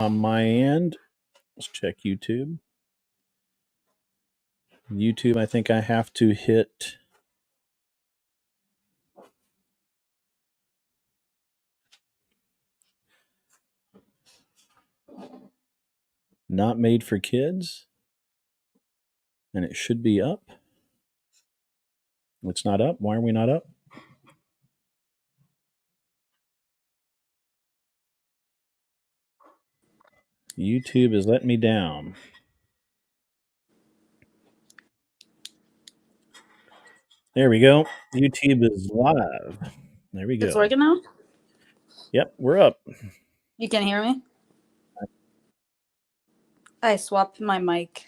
On my end, let's check YouTube. YouTube, I think I have to hit not made for kids, and it should be up. It's not up. Why are we not up? YouTube is letting me down. There we go. YouTube is live. There we go. It's working now? Yep, we're up. You can hear me? I swapped my mic.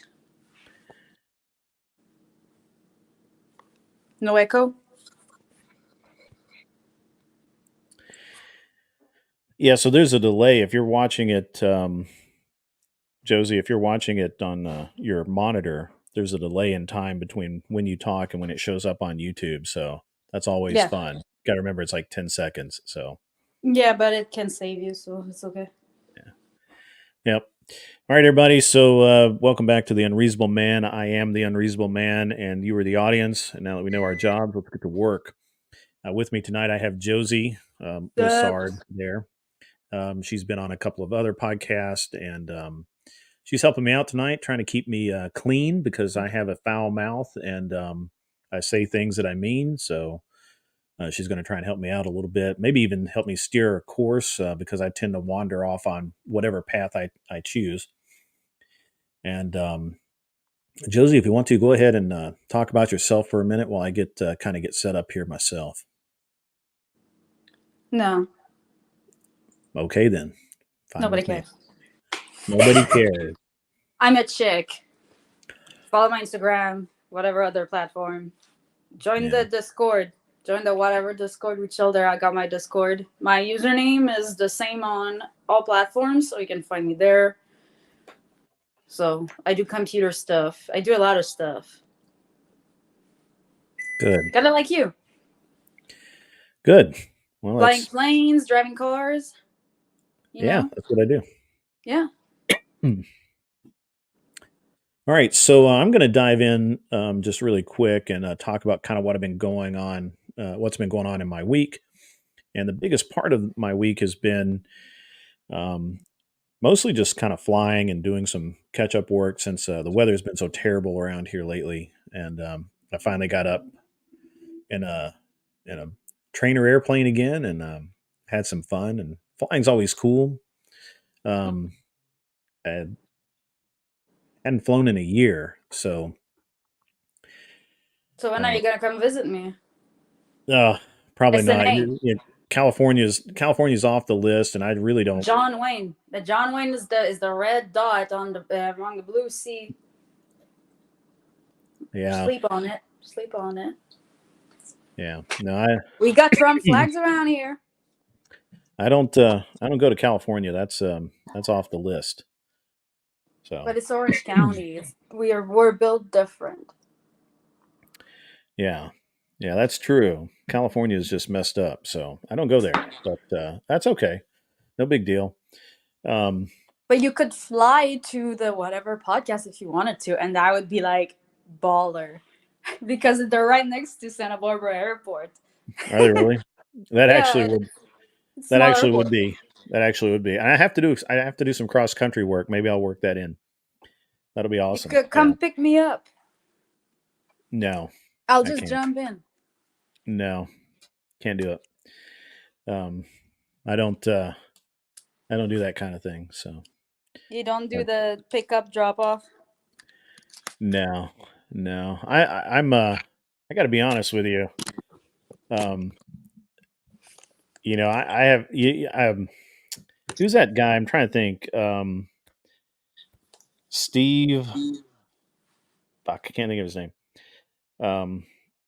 No echo? Yeah, so there's a delay. If you're watching it, Josie, if you're watching it on your monitor, there's a delay in time between when you talk and when it shows up on YouTube. So that's always fun. Got to remember it's like 10 seconds. So yeah, but it can save you, so it's okay. Yeah. Yep. All right, everybody. So welcome back to the Unreasonable Man. I am the Unreasonable Man, and you are the audience. And now that we know our jobs, let's get to work. With me tonight, I have Josie Lessard there. She's been on a couple of other podcasts, and she's helping me out tonight, trying to keep me clean because I have a foul mouth and I say things that I mean. So she's going to try and help me out a little bit, maybe even help me steer a course because I tend to wander off on whatever path I choose. And Josie, if you want to, go ahead and talk about yourself for a minute while I get kind of get set up here myself. No. Okay, then. Fine. Nobody cares. Nobody cares. I'm a chick. Follow my Instagram, whatever other platform. Join the Discord. Join the whatever Discord we chill there. I got my Discord. My username is the same on all platforms, so you can find me there. So I do computer stuff. I do a lot of stuff. Good. Kind of like you. Good. Well, flying planes, driving cars. You know? That's what I do. Yeah. All right, so I'm going to dive in just really quick and talk about kind of what I've been going on, what's been going on in my week. And the biggest part of my week has been mostly just kind of flying and doing some catch-up work since the weather's been so terrible around here lately. And I finally got up in a trainer airplane again and had some fun. And flying's always cool. I hadn't flown in a year, so. So when are you gonna come visit me? Probably not. California's off the list, and I really don't. John Wayne. The John Wayne is the red dot on the blue sea. Yeah. Sleep on it. Sleep on it. Yeah. No, we got Trump flags around here. I don't go to California. That's off the list. So. But it's Orange County. We're built different. Yeah. Yeah, that's true. California is just messed up, so I don't go there. But that's okay. No big deal. But you could fly to the whatever podcast if you wanted to, and that would be like baller. Because they're right next to Santa Barbara Airport. Are they really? That actually would. That actually would be. That actually would be. I have to do some cross country work. Maybe I'll work that in. That'll be awesome. You could come pick me up. No. I'll just jump in. No. Can't do it. I don't do that kind of thing. So. You don't do the pickup drop off? No. I got to be honest with you. I have. Who's that guy? I'm trying to think. Steve. Fuck, I can't think of his name.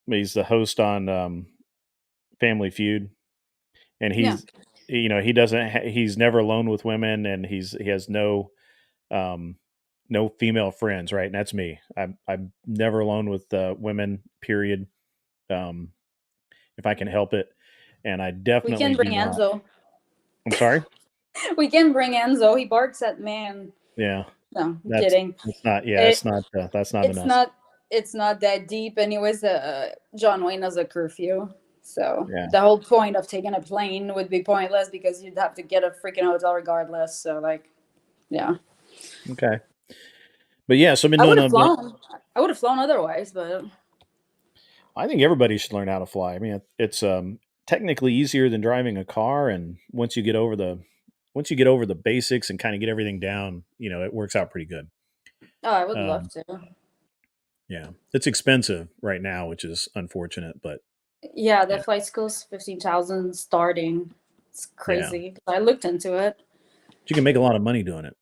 He's the host on Family Feud, and he's he doesn't. He's never alone with women, and he has no female friends, right? And that's me. I'm never alone with women. Period. If I can help it, and I definitely we can bring Enzo. I'm sorry. We can bring Enzo. He barks at man. Yeah, No, I'm that's kidding. that's not. Yeah, It that's not it's enough. not it's not that deep. Anyways, John Wayne has a curfew, so Yeah. the whole point of taking a plane would be pointless because you'd have to get a freaking hotel regardless. So like, yeah, Okay. But yeah, so I've been I would doing have a. flown. I would have flown otherwise, but I think everybody should learn how to fly. I mean, it's technically easier than driving a car, and once you get over the basics and kind of get everything down, it works out pretty good. oh, I would love Um, to. yeah, it's expensive right now, which is unfortunate, but Yeah, the yeah, flight school's 15,000 starting. It's yeah, crazy. I looked into it. you can make a lot of money doing it.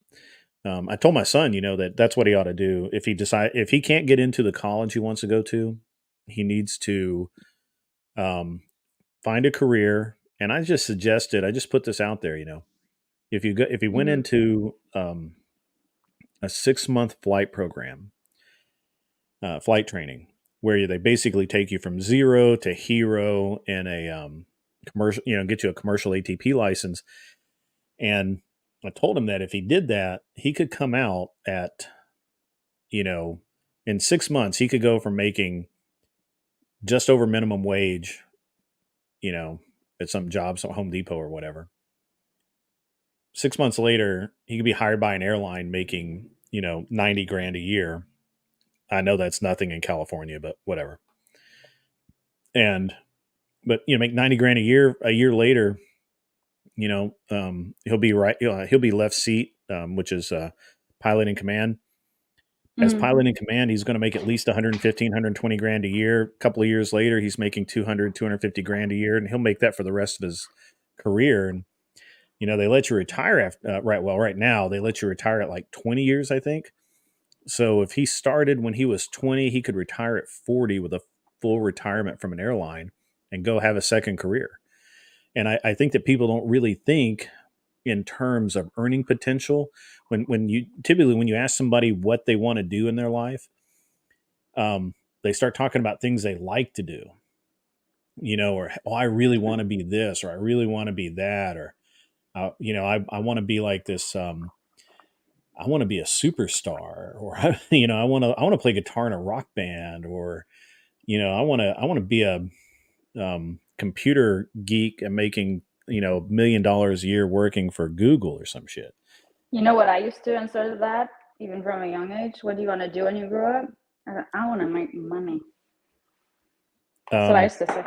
I told my son, that that's what he ought to do if he can't get into the college he wants to go to, he needs to um, find a career. And I just put this out there, if he went Hmm. into a 6 month flight program, flight training, where they basically take you from zero to hero in a commercial, get you a commercial ATP license. And I told him that if he did that, he could come out at, you know, in 6 months, he could go from making just over minimum wage, you know, at some job, some Home Depot or whatever. 6 months later, he could be hired by an airline making, 90 grand a year. I know that's nothing in California, but whatever. And but make 90 grand a year later, he'll be right. He'll be left seat, which is pilot in command. As Hmm. pilot in command, he's going to make at least 115, 120 grand a year. A couple of years later, he's making 200, 250 grand a year, and he'll make that for the rest of his career. And they let you retire after right now they let you retire at like 20 years, I think. So if he started when he was 20, he could retire at 40 with a full retirement from an airline and go have a second career. And I think that people don't really think in terms of earning potential when you typically when you ask somebody what they want to do in their life, they start talking about things they like to do, or oh, I really want to be this, or I really want to be that, or I want to be like this. I want to be a superstar, or I want to play guitar in a rock band, or I want to be a computer geek and making $1 million a year working for Google or some shit. You know what I used to answer to that, even from a young age? What do you want to do when you grow up? I want to make money. That's what I Um, used to say.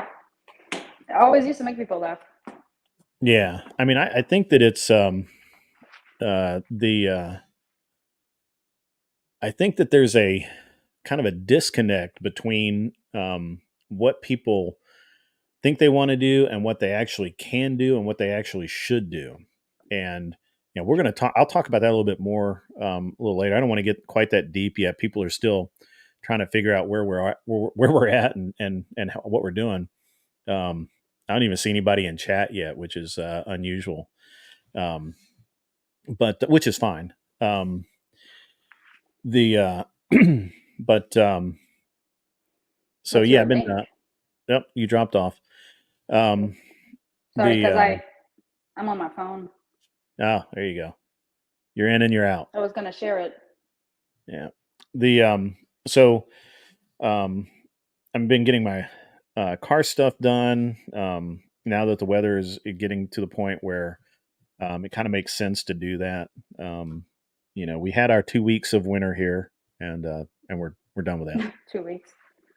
I always used to make people laugh. yeah, I mean, I think that it's the I think that there's a kind of a disconnect between what people think they want to do and what they actually can do and what they actually should do. And we're going to talk. I'll talk about that a little bit more a little later. I don't want to get quite that deep yet. People are still trying to figure out where we're at and what we're doing. I don't even see anybody in chat yet, which is unusual, um, but which is fine. The but so What's yeah, your I've been. name? Yep, you dropped off. Okay. Um, Sorry, the because I'm on my phone. there you go. You're in and you're out. I was gonna share it. Yeah. The so I've been getting my car stuff done. Now that the weather is getting to the point where it kind of makes sense to do that. We had our 2 weeks of winter here, and we're done with that. 2 weeks.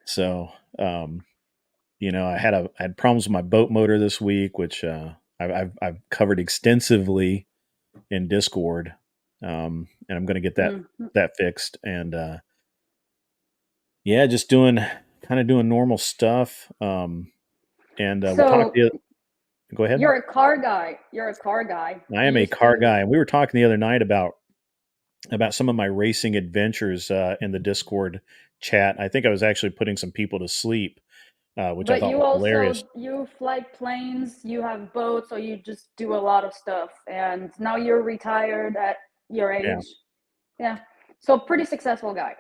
So I had problems with my boat motor this week, which I've covered extensively in Discord, and I'm going to get Mm. that fixed. And yeah, just doing kind of doing normal stuff. And we'll talk. So Go ahead. you're a car guy. You're a car guy. I You am a used car to. guy, and we were talking the other night about some of my racing adventures in the Discord chat. I think I was actually putting some people to sleep, which I But thought you was hilarious. also you fly planes. You have boats, so you just do a lot of stuff. And now you're retired at your Yeah, age. Yeah. So pretty successful guy.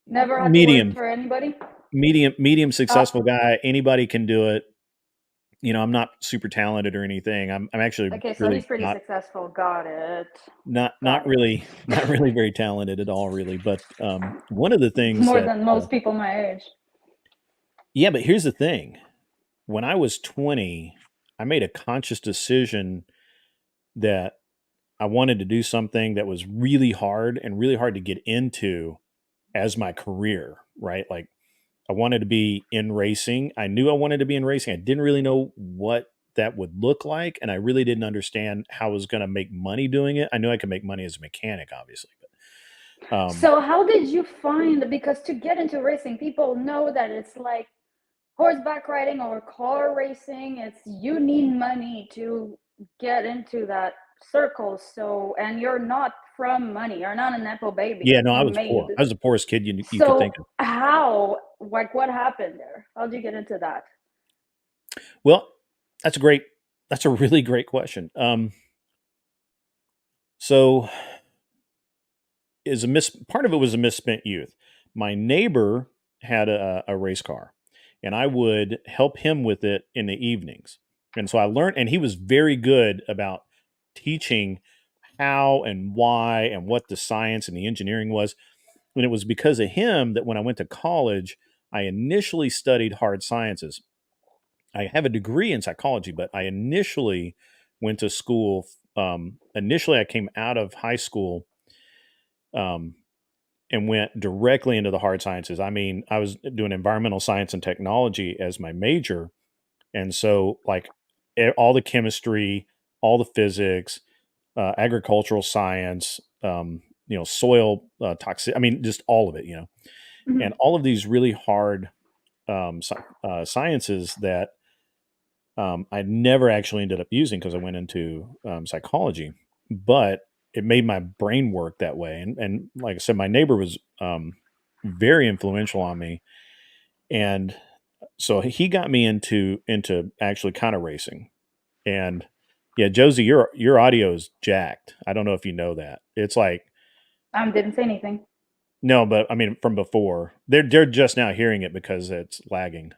Never had to work medium, for anybody. medium Uh, successful guy. Anybody can do it. I'm not super talented or anything. I'm actually Okay, so really he's pretty not successful. Got it. not Got it. really not really very talented at all, really. But one of the things More that than most people my age. yeah, but here's the thing: when I was 20, I made a conscious decision that I wanted to do something that was really hard and really hard to get into as my career, right? Like I wanted to be in racing. I knew I wanted to be in racing. I didn't really know what that would look like, and I really didn't understand how I was going to make money doing it. I knew I could make money as a mechanic, obviously, but So how did you find, because to get into racing, people know that it's like horseback riding or car racing, it's you need money to get into that circle. So, and you're not from money, you're not a nepo baby, yeah, no, I you was made. poor. I was the poorest kid you could think So of. how, like, what happened there? How did you get into that? Well, that's a great, that's a really great question. So is a part of it was a misspent youth. My neighbor had a race car, and I would help him with it in the evenings. And so I learned, and he was very good about teaching how and why and what the science and the engineering was. And it was because of him that when I went to college, I initially studied hard sciences. I have a degree in psychology, but I initially went to school. Initially, I came out of high school um, and went directly into the hard sciences. I mean, I was doing environmental science and technology as my major. And so, like, all the chemistry, all the physics, agricultural science, soil toxic. I mean, just all of it, and Mhm. all of these really hard sciences that I never actually ended up using because I went into psychology, but it made my brain work that way. And like I said, my neighbor was very influential on me, and so he got me into actually kind of racing. And yeah, Josie, your audio is jacked. I don't know if you know that. It's like Didn't say anything. no, but I mean from before. They're just now hearing it because it's lagging.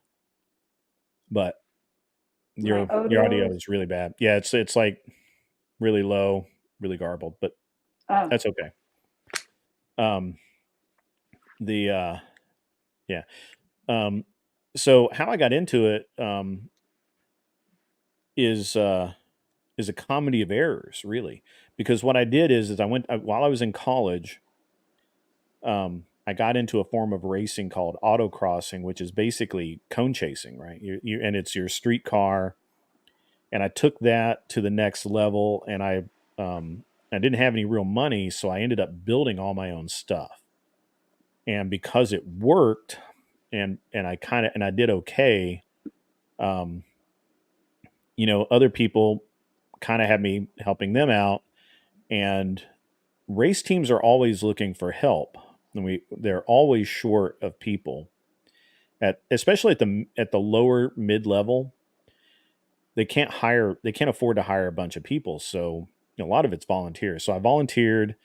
But My your audio audio is. is really bad. Yeah, it's like really low, really garbled, but Oh, that's okay. Um, the yeah. Um, so how I got into it is is a comedy of errors, really, because what I did is while I was in college, I got into a form of racing called autocrossing, which is basically cone chasing, right? And it's your street car, and I took that to the next level, and I didn't have any real money, so I ended up building all my own stuff. And because it worked, and I did okay, um, other people kind of had me helping them out, and race teams are always looking for help, and they're always short of people especially at the lower mid level. They can't afford to hire a bunch of people, so a lot of it's volunteers. So I volunteered.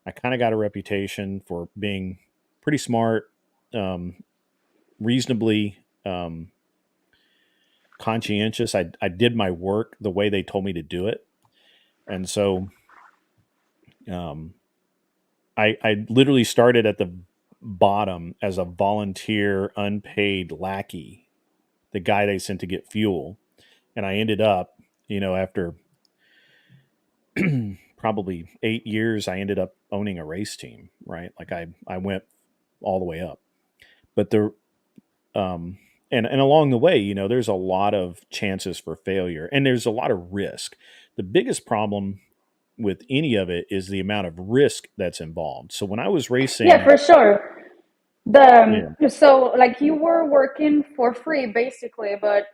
I kind of got a reputation for being pretty smart, um, reasonably conscientious. I did my work the way they told me to do it, and so um, I literally started at the bottom as a volunteer, unpaid lackey, the guy they sent to get fuel, and I ended up, after probably 8 years, I ended up owning a race team. Right, like I went all the way up, but um, and along the way, there's a lot of chances for failure and there's a lot of risk. The biggest problem with any of it is the amount of risk that's involved. So when I was yeah, racing, for sure. The yeah, so like you were working for free basically, but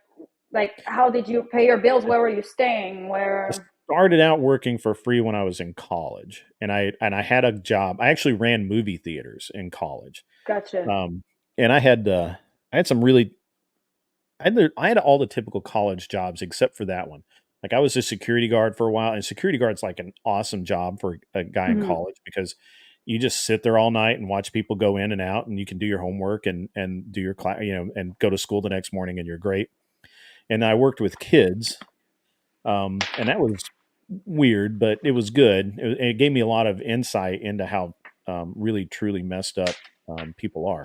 like how did you pay your bills? Where were you staying? I Where? started out working for free when I was in college, and I had a job. I actually ran movie theaters in college, Gotcha. um, and I had some really I had all the typical college jobs except for that one. Like I was a security guard for a while, and security guard's like an awesome job for a guy in Hmm. college because you just sit there all night and watch people go in and out, and you can do your homework and do your class, and go to school the next morning, and you're great. and I worked with kids, and that was weird, but it was good. It gave me a lot of insight into how really truly messed up people are,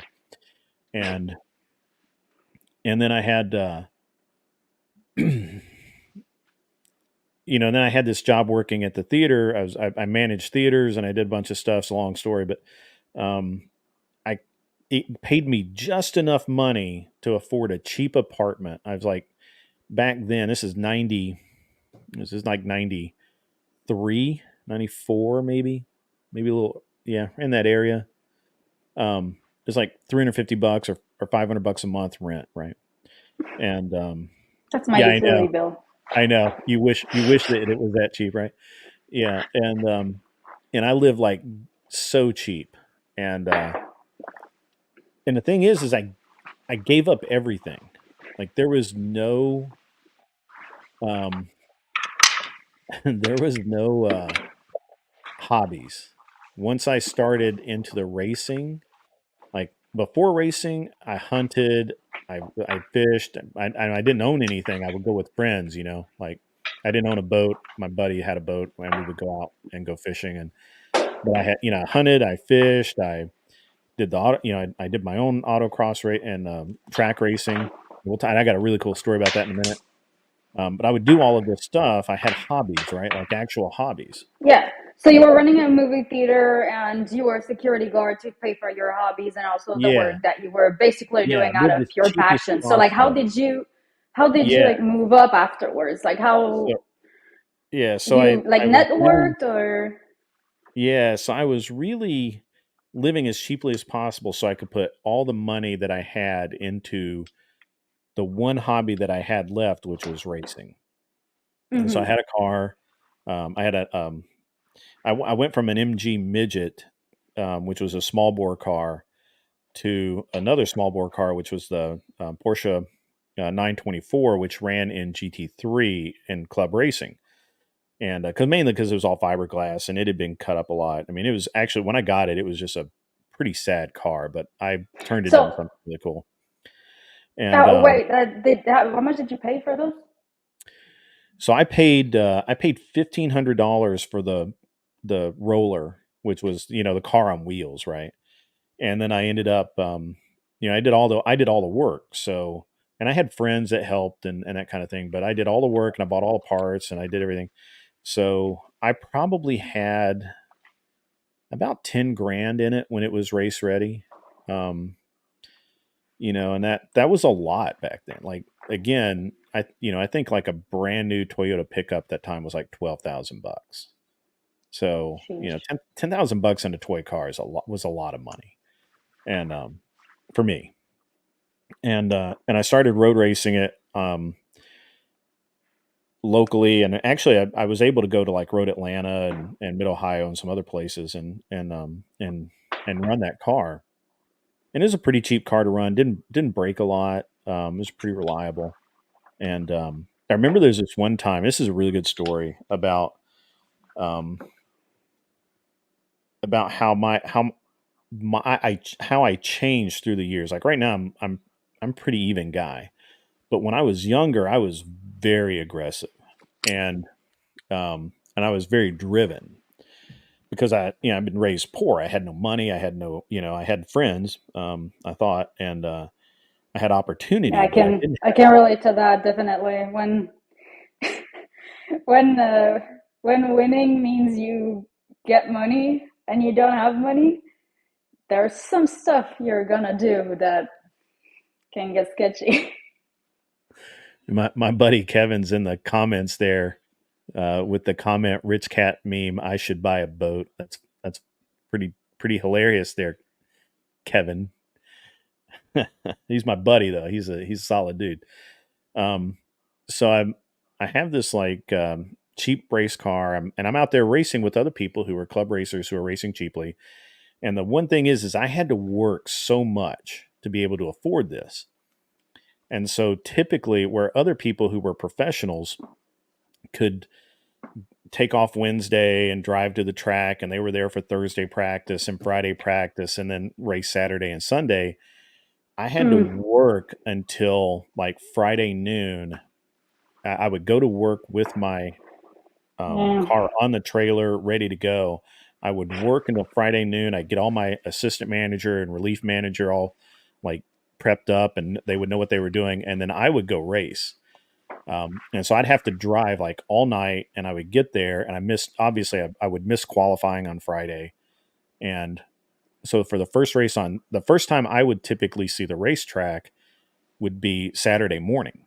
and then I had then I had this job working at the theater. I managed theaters and I did a bunch of stuff. It's a long story, but um, I it paid me just enough money to afford a cheap apartment. I was like, back then, this is 90, this is like 93, 94, maybe a little, yeah, in that area. It's like 350 bucks or 500 bucks a month rent, right? And That's my yeah, I utility know, bill. I know. You wish that it was that cheap, right? Yeah, and I live like so cheap, and the thing is I gave up everything. Like there was no um there was no hobbies. Once I started into the racing, like before racing, I hunted, I fished. I didn't own anything. I would go with friends, like I didn't own a boat. My buddy had a boat, and we would go out and go fishing. And but I had, I hunted, I fished, I did the auto, I did my own autocross rate and track racing. I got a really cool story about that in a minute. But I would do all of this stuff. I had hobbies, right? Like actual hobbies. Yeah. So you were running a movie theater and you were a security guard to pay for your hobbies and also the work Yeah, that you were basically yeah. doing out Lived of as your cheap as passion. So like possible. how did you Yeah. like move up afterwards? Like how So yeah. So you like I was really networked or yeah. So I was really living as cheaply as possible, so I could put all the money that I had into the one hobby that I had left, which was racing. And so I mm-hmm. had a car. I had a I went from an MG Midget, which was a small bore car, to another small bore car, which was the Porsche 924, which ran in GT3 in club racing. And mainly because it was all fiberglass and it had been cut up a lot. I mean, it was actually, when I got it, it was just a pretty sad car, but I turned it into So something really cool. And wait, how much did you pay for those? so I paid $1,500 for the roller, which was the car on wheels, right? And then I ended up, I did all the work. So, and I had friends that helped and that kind of thing, but I did all the work and I bought all the parts and I did everything. So I probably had about 10 grand in it when it was race ready. Um, and that was a lot back then. Like again, I think like a brand new Toyota pickup that time was like 12,000 bucks. So, Sheesh. 10,000 bucks in a toy car was a lot of money. And for me. And I started road racing it locally, and actually I was able to go to like Road Atlanta and Mid Ohio and some other places and run that car. And it was a pretty cheap car to run. Didn't break a lot. It was pretty reliable. And I remember there's this one time. This is a really good story um, about how I changed through the years. Like right now, I'm pretty even guy, but when I was younger, I was very aggressive and I was very driven because I've been raised poor. I had no money. I had no, I had friends. I thought, and I had Yeah, opportunity, but I didn't. I can relate to that definitely. When when winning means you get money and you don't have money, there's some stuff you're gonna do that can get sketchy. My buddy Kevin's in the comments there with the comment "Rich Cat meme." I should buy a boat. That's pretty hilarious there, Kevin. He's my buddy though. He's a solid dude. Um, so I have this like cheap race car, and I'm out there racing with other people who are club racers who are racing cheaply. And the one thing is I had to work so much to be able to afford this. And so typically, where other people who were professionals could take off Wednesday and drive to the track, and they were there for Thursday practice and Friday practice, and then race Saturday and Sunday, I had to Mm. work until like Friday noon I would go to work with my Yeah. car on the trailer, ready to go. I would work until Friday noon. I'd get all my assistant manager and relief manager all like prepped up, and they would know what they were doing, and then I would go race. And so I'd have to drive like all night, and I would get there, and I missed. Obviously, I would miss qualifying on Friday, and so for the first race on the first time I would typically see the racetrack would be Saturday morning.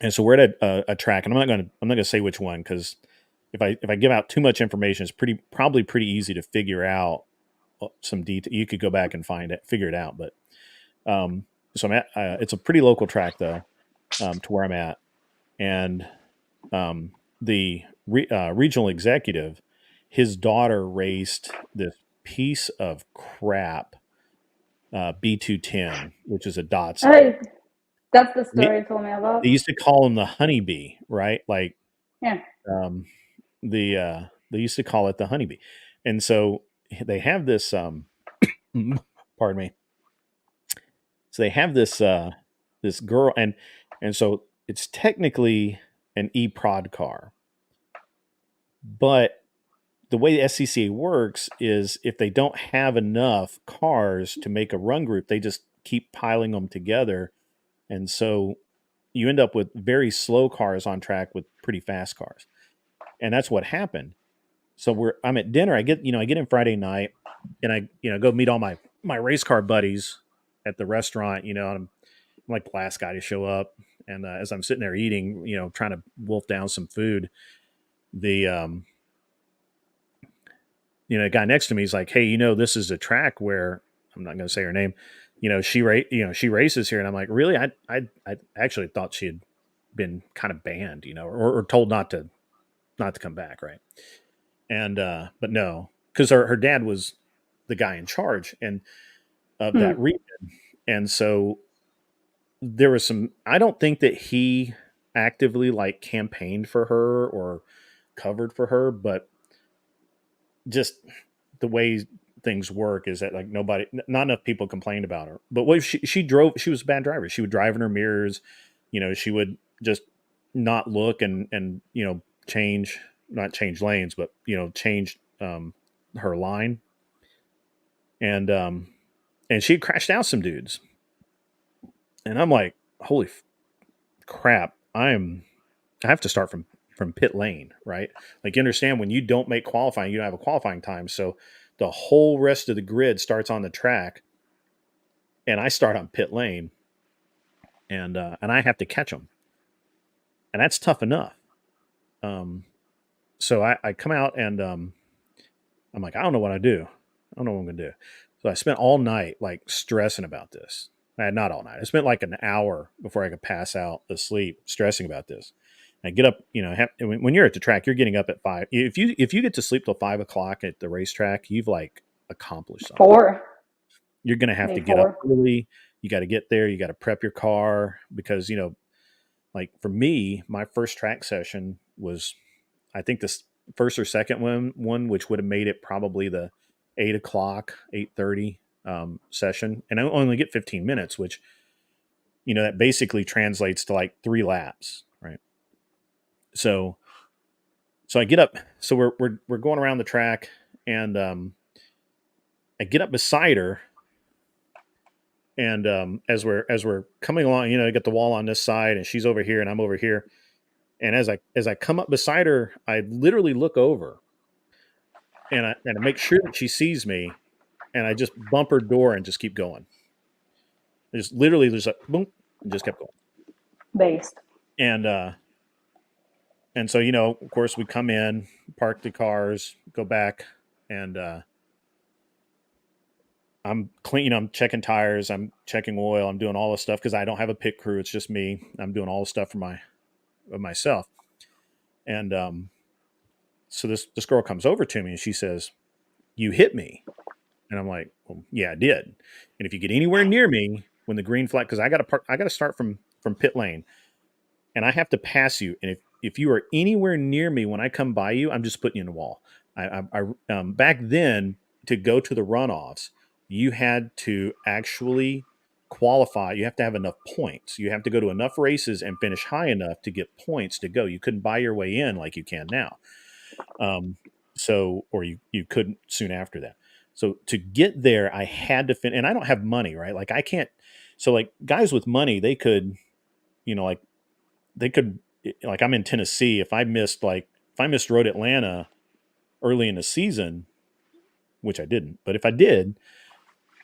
And so we're at a track, and I'm not gonna say which one because if I give out too much information, it's probably pretty easy to figure out some detail. You could go back and find it, figure it out. But um, so I'm at. It's a pretty local track though, to where I'm at, and the regional executive, his daughter raced this piece of crap B210, which is a Datsun. Hey, that's the They, story you told me about. they used to call him the honeybee, right? Like Yeah. um, they used to call it the honeybee, and so they have this. Pardon me. So they have this girl, and so it's technically an e-prod car, but the way the SCCA works is if they don't have enough cars to make a run group, they just keep piling them together, and so you end up with very slow cars on track with pretty fast cars, and that's what happened. So I'm at dinner. I get in Friday night, and I go meet all my race car buddies at the restaurant. And I'm like the last guy to show up. And as I'm sitting there eating, trying to wolf down some food, the the guy next to me is like, "Hey, this is a track where I'm not going to say her name. She races here." And I'm like, "Really? I actually thought she had been kind of banned, or told not to come back, right?" And but no, because her dad was the guy in charge and of Hmm. that region, and so there was some. I don't think that he actively like campaigned for her or covered for her, but just the way things work is that like not enough people complained about her. But what she drove? She was a bad driver. She would drive in her mirrors. She would just not look and change not change lanes, but change her line and she had crashed out some dudes, and I'm like, holy crap! I have to start from pit lane, right? Like you understand when you don't make qualifying, you don't have a qualifying time, so the whole rest of the grid starts on the track, and I start on pit lane, and I have to catch them, and that's tough enough. Um, so I come out and I'm like, I don't know what I do. I don't know what I'm gonna do. So I spent all night like stressing about this. Not all night. I spent like an hour before I could pass out asleep, stressing about this. And I get up, when you're at the track, you're getting up at 5. If you get to sleep till 5 o'clock at the racetrack, you've like accomplished something. 4. You're gonna have to Maybe get up 4. early. You got to get there. You got to prep your car because like for me, my first track session was I think this first or second one which would have made it probably the 8 o'clock, 8:30 session, and I only get 15 minutes, which that basically translates to like 3 laps, right? So I get up, so we're going around the track, and I get up beside her, and as we're coming along, I get the wall on this side, and she's over here, and I'm over here, and as I come up beside her, I literally look over, and I make sure that she sees me, and I just bump her door and just keep going. I just literally just like boom, and just kept going. Based. And so of course, we come in, park the cars, go back, and I'm clean. I'm checking tires, I'm checking oil, I'm doing all this stuff because I don't have a pit crew. It's just me. I'm doing all the stuff for myself. And so this girl comes over to me and she says, "You hit me." And I'm like, "Well, yeah, I did." And if you get anywhere near me when the green flag, because I got to start from pit lane, and I have to pass you. And if you are anywhere near me when I come by you, I'm just putting you in the wall. Back then, to go to the runoffs, you had to actually qualify. You have to have enough points. You have to go to enough races and finish high enough to get points to go. You couldn't buy your way in like you can now. Um, or you couldn't soon after that. So to get there, I had to and I don't have money, right? Like I can't. So like guys with money, they could, like they could, like I'm in Tennessee. If I missed Road Atlanta early in the season, which I didn't, but if I did,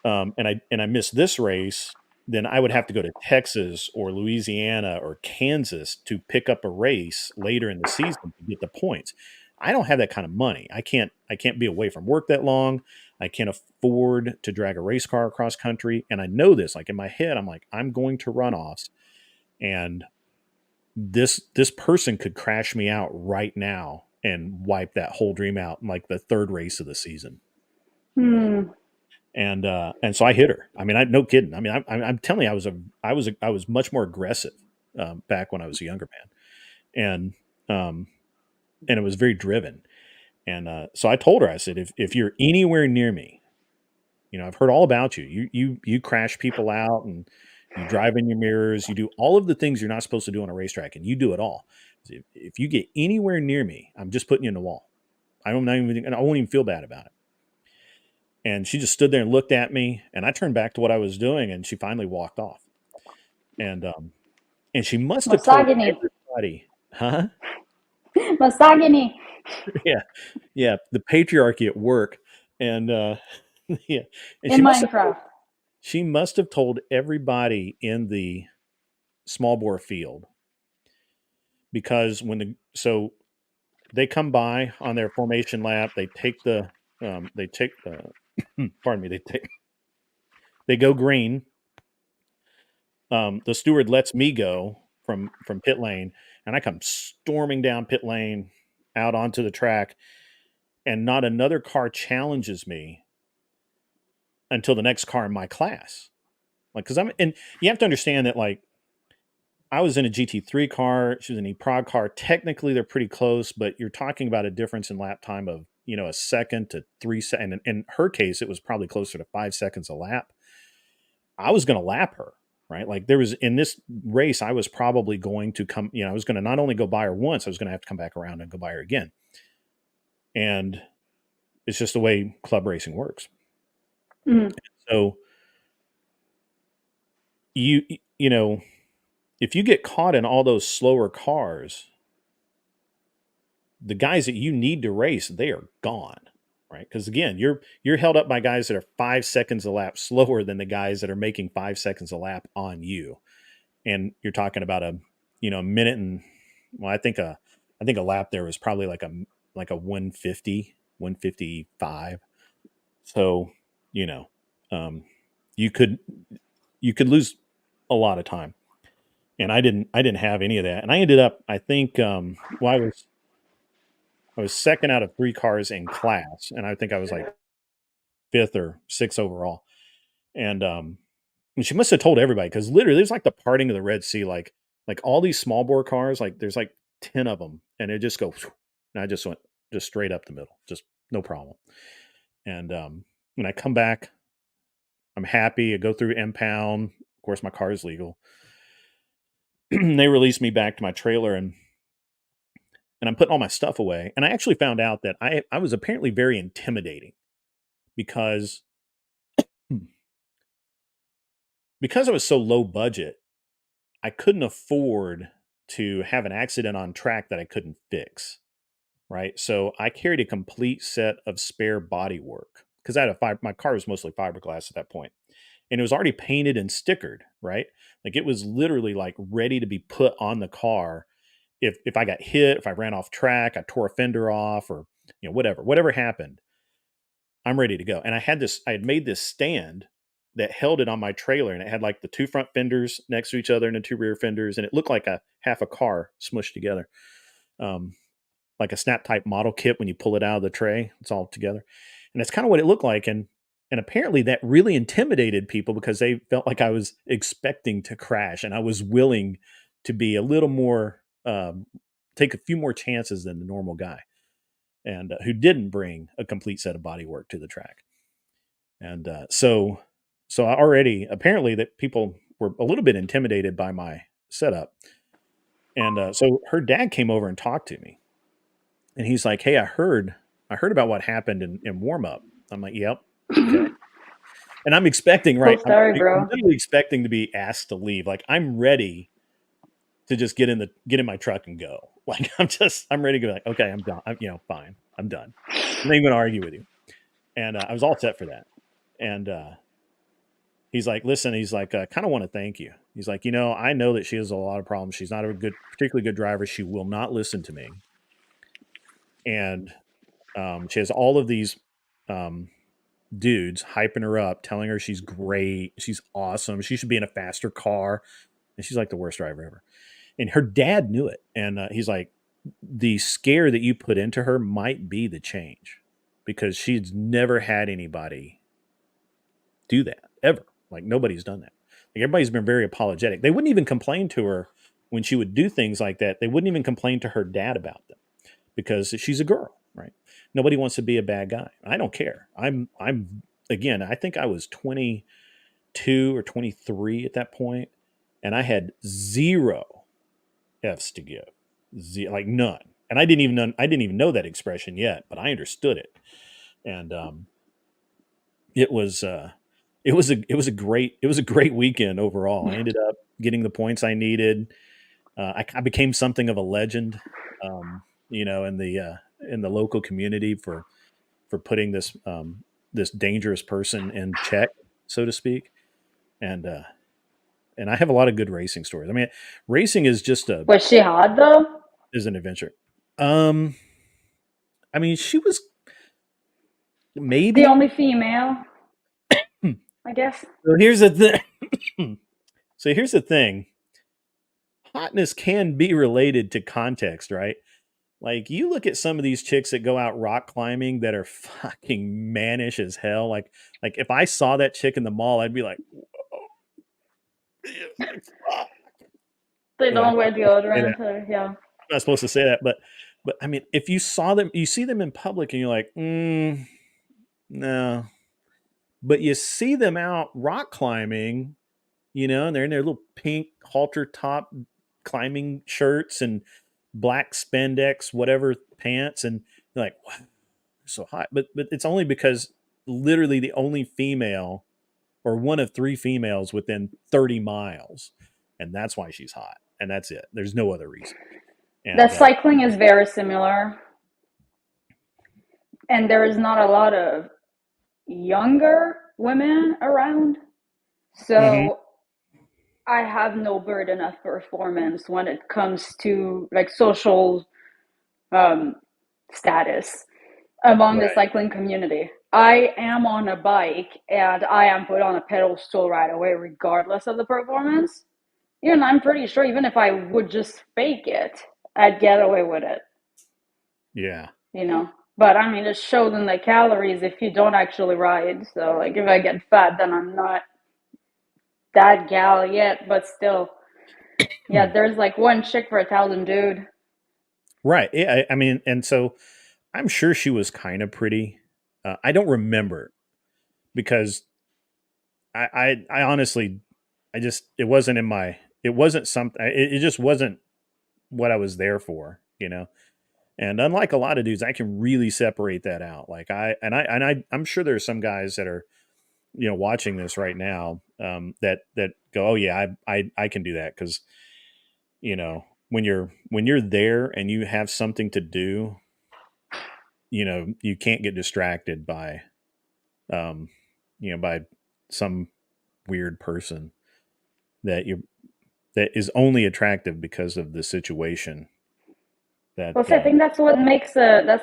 and I missed this race, then I would have to go to Texas or Louisiana or Kansas to pick up a race later in the season to get the points. I don't have that kind of money. I can't be away from work that long. I can't afford to drag a race car across country. And I know this. Like in my head, I'm like, I'm going to runoffs, and this person could crash me out right now and wipe that whole dream out in like the third race of the season. Hmm. And so I hit her. I mean, no kidding. I mean, I'm telling you, I was much more aggressive back when I was a younger man, um, and it was very driven. And so I told her, I said, if you're anywhere near me, I've heard all about you. You crash people out, and you drive in your mirrors. You do all of the things you're not supposed to do on a racetrack, and you do it all. So if you get anywhere near me, I'm just putting you in the wall. I won't even feel bad about it. And she just stood there and looked at me, and I turned back to what I was doing, and she finally walked off. And and she must have told Misogyny. everybody, huh? Misogyny. Yeah, yeah, the patriarchy at work, and yeah, and In Minecraft. she must have told everybody in the small bore field, because they come by on their formation lap, they take the pardon me, they go green. The steward lets me go from pit lane, and I come storming down pit lane out onto the track, and not another car challenges me until the next car in my class. Like, because and you have to understand that, like, I was in a GT3 car, she was in a prog car. Technically, they're pretty close, but you're talking about a difference in lap time of, a second to 3 seconds. And in her case, it was probably closer to 5 seconds a lap. I was going to lap her, right? Like there was in this race, I was probably going to come, I was going to not only go by her once, I was going to have to come back around and go by her again. And it's just the way club racing works. Mm. So you, you know, if you get caught in all those slower cars, the guys that you need to race, they are gone, right? Because again, you're held up by guys that are 5 seconds a lap slower than the guys that are making 5 seconds a lap on you. And you're talking about a minute and well, I think a lap there was probably like a 150, 155. So, you know, um, you could you could lose a lot of time. And I didn't have any of that. And I ended up, I think, well, I was second out of three cars in class, and I think I was like fifth or sixth overall. And she must have told everybody, because literally it was like the parting of the Red Sea. Like all these small bore cars, like there's like 10 of them, and it just goes. And I just went just straight up the middle, just no problem. And when I come back, I'm happy. I go through impound. Of course, my car is legal. They release me back to my trailer, and I'm putting all my stuff away. And I actually found out that I was apparently very intimidating, because because I was so low budget, I couldn't afford to have an accident on track that I couldn't fix. Right. So I carried a complete set of spare body work, because I had my car was mostly fiberglass at that point, and it was already painted and stickered. Right. Like it was literally like ready to be put on the car. If I got hit, if I ran off track, I tore a fender off, or whatever happened, I'm ready to go. And I had made this stand that held it on my trailer, and it had like the two front fenders next to each other and the two rear fenders, and it looked like a half a car smushed together, um, like a snap type model kit. When you pull it out of the tray, it's all together, and that's kind of what it looked like. And apparently that really intimidated people, because they felt like I was expecting to crash, and I was willing to be a little more, take a few more chances than the normal guy, and who didn't bring a complete set of body work to the track. And so So I already apparently that people were a little bit intimidated by my setup, and so her dad came over and talked to me, and he's like, "Hey, I heard about what happened in warm up." I'm like, "Yep, okay." And I'm expecting, Cool right? story, I'm bro. literally expecting to be asked to leave. Like I'm ready to just get in my truck and go. Like I'm ready to go. Like, okay, I'm done. Fine. I'm done. I'm not even gonna argue with you. And I was all set for that. And he's like, listen, he's like, kind of want to thank you. He's like, I know that she has a lot of problems. She's not a particularly good driver. She will not listen to me, and she has all of these um, dudes hyping her up, telling her she's great, she's awesome, she should be in a faster car, and she's like the worst driver ever. And her dad knew it, and he's like, the scare that you put into her might be the change, because she's never had anybody do that ever. Like nobody's done that. Like everybody's been very apologetic. They wouldn't even complain to her when she would do things like that. They wouldn't even complain to her dad about them because she's a girl, right? Nobody wants to be a bad guy. I don't care. I'm again, I think I was 22 or 23 at that point, and I had zero F's to give. Like none. And I didn't even know that expression yet, but I understood it. And it was it was a great weekend overall. I ended up getting the points I needed. I became something of a legend, in the local community for putting this dangerous person in check, so to speak. And and I have a lot of good racing stories. I mean, racing is just a Was she hot though? is an adventure. Um, I mean, she was The maybe. only female, I guess. So here's the thing. So here's the thing. Hotness can be related to context, right? Like you look at some of these chicks that go out rock climbing that are fucking mannish as hell. Like if I saw that chick in the mall, I'd be like, fuck. They You know, I'm don't wear not supposed to say that. deodorant, or yeah. I'm not supposed to say that, but I mean, if you saw them, you see them in public, and you're like, no. But you see them out rock climbing, and they're in their little pink halter top climbing shirts and black spandex whatever pants, and you're like, wow, they're so hot. But it's only because literally the only female or one of three females within 30 miles, and that's why she's hot, and that's it. There's no other reason. The And cycling is very similar, and there is not a lot of younger women around. mhm, So I have no burden of performance when it comes to like social um, status among the right, cycling community. I am on a bike and I am put on a pedestal right away, regardless of the performance. And I'm pretty sure even if I would just fake it, I'd get away with it, yeah. you know. But I mean, it shows in the calories if you don't actually ride. So, like, if I get fat, then I'm not that gal yet. But still, yeah, there's like one chick for 1,000 dude. Right. Yeah, I mean, and so I'm sure she was kind of pretty. I don't remember because I honestly, I just, it wasn't something, it just wasn't what I was there for, And unlike a lot of dudes, I can really separate that out. Like I'm sure there's some guys that are, watching this right now, that go, oh yeah, I can do that. Cause, when you're there and you have something to do, you can't get distracted um, by some weird person that you that is only attractive because of the situation that Well, see, I think that's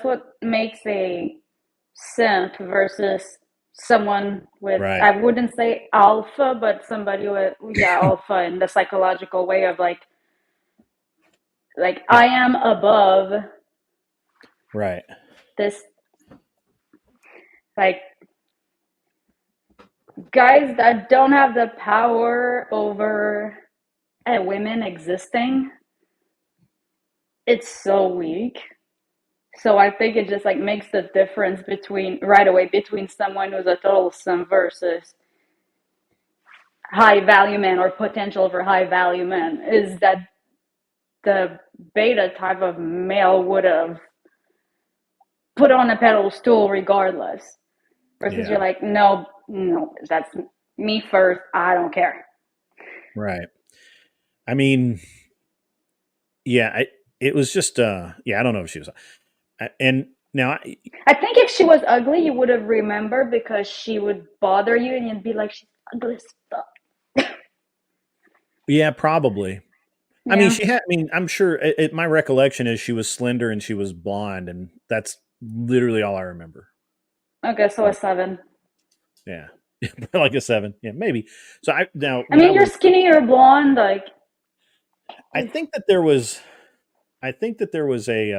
what makes a simp versus someone with, right. I wouldn't say alpha, but somebody with, yeah, alpha in the psychological way of like Yeah, I am above right. this, like, guys that don't have the power over women existing. It's so weak. So I think it just like makes the difference between right away between someone who's a total simp versus high value man or potential for high value man is that the beta type of male would have put on a pedestal regardless. Versus Yeah, you're like, no, no, that's me first. I don't care. right. I mean, yeah, it was just yeah, I don't know if she was and now I think if she was ugly, you would have remembered because she would bother you and you'd be like, she's ugly as fuck. yeah, probably. I mean, Yeah. she had. I mean, I'm sure. My recollection is she was slender and she was blonde, and that's literally all I remember. Okay, so a So seven. yeah, like a seven. Yeah, maybe. So I now I when I mean, you're was, skinny, you're blonde. Like, I think that there was, I think that there was a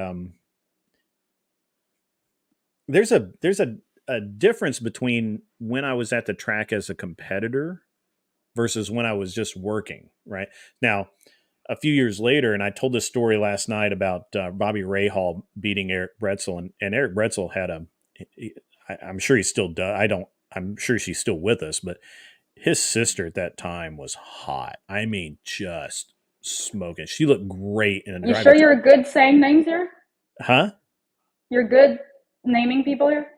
there's a difference between when I was at the track as a competitor versus when I was just working. Right now, a few years later, and I told this story last night about Bobby Rahal beating Eric Bretzel, and Eric Bretzel had a. I'm sure he still does. I don't. I'm sure she's still with us, but his sister at that time was hot. I mean, just smoking. She looked great in a you sure driving. you're good saying names here? Huh? You're good naming people here?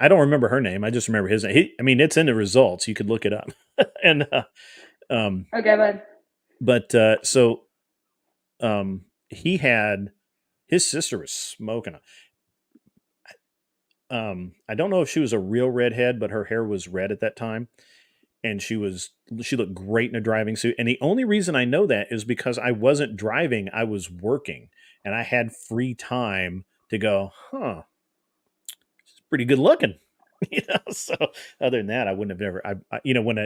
I don't remember her name. I just remember his name. I mean, it's in the results. You could look it up. and um, Okay, but but he had his sister was smoking. I don't know if she was a real redhead, but her hair was red at that time, and she looked great in a driving suit. And the only reason I know that is because I wasn't driving; I was working, and I had free time to go. Huh, she's pretty good looking. So other than that, I wouldn't have ever. When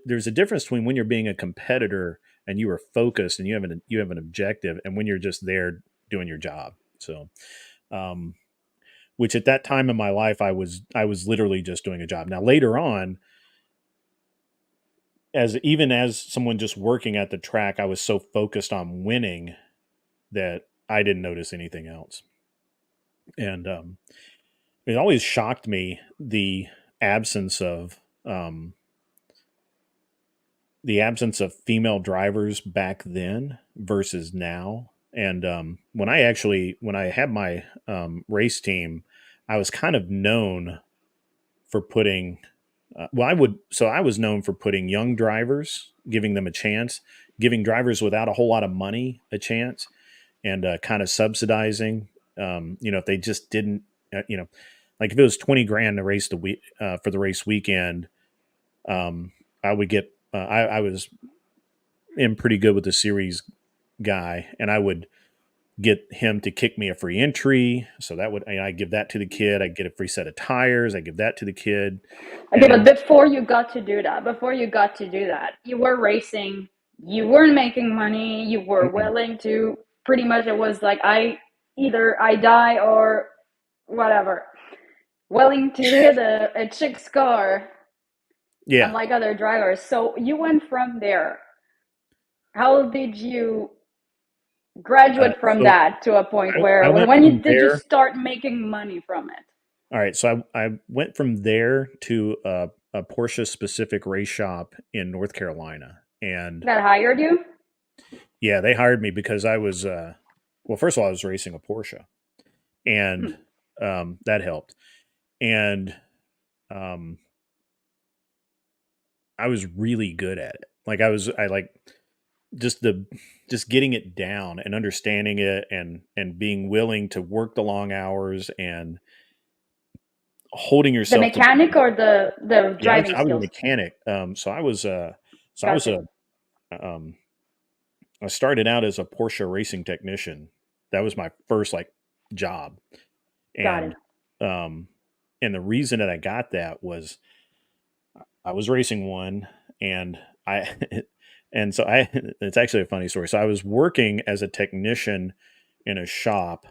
there's a difference between when you're being a competitor and you are focused and you have an objective, and when you're just there doing your job. So, um, which at that time in my life I was literally just doing a job. Now later on, as even as someone just working at the track, I was so focused on winning that I didn't notice anything else. And it always shocked me absence of um, the absence of female drivers back then versus now. And when I had my race team, I was kind of known for putting I was known for putting young drivers, giving them a chance, giving drivers without a whole lot of money a chance, and kind of subsidizing. If they just didn't, like if it was 20 grand to race the week for the race weekend, I would get. I was in pretty good with the series guy, and I would get him to kick me a free entry. So that would I give that to the kid. I get a free set of tires. I give that to the kid, okay, and but then before you got to do that, you were racing, you weren't making money, you were mm-mm. willing to pretty much it was like either I die or whatever. Willing to hit a chick's car Yeah. unlike other drivers. So you went from there. How did you graduate from So that to a point I where went when from did you there. start making money from it? All right. So I went from there to a Porsche specific race shop in North Carolina. And That hired you? yeah, they hired me because I was, well, first of all, I was racing a Porsche and that helped. And um, I was really good at it. I like just just getting it down and understanding it and being willing to work the long hours and holding The yourself to. mechanic or the Yeah, driving I was a skills? mechanic. So I was Gotcha. a um, I started out as a Porsche racing technician. That was my first like job, Got it. and um, and the reason that I got that was I was racing one, and I and so I it's actually a funny story. So I was working as a technician in a shop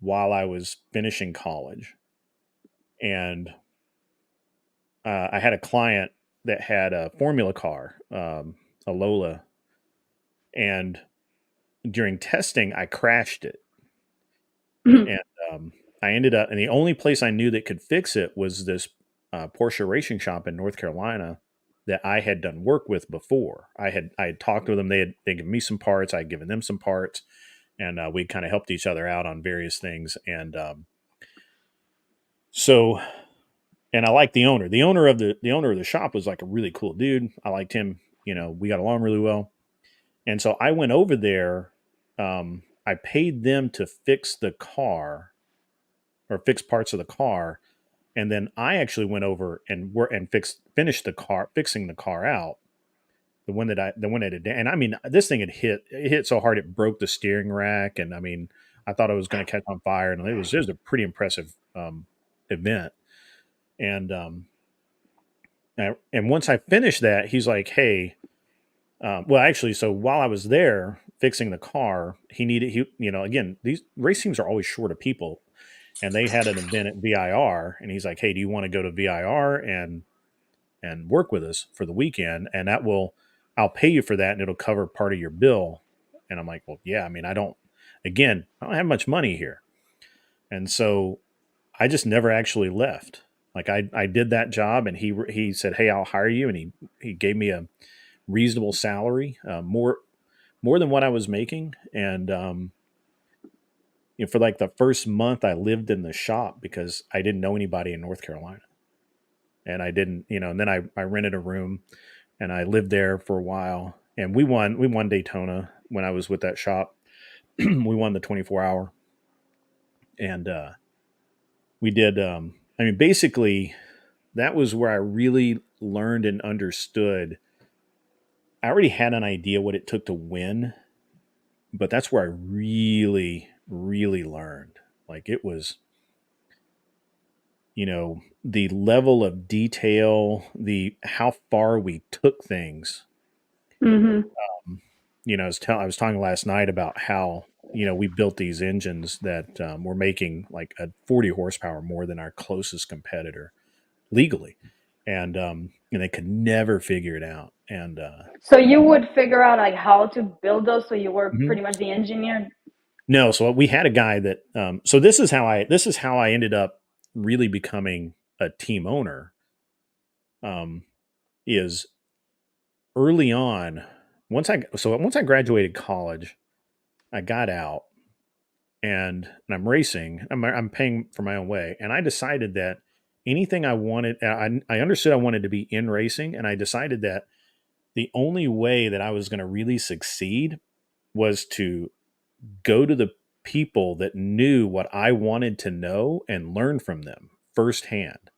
while I was finishing college, and I had a client that had a Formula car, a Lola, and during testing, I crashed it, and I ended up, and the only place I knew that could fix it was this Porsche racing shop in North Carolina, that I had done work with before. I had talked with them. They given me some parts. I'd given them some parts, and we kind of helped each other out on various things. And so, and I liked the owner. The owner of the shop was like a really cool dude. I liked him. We got along really well. And so I went over there. I paid them to fix the car or fix parts of the car, and then I actually went over and finished the car, fixing the car out. The one that had, and I mean, this thing it hit so hard it broke the steering rack, and I mean, I thought it was going to catch on fire, and it was a pretty impressive event. And and once I finished that, he's like, "Hey, well, actually, so while I was there fixing the car, again, these race teams are always short of people, and they had an event at VIR, and he's like, "Hey, do you want to go to VIR and work with us for the weekend? And I'll pay you for that, and it'll cover part of your bill." And I'm like, "Well, yeah. I mean, I don't have much money here," and so I just never actually left. Like I did that job, and he said, "Hey, I'll hire you," and he gave me a reasonable salary, more than what I was making. And for like the first month, I lived in the shop because I didn't know anybody in North Carolina, and I didn't, and then I rented a room and I lived there for a while. And we won Daytona when I was with that shop. We won the 24 hour, and we did. I mean, basically, that was where I really learned and understood. I already had an idea what it took to win, but that's where I really, really learned. Like it was, the level of detail, the how far we took things. Mm-hmm. I was talking last night about how we built these engines that were making like a 40 horsepower more than our closest competitor legally, and they could never figure it out. And So you would figure out like how to build those. So you were Mhm. pretty much the engineer. No, so we had a guy that. So this is how I ended up really becoming a team owner. Um, is early on, once I graduated college, I got out, and I'm racing. I'm paying for my own way, and I decided that anything I wanted, I understood I wanted to be in racing, and I decided that the only way that I was going to really succeed was to go to the people that knew what I wanted to know and learn from them firsthand.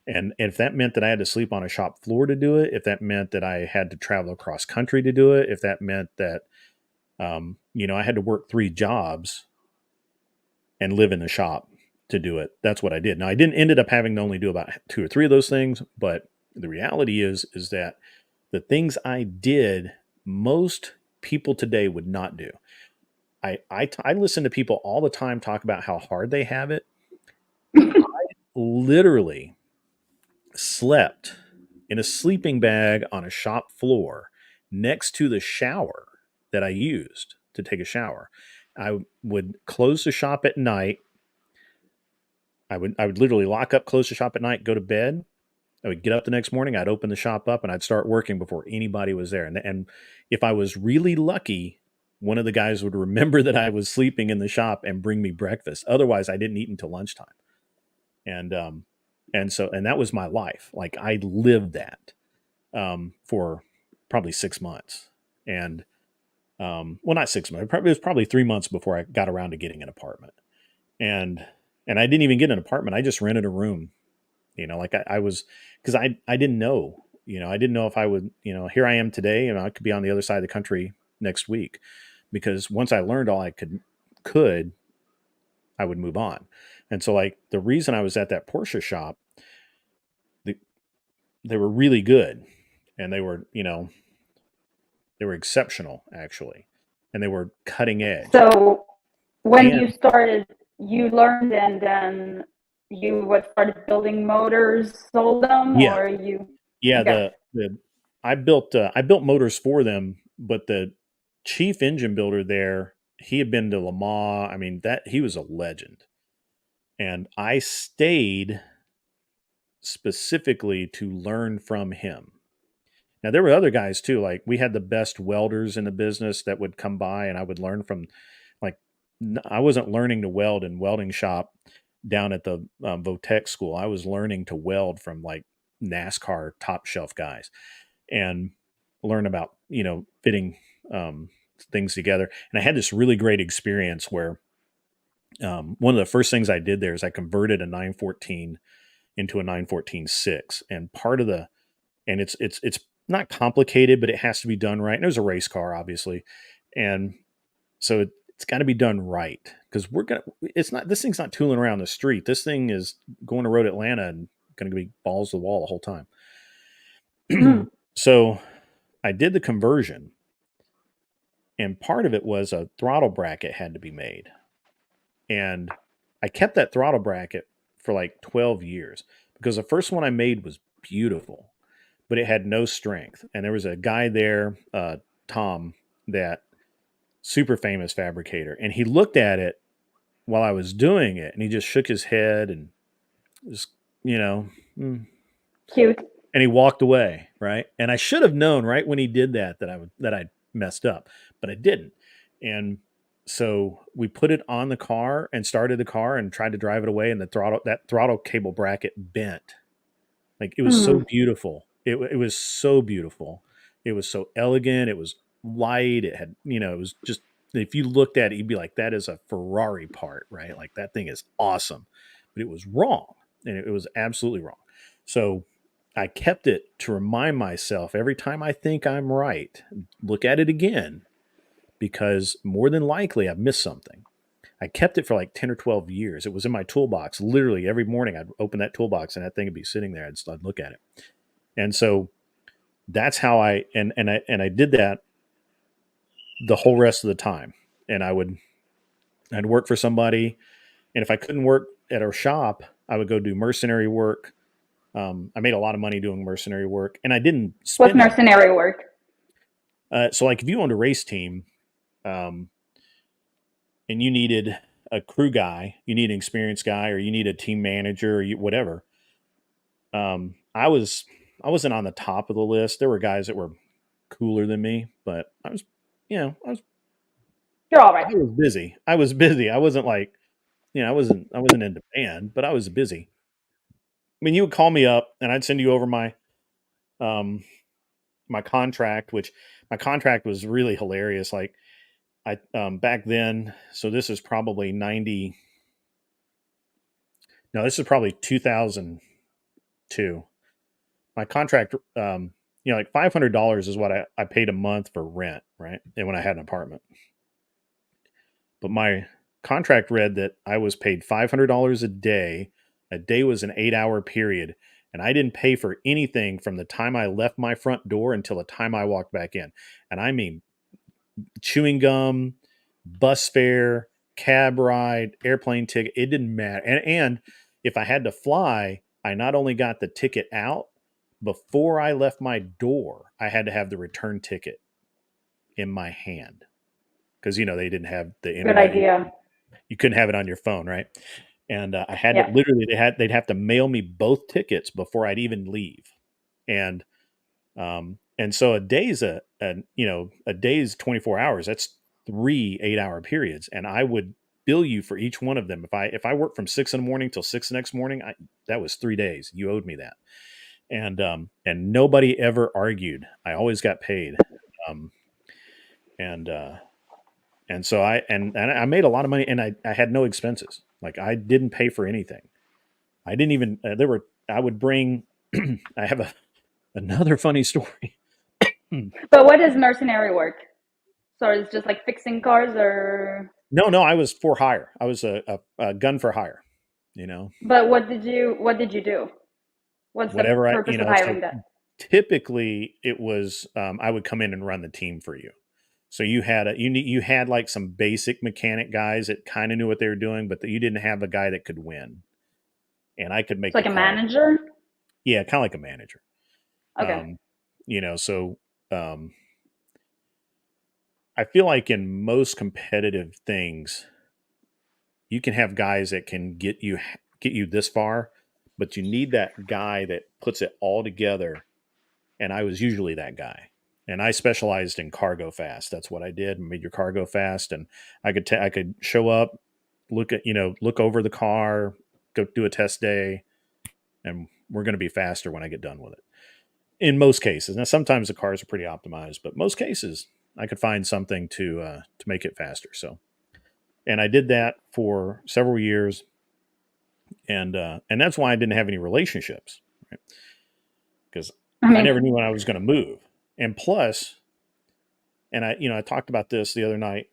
And if that meant that I had to sleep on a shop floor to do it, if that meant that I had to travel across country to do it, if that meant that I had to work 3 jobs and live in the shop to do it, that's what I did. Now I didn't ended up having to only do about 2 or 3 of those things, but the reality is that the things I did, most people today would not do. I listen to people all the time talk about how hard they have it. Literally slept in a sleeping bag on a shop floor next to the shower that I used to take a shower. I would close the shop at night. I would literally lock up, close the shop at night, go to bed. I would get up the next morning, I'd open the shop up, and I'd start working before anybody was there. And if I was really lucky, one of the guys would remember that I was sleeping in the shop and bring me breakfast. Otherwise, I didn't eat until lunchtime. And and that was my life. Like I lived that for probably 6 months. And well, not 6 months. It was probably 3 months before I got around to getting an apartment. And I didn't even get an apartment. I just rented a room. Like I was, because I didn't know. I didn't know if I would. Here I am today, and I could be on the other side of the country next week. Because once I learned all I could, I would move on. And so, like the reason I was at that Porsche shop, they, they were really good, and they were exceptional actually, and they were cutting edge. So when And you started, you learned and then you what started building motors, sold them, yeah, or you yeah, okay. the I built motors for them, but the chief engine builder there, he had been to Le Mans. I mean, that he was a legend, and I stayed specifically to learn from him. Now there were other guys too. Like we had the best welders in the business that would come by, and I would learn from. Like I wasn't learning to weld in welding shop down at the Votech school. I was learning to weld from like NASCAR top shelf guys, and learn about fitting um, things together. And I had this really great experience where one of the first things I did there is I converted a 914 into a 914.6, and part of the and it's not complicated, but it has to be done right. And it was a race car, obviously, and so it's got to be done right because we're gonna. It's not this thing's not tooling around the street. This thing is going to Road Atlanta and going to be balls to the wall the whole time. Mm. So I did the conversion, and part of it was a throttle bracket had to be made, and I kept that throttle bracket for like 12 years because the first one I made was beautiful, but it had no strength. And there was a guy there, Tom, that super famous fabricator, and he looked at it while I was doing it, and he just shook his head and just, you know, mm, Cute. and he walked away, right? And I should have known right when he did that I messed up, but I didn't. And so we put it on the car and started the car and tried to drive it away, and that throttle cable bracket bent. Like it was so Mm. beautiful. It was so beautiful. It was so elegant. It was light. It had, it was just, if you looked at it, you'd be like, that is a Ferrari part, right? Like that thing is awesome. But it was wrong. And it was absolutely wrong. So I kept it to remind myself every time I think I'm right, look at it again, because more than likely I've missed something. I kept it for like 10 or 12 years. It was in my toolbox. Literally every morning I'd open that toolbox and that thing would be sitting there. I'd look at it. And so that's how I did that the whole rest of the time. And I'd work for somebody. And if I couldn't work at our shop, I would go do mercenary work. I made a lot of money doing mercenary work, and I didn't What's spend it. mercenary work? So like if you owned a race team, um, and you needed a crew guy, you need an experienced guy, or you need a team manager, or whatever. Um, I was I wasn't on the top of the list. There were guys that were cooler than me, but I was, You're all right. I was busy. I was busy. I wasn't like, I wasn't in demand, but I was busy. I mean, you would call me up and I'd send you over um my contract, which my contract was really hilarious. Like I back then, so this is probably 90. No, this is probably 2002. My contract, like $500 is what I paid a month for rent, right? And when I had an apartment, but my contract read that I was paid $500 a day. A day was an 8-hour period, and I didn't pay for anything from the time I left my front door until the time I walked back in. And I mean, chewing gum, bus fare, cab ride, airplane ticket, it didn't matter. And if I had to fly, I not only got the ticket out, before I left my door, I had to have the return ticket in my hand because they didn't have the Good internet. idea. You couldn't have it on your phone, right? And I had to Yeah. literally they'd have to mail me both tickets before I'd even leave. And so a day's 24 hours. That's 3 8-hour periods, and I would bill you for each one of them. If I worked from 6 in the morning till 6 the next morning, that was 3 days. You owed me that, and nobody ever argued. I always got paid, um, and so I made a lot of money, and I had no expenses. Like I didn't pay for anything. I didn't even there were I would bring. I have another funny story. But what is mercenary work? So it's just like fixing cars or No, no, I was for hire. I was a gun for hire. You know, but what did you do? What's the whatever purpose of so hiring that? typically it was I would come in and run the team for you. So you had like some basic mechanic guys that kind of knew what they were doing, but you didn't have a guy that could win, and I could It's make the like a call. manager? Yeah, kind of like a manager. Okay. Um, so um, I feel like in most competitive things, you can have guys that can get you this far, but you need that guy that puts it all together and I was usually that guy. And I specialized in cargo fast. That's what I did. Made your cargo fast, and I could show up, look over the car, go do a test day, and we're going to be faster when I get done with it. In most cases, now sometimes the cars are pretty optimized, but most cases I could find something to make it faster. So, and I did that for several years, and that's why I didn't have any relationships, right? Because I I mean, never knew when I was going to move. And plus, and I talked about this the other night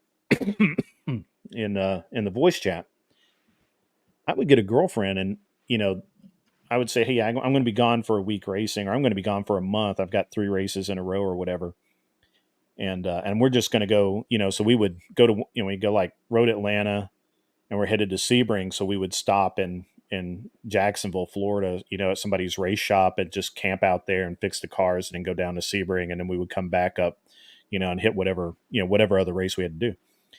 in the voice chat. I would get a girlfriend, and I would say, hey, I'm going to be gone for a week racing, or I'm going to be gone for a month. I've got 3 races in a row or whatever, and we're just going to go. So we would go to we go like Road Atlanta, and we're headed to Sebring. So we would stop in Jacksonville, Florida, at somebody's race shop and just camp out there and fix the cars, and then go down to Sebring, and then we would come back up, and hit whatever other race we had to do.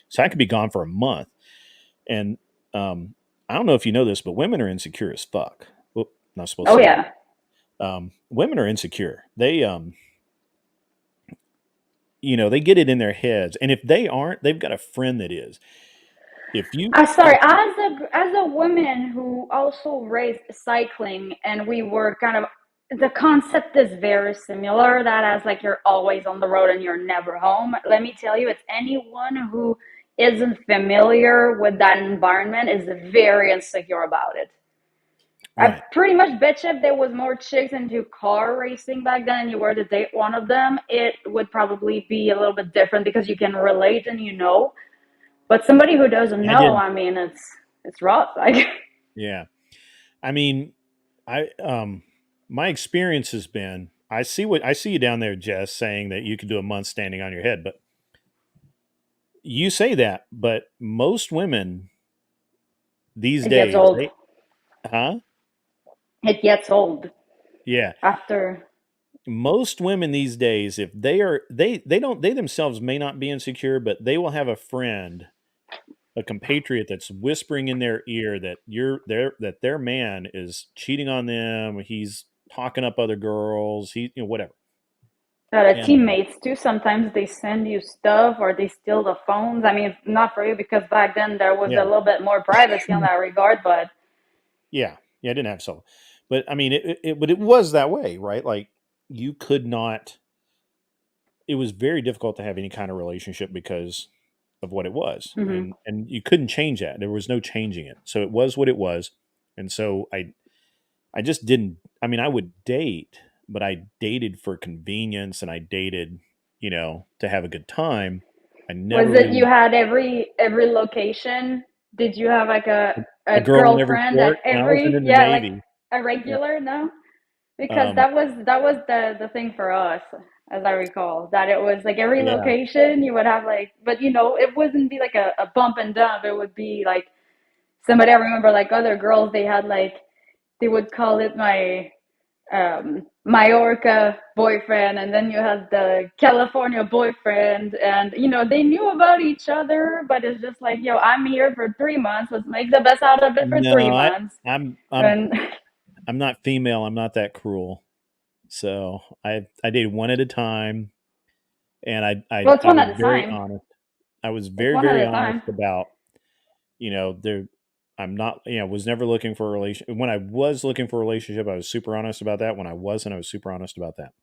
So I could be gone for a month, and I don't know if you know this, but women are insecure as fuck. Well, not supposed oh to say that. yeah. Women are insecure. They get it in their heads, and if they aren't, they've got a friend that is. If you, Sorry, as a woman who also raced cycling, and we were kind of, the concept is very similar. That as like you're always on the road and you're never home. Let me tell you, it's anyone who isn't familiar with that environment is very insecure about it. I right, pretty much bet you if there was more chicks into car racing back then and you were to date one of them, it would probably be a little bit different because you can relate and But somebody who doesn't I know, did, I mean, it's rough. Like, yeah. I mean, I my experience has been I see you down there, Jess, saying that you could do a month standing on your head, but you say that, but most women these it gets days, old. huh? It gets old Yeah, after. most women these days, if they themselves may not be insecure, but they will have a friend, a compatriot that's whispering in their ear that their man is cheating on them, he's talking up other girls, whatever. The And teammates too. Sometimes they send you stuff or they steal the phones. I mean, not for you because back then there was a yeah, little bit more privacy on that regard. But yeah, I didn't have cell, but I mean, but it was that way, right? Like you could not. It was very difficult to have any kind of relationship because of what it was, mhm. and you couldn't change that. There was no changing it, so it was what it was. And so I just didn't. I mean, I would date, but I dated for convenience, and I dated, to have a good time. I Was never it you really had every location? Did you have like a a girl in every girlfriend at port. When I was in every, the yeah, like Navy, a yeah, regular? No, because um, that was the thing for us, as I recall, that it was like every yeah, location you would have like, but it wouldn't be like a bump and dump. It would be like somebody, I remember, like other girls, they had like, they would call it my Mallorca boyfriend, and then you had the California boyfriend, and they knew about each other, but it's just like, yo, I'm here for 3 months. Let's make the best out of it for three no, months. I'm I'm And I'm not female. I'm not that cruel. So I dated one at a time, and well, it's I one was at a very time. honest. I was It's very, one at very a honest time. about, there. I'm not, was never looking for a relation. When I was looking for a relationship, I was super honest about that. When I wasn't, I was super honest about that.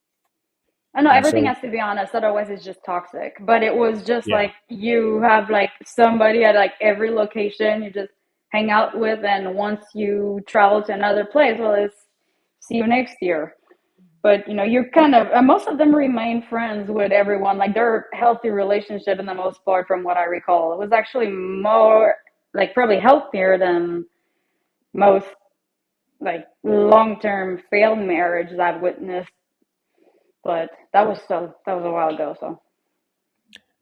I know And everything so, has to be honest, otherwise it's just toxic. But it was just yeah, like you have like somebody at like every location you just hang out with, and once you travel to another place, well, it's see you next year. But you're kind of most of them remain friends with everyone. Like they're healthy relationship in the most part, from what I recall. It was actually more like probably healthier than most like long term failed marriages I've witnessed. But that was a while ago. So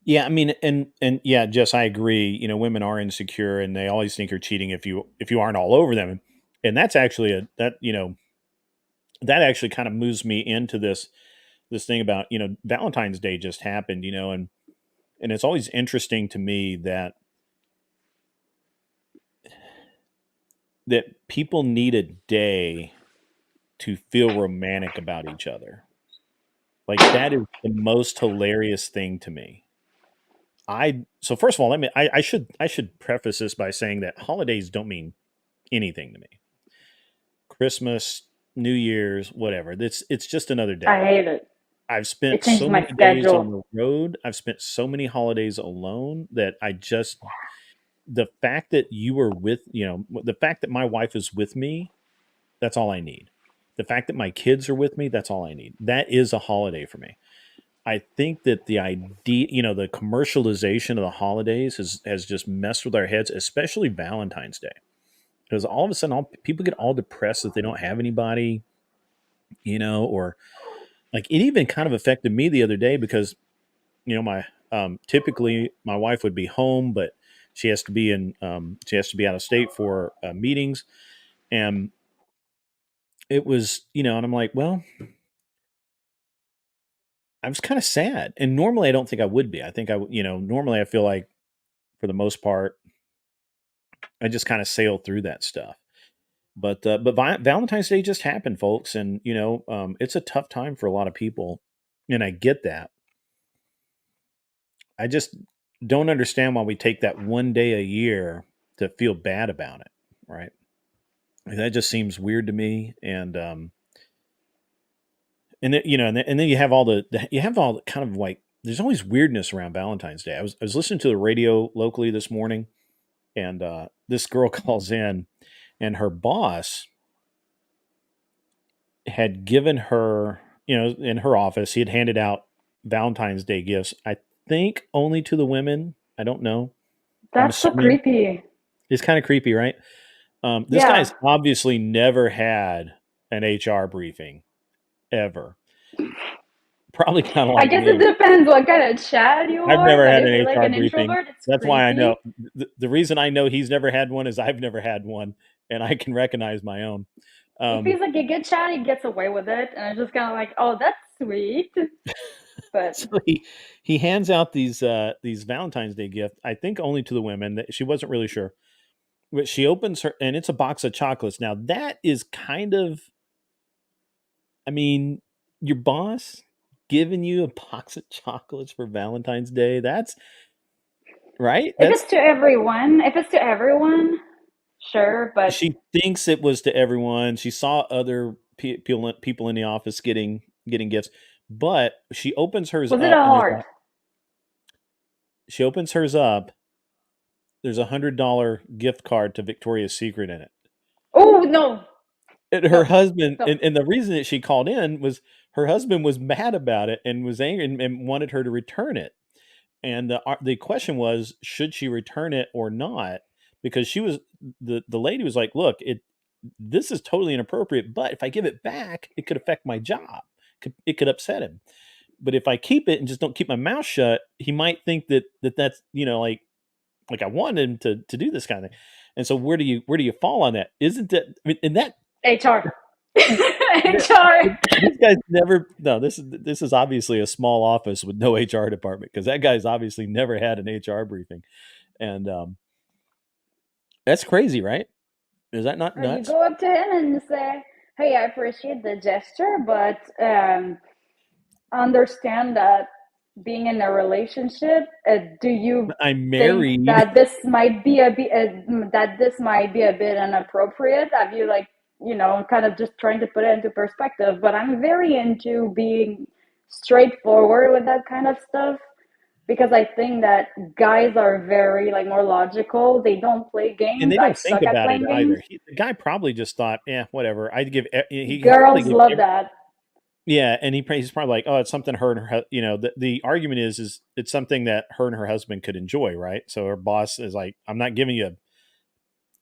yeah. I mean, and yeah, Jess, I agree. Women are insecure, and they always think you're cheating if you aren't all over them. And that's actually that actually kind of moves me into this thing about Valentine's Day just happened, and it's always interesting to me that people need a day to feel romantic about each other. Like that is the most hilarious thing to me. So first of all, I should preface this by saying that holidays don't mean anything to me. Christmas, New Year's, whatever. It's just another I day. hate it. I've It spent changed so my many days on schedule. the road. I've spent so many holidays alone that the fact that you were with, the fact that my wife is with me, that's all I need. The fact that my kids are with me, that's all I need. That is a holiday for me. I think that the idea, the commercialization of the holidays has just messed with our heads, especially Valentine's Day, because all of a sudden, people get all depressed that they don't have anybody, or like it even kind of affected me the other day because my typically my wife would be home, but she has to be out of state for meetings, and it was and I'm like, well, I was kind of sad, and normally I don't think I would be. I think normally I feel like for the most part I just kind of sail through that stuff. But Valentine's Day just happened, folks, and it's a tough time for a lot of people, and I get that. I just don't understand why we take that one day a year to feel bad about it, right? Like, that just seems weird to me, and then you have you have all the kind of like there's always weirdness around Valentine's Day. I was listening to the radio locally this morning, and this girl calls in, and her boss had given her, in her office, he had handed out Valentine's Day gifts. I think only to the women. I don't know. I'm That's so assuming creepy. it's kind of creepy, right? This Yeah. guy's obviously never had an HR briefing ever. Probably kind of I like guess it me. depends what kind of chat you I've are, never but had if an you're like HR an briefing. introvert, it's That's why I know. creepy. The reason I know he's never had one is I've never had one, and I can recognize my own. If Um, he's like a good chat, he gets away with it, and it's just kind of like, oh, that's sweet. But so he hands out these Valentine's Day gifts. I think only to the women. That she wasn't really sure, but she opens her, and it's a box of chocolates. Now that is kind of, I mean, your boss giving you a box of chocolates for Valentine's Day. That's right. if it's to everyone, sure. But She thinks it was to everyone. She saw other people in the office getting gifts, but was it a heart? she opens hers up. There's $100 gift card to Victoria's Secret in it. Oh no, And her no, husband, no. and the reason that she called in was her husband was mad about it and was angry and wanted her to return it. And the question was, should she return it or not? Because the lady was like, look, this is totally inappropriate, but if I give it back, it could affect my job. It could upset him. But if I keep it and just don't keep my mouth shut, he might think that's like I wanted him to do this kind of thing. And so where do you fall on that? Isn't that, I mean, and that HR. that- HR. this guy's never, no, this is obviously a small office with no HR department, because that guy's obviously never had an HR briefing. And that's crazy, right? Is that not You nuts? go up to him and say, "Hey, I appreciate the gesture, but understand that being in a relationship, do you I'm think married. that this might be a bit inappropriate? Have you like kind of just trying to put it into perspective? But I'm very into being straightforward with that kind of stuff because I think that guys are very like more logical. They don't play And games. they I don't think suck at about it playing games. either. The guy probably just thought, yeah, whatever. I'd give. He probably Girls give. love that. Yeah, and he's probably like, oh, it's something her and her. The argument is it's something that her and her husband could enjoy, right? So her boss is like, I'm not giving you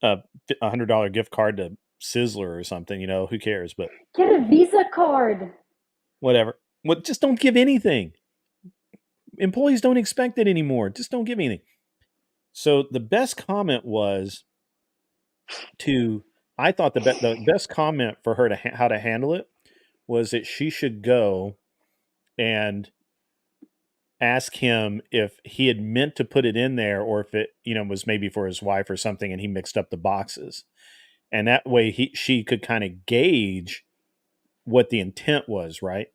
a $100 gift card to Sizzler or something. Who cares? But Get a Visa card. whatever. What? Just don't give anything. Employees don't expect it anymore. Just don't give anything. So the best comment was to. I thought the best comment for her to how to handle it was that she should go and ask him if he had meant to put it in there, or if it was maybe for his wife or something, and he mixed up the boxes, and that way she could kind of gauge what the intent was, right?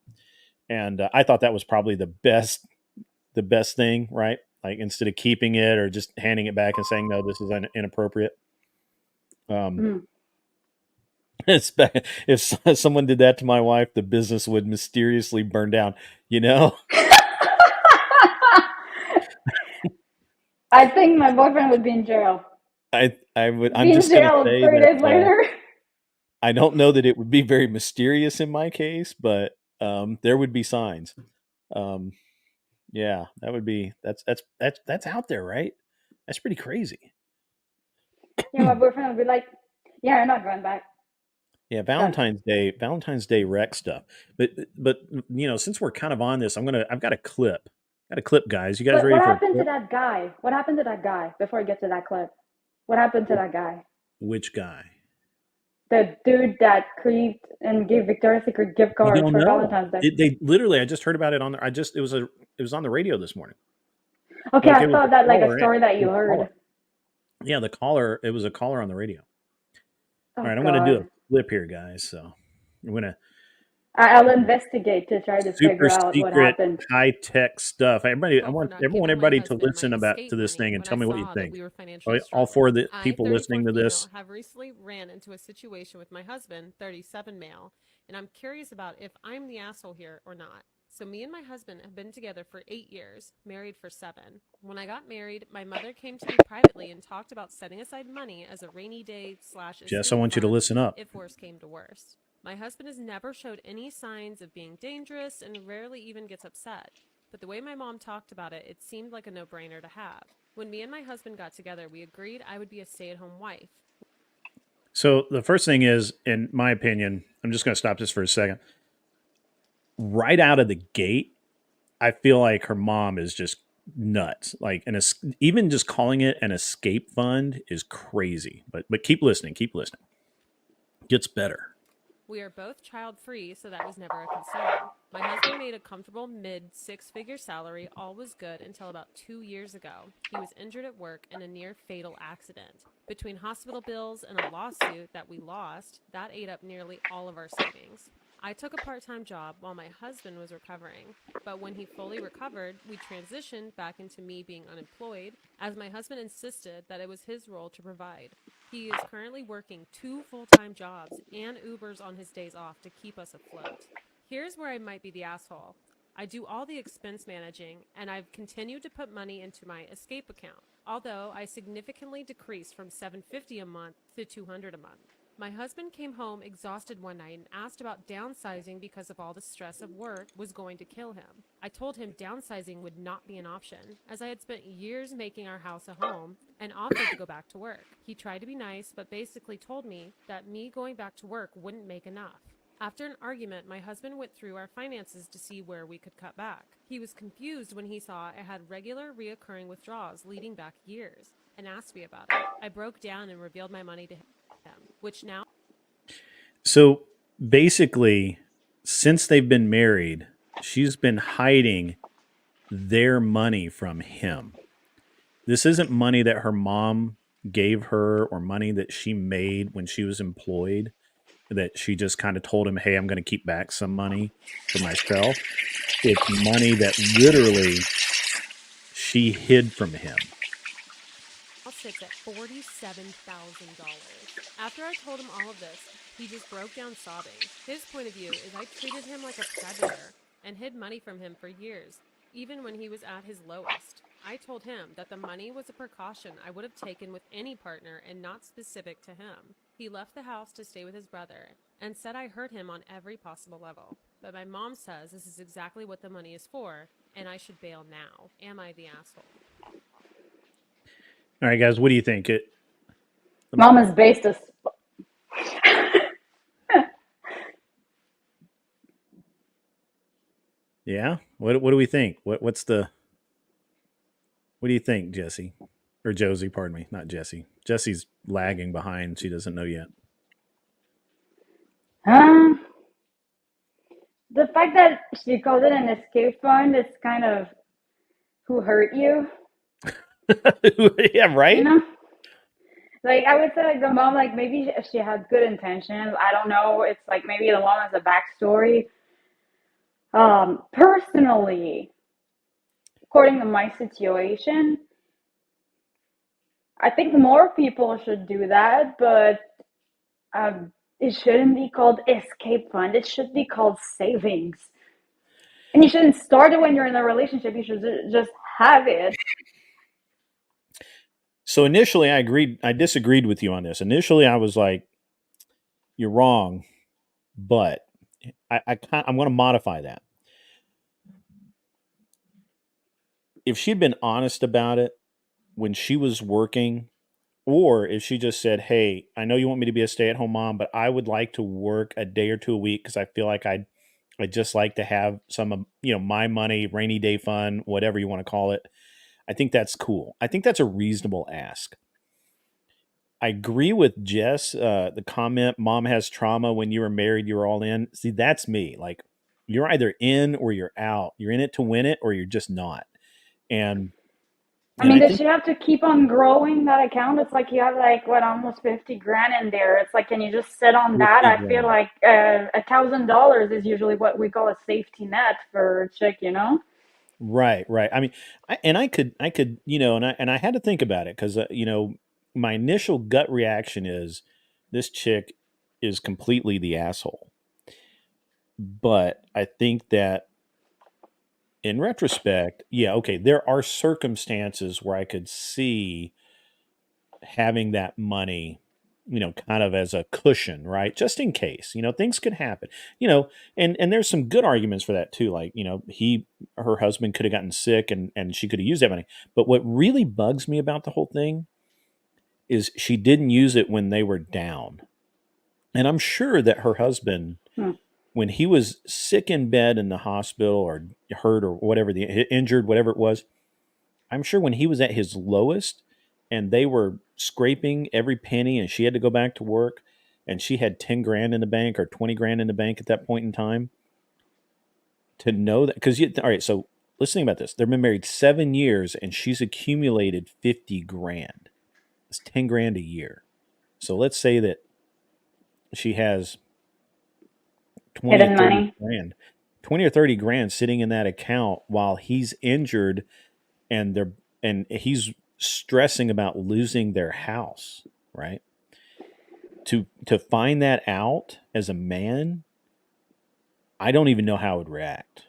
and I thought that was probably the best thing, right? Like instead of keeping it or just handing it back and saying no, this is inappropriate. Um, Mm. it's if someone did that to my wife, the business would mysteriously burn down. You know, I think my boyfriend would be in jail. I'm Be in just gonna jail say 3 days that later. I don't know that it would be very mysterious in my case, but there would be signs. Um, yeah, that would be that's out there, right? That's pretty crazy. Yeah, my boyfriend would be like, "Yeah, you're not going back. Yeah, Done." Valentine's Day wreck stuff. But since we're kind of on this, I've got a clip. Got a clip, guys. You guys But ready what for a happened to clip? that guy? What happened to that guy before I get to that clip? What happened to that guy? Which guy? The dude that creeped and gave Victoria's Secret gift We cards don't for know. Valentine's Day. They literally I just heard about it on the I just it was on the radio this morning. Okay, Like I it was a thought that like a caller. story that It you was a caller. heard. Yeah, the caller, it was a caller on the radio. All Oh right, I'm going to do a God. flip here, guys. So I'm going to I'll investigate to try to super figure out what secret happened. high tech stuff. Everybody, I Grateful for want not giving my everybody to husband my listen about escape to this money thing and when tell I me what you saw that think. we were financially All four of struggling. the I, people 34 listening to this, female, have recently ran into a situation with my husband, 37 male, and I'm curious about if I'm the asshole here or not. So me and my husband have been together for 8 years, married for 7. When I got married, my mother came to me privately and talked about setting aside money as a rainy day slash Jess, I escape want you to fund listen up. if worse came to worst. My husband has never showed any signs of being dangerous and rarely even gets upset. But the way my mom talked about it, it seemed like a no-brainer to have. When me and my husband got together, we agreed I would be a stay-at-home wife. So the first thing is, in my opinion, I'm just going to stop this for a second. Right out of the gate, I feel like her mom is just nuts. Like, even just calling it an escape fund is crazy. But keep listening, keep listening. Gets better. We are both child-free, so that was never a concern. My husband made a comfortable mid-six-figure salary. All was good until about 2 years ago. He was injured at work in a near-fatal accident. Between hospital bills and a lawsuit that we lost, that ate up nearly all of our savings. I took a part-time job while my husband was recovering, but when he fully recovered, we transitioned back into me being unemployed, as my husband insisted that it was his role to provide. He is currently working 2 full-time jobs and Ubers on his days off to keep us afloat. Here's where I might be the asshole. I do all the expense managing, and I've continued to put money into my escape account, although I significantly decreased from $750 a month to $200 a month. My husband came home exhausted one night and asked about downsizing because of all the stress of work was going to kill him. I told him downsizing would not be an option, as I had spent years making our house a home and offered to go back to work. He tried to be nice, but basically told me that me going back to work wouldn't make enough. After an argument, my husband went through our finances to see where we could cut back. He was confused when he saw I had regular, reoccurring withdrawals leading back years and asked me about it. I broke down and revealed my money to him, which now So basically, since they've been married, she's been hiding their money from him. This isn't money that her mom gave her or money that she made when she was employed, that she just kind of told him, hey, I'm going to keep back some money for myself. It's money that literally she hid from him. sits at $47,000. After I told him all of this, he just broke down sobbing. His point of view is I treated him like a predator and hid money from him for years, even when he was at his lowest. I told him that the money was a precaution I would have taken with any partner and not specific to him. He left the house to stay with his brother and said I hurt him on every possible level. But my mom says this is exactly what the money is for, and I should bail now. Am I the asshole? All right, guys, what do you think? Mama's based us. Yeah. What do we think? What do you think, Jesse or Josie? Pardon me, not Jesse. Jesse's lagging behind. She doesn't know yet. Um, the fact that she called it an escape fund is kind of who hurt you, Yeah, you right. know? Like I would say, like the mom, like maybe she had good intentions. I don't know. It's like maybe the mom has a backstory, Personally, according to my situation, I think more people should do that, but it shouldn't be called escape fund. It should be called savings. And you shouldn't start it when you're in a relationship. You should just have it. So initially, I disagreed with you on this. Initially, I was like, "You're wrong," but I'm going to modify that. If she'd been honest about it when she was working, or if she just said, "Hey, I know you want me to be a stay-at-home mom, but I would like to work a day or two a week because I feel like I just like to have some of my money, rainy day fund, whatever you want to call it." I think that's cool. I think that's a reasonable ask. I agree with Jess. The comment, "Mom has trauma. When you were married, you were all in." See, that's me. Like, you're either in or you're out. You're in it to win it, or you're just not. And I and mean, I does think she have to keep on growing that account? It's like you have like what, almost 50 grand in there. It's like, can you just sit on that? 50 I feel grand. like $1,000 is usually what we call a safety net for a chick, you know? Right, right. I mean, I could, and I had to think about it because, my initial gut reaction is this chick is completely the asshole. But I think that in retrospect, yeah, okay, there are circumstances where I could see having that money, kind of as a cushion, right? Just in case, things could happen, and there's some good arguments for that too. Like, her husband could have gotten sick and she could have used that money. But what really bugs me about the whole thing is she didn't use it when they were down. And I'm sure that her husband, Hmm. when he was sick in bed in the hospital or hurt or whatever, injured, whatever it was, I'm sure when he was at his lowest and they were scraping every penny and she had to go back to work and she had 10 grand in the bank or 20 grand in the bank at that point in time, to know that, because all right, so let's think about this. They've been married 7 years and she's accumulated 50 grand. It's 10 grand a year. So let's say that she has 20 or Hidden 30 money. grand, 20 or 30 grand sitting in that account while he's injured and he's stressing about losing their house, right? To find that out as a man, I don't even know how I would react.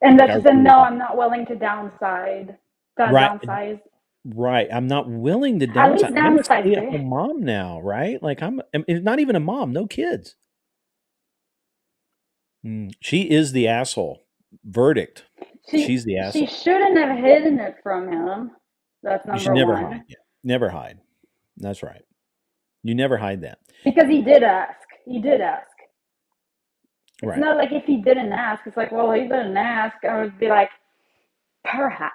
And Like, that I she said, really no, don't. I'm not willing to Right, downsize. right. I'm not willing to At least downsize. I'm a downsize, babe. stay-at-home mom now, right? Like, I'm not even a mom, no kids. She is the asshole. Verdict. She's the She asshole. shouldn't have hidden it from him. That's You should number never hide. one. Yeah, never hide. That's right. You never hide that. Because he did ask. He did ask. It's Right. not like if he didn't ask, it's like, well, he didn't ask. I would be like, perhaps.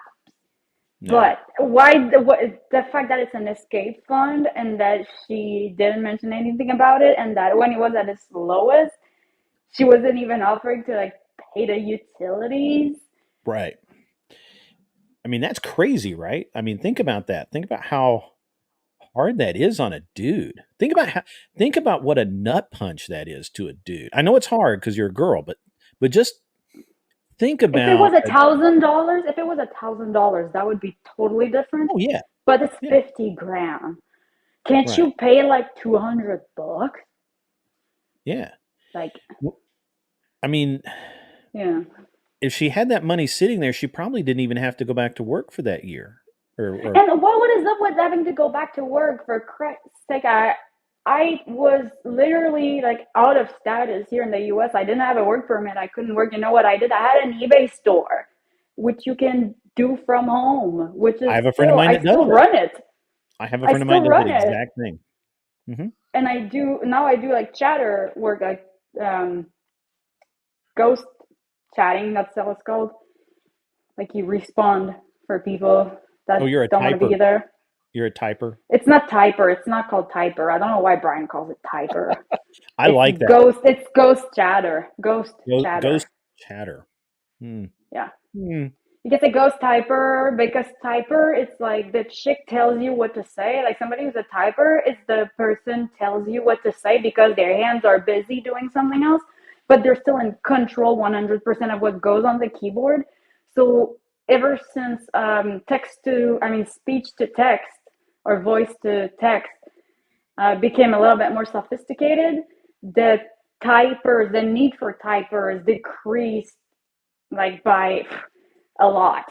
No. But why the fact that it's an escape fund and that she didn't mention anything about it, and that when it was at its lowest, she wasn't even offering to like pay the utilities. Right. I mean, that's crazy, right? I mean, think about that. Think about how hard that is on a dude. Think about what a nut punch that is to a dude. I know it's hard because you're a girl, but just think If it was about $1,000, if it was $1,000, that would be totally different. oh yeah, But it's yeah, 50 grand. Can't right. you pay like $200? Yeah. Like, W- I mean, yeah. if she had that money sitting there, she probably didn't even have to go back to work for that year. Or And what is up with having to go back to work for Christ's sake? I was literally like out of status here in the US. I didn't have a work permit. I couldn't work. You know what I did? I had an eBay store, which you can do from home, which I is have a friend of still, mine I that does still that. run it. I have a I friend of mine still that does that run it. exact thing. Hmm. And I do, now I do like chatter work, like um, ghost chatting. That's what it's called. Like you respond for people Oh, that you're a don't want to typer. be there. You're a typer. It's not typer. It's not called typer. I don't know why Brian calls it typer. I like that. It's ghost chatter. Ghost Ghost chatter. chatter. Hmm. Yeah. Hmm. You can say ghost typer because typer, it's like the chick tells you what to say. Like somebody who's a typer, it's the person tells you what to say because their hands are busy doing something else. but they're still in control 100% of what goes on the keyboard. So ever since speech to text or voice to text became a little bit more sophisticated, the the need for typers decreased like by a lot,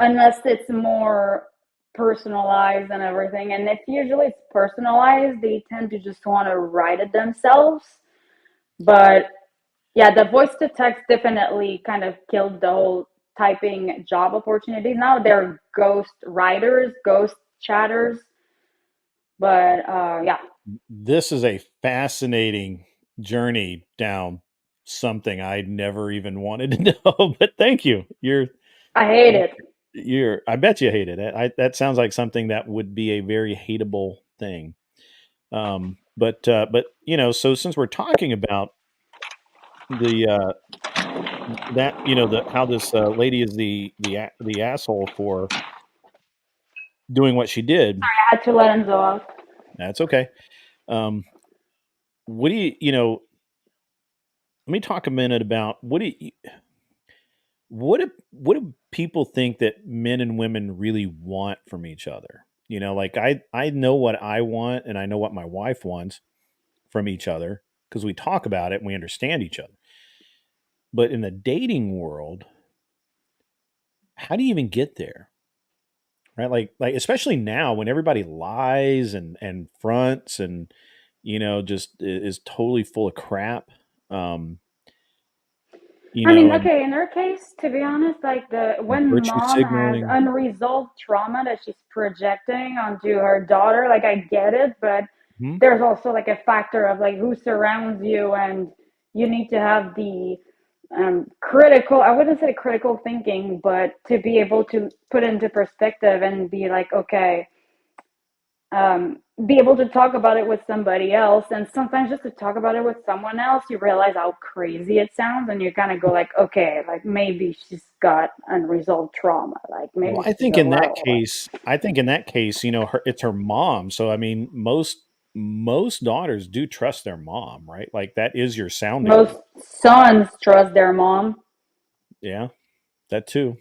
unless it's more personalized and everything. And if usually it's personalized, they tend to just want to write it themselves. But yeah, the voice to text definitely kind of killed the whole typing job opportunities. Now they're ghost writers, ghost chatters. But yeah, This is a fascinating journey down something I never even wanted to know. But thank you. I hate it. I bet you hate it. That sounds like something that would be a very hateable thing. But so since we're talking about the that the how this lady is the asshole for doing what she did, I had to let Enzo off. that's okay. Um, what do let me talk a minute about what do people think that men and women really want from each other? Like I know what I want and I know what my wife wants from each other because we talk about it and we understand each other. But in the dating world, how do you even get there? Right? Like especially now when everybody lies and fronts and just is totally full of crap. Um, I mean, and okay, in her case, to be honest, like when virtue mom has signaling. unresolved trauma that she's projecting onto her daughter, like I get it, but Hmm? there's also like a factor of like who surrounds you, and you need to have the critical, I wouldn't say critical thinking, but to be able to put into perspective and be like, okay, be able to talk about it with somebody else. And sometimes just to talk about it with someone else, you realize how crazy it sounds, and you kind of go like, okay, like maybe she's got unresolved trauma, like Well, maybe I she's think a in that little like, case, it's her mom. So I mean, most daughters do trust their mom, right? Like that is your sounding most board. sons trust their mom. Yeah, that too.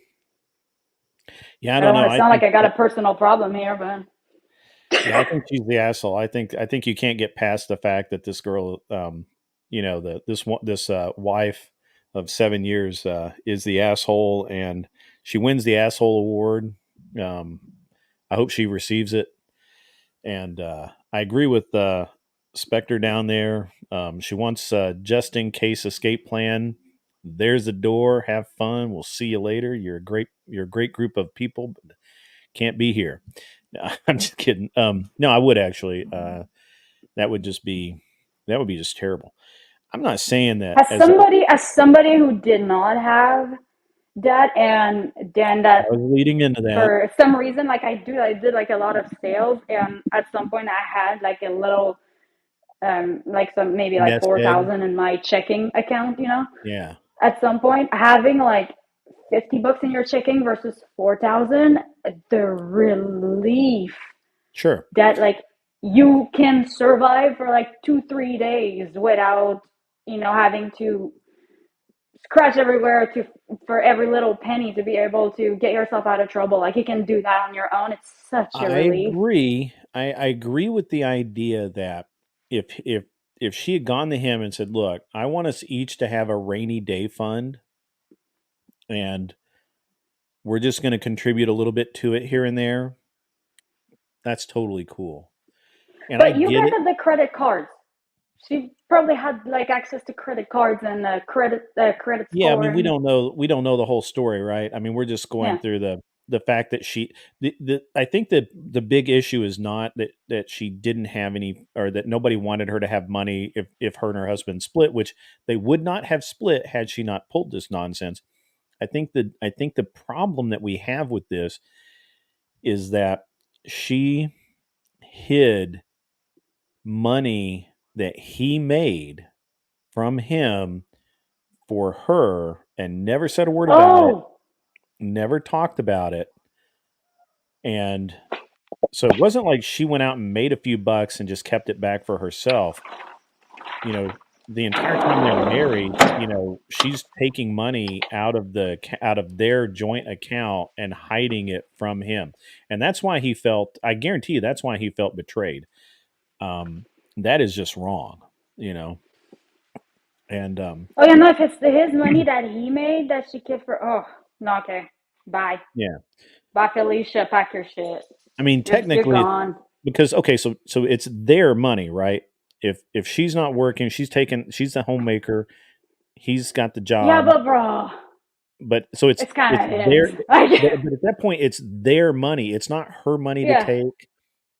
Yeah, I I don't don't know. want to sound like I got a personal problem here, but I think she's the asshole. I think you can't get past the fact that this girl, this wife of 7 years, is the asshole, and she wins the asshole award. Um, I hope she receives it. And I agree with Spectre down there. She wants just in case escape plan. There's the door. Have fun. We'll see you later. You're a great group of people. But can't be here. No, I'm just kidding. No, I would actually. That would just be that would be just terrible. I'm not saying that as somebody who did not have that, and then I that was leading into that. for some reason, like I did like a lot of sales, and at some point I had like a little like some maybe like Nest egg. 4,000 in my checking account, Yeah, at some point having like $50 in your checking versus 4,000, the relief sure. that like you can survive for like 2-3 days without having to scratch everywhere to for every little penny to be able to get yourself out of trouble. Like you can do that on your own. It's such a I relief. agree. I agree with the idea that if she had gone to him and said, "Look, I want us each to have a rainy day fund, and we're just going to contribute a little bit to it here and there," that's totally cool. And I But you get guys it. have the credit cards. She probably had like access to credit cards and credit Yeah, I score, mean, we and don't know we don't know the whole story, right? I mean, we're just going yeah. through the fact that I think that the big issue is not that she didn't have any, or that nobody wanted her to have money if her and her husband split, which they would not have split had she not pulled this nonsense. I think the problem that we have with this is that she hid money that he made from him for her and never said a word about it, Oh, never talked about it. And so it wasn't like she went out and made a few bucks and just kept it back for herself. You know, the entire time they're married, she's taking money out of their joint account and hiding it from him, and that's why he felt. I guarantee you, that's why he felt betrayed. Um, that is just wrong, you know. And Oh yeah, no, if it's his money that he made that she kept for, oh no, okay, bye, yeah, bye, Felicia, pack your shit. I mean, You're technically, gone. because okay, so it's their money, right? If she's not working, she's the homemaker. He's got the Yeah, job, but bro, but so it's it's kind of their. is. Like, But at that point, it's their money. It's not her money to yeah. take.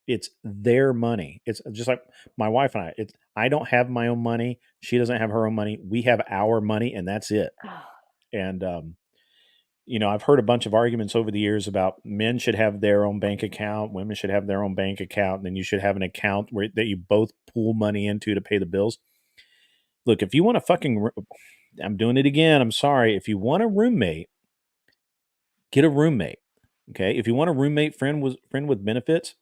It's their money. It's just like my wife and I. It's I don't have my own money. She doesn't have her own money. We have our money, and that's it. And I've heard a bunch of arguments over the years about men should have their own bank account, women should have their own bank account, and then you should have an account that you both pool money into to pay the bills. Look, if you want to I'm doing it again. I'm sorry. If you want a roommate, get a roommate. Okay. If you want a roommate friend with benefits,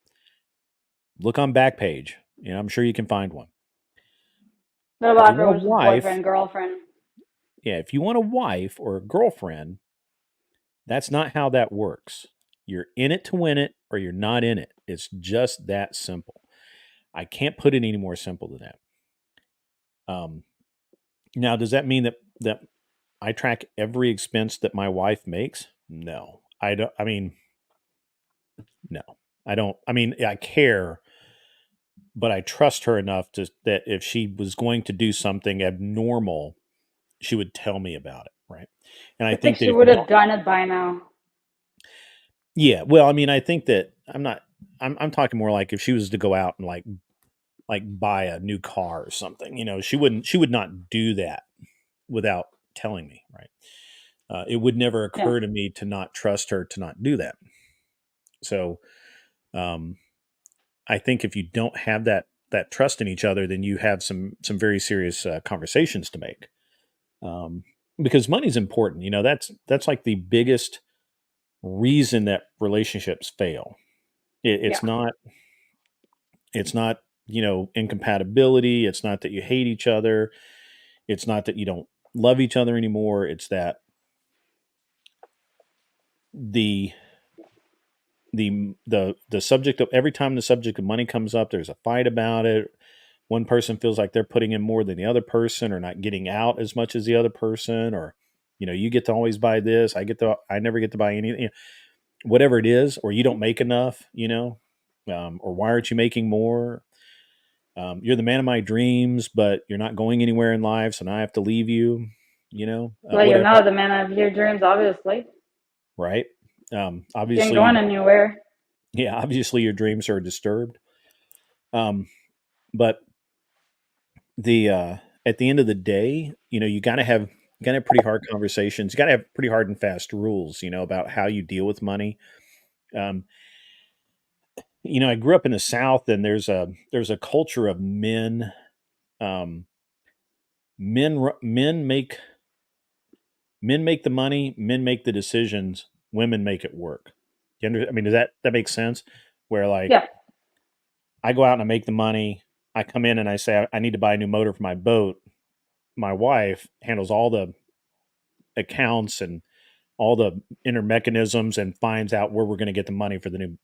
look on Backpage. I'm sure you can find one. What If about you if it want was a just wife, boyfriend, girlfriend? yeah, if you want a wife or a girlfriend, that's not how that works. You're in it to win it or you're not in it. It's just that simple. I can't put it any more simple than that. Now, does that mean that I track every expense that my wife makes? No. I don't I mean, no. I don't. I mean, I care, but I trust her enough that if she was going to do something abnormal, she would tell me about it, right? And I I think think that she if would you, have done it by now. yeah, well, I mean, I think that I'm not. I'm talking more like if she was to go out and like buy a new car or something, she would not do that without telling me, right? It would never Yeah. occur to me to not trust her to not do that. So, um, I think if you don't have that trust in each other, then you have some very serious conversations to make. Um, because money's important. That's like the biggest reason that relationships fail. It, Yeah. it's not it's not incompatibility. It's not that you hate each other. It's not that you don't love each other anymore. It's that the the subject of every time the subject of money comes up, there's a fight about it. One person feels like they're putting in more than the other person, or not getting out as much as the other person, or you get to always buy this, I never get to buy anything, whatever it is, or you don't make enough, or why aren't you making more? You're the man of my dreams, but you're not going anywhere in life, so now I have to leave you. Well, you're Whatever, not the man of your dreams, obviously. right? You ain't going Obviously, anywhere. yeah, obviously your dreams are disturbed. Um, but the at the end of the day, you got to have pretty hard conversations. You got to have pretty hard and fast rules, about how you deal with money. Um, I grew up in the South, and there's a culture of men. Um, men make the money. Men make the decisions. Women make it work. I mean, does that make sense? Where like Yeah. I go out and I make the money. I come in and I say I need to buy a new motor for my boat. My wife handles all the accounts and all the inner mechanisms and finds out where we're going to get the money for the new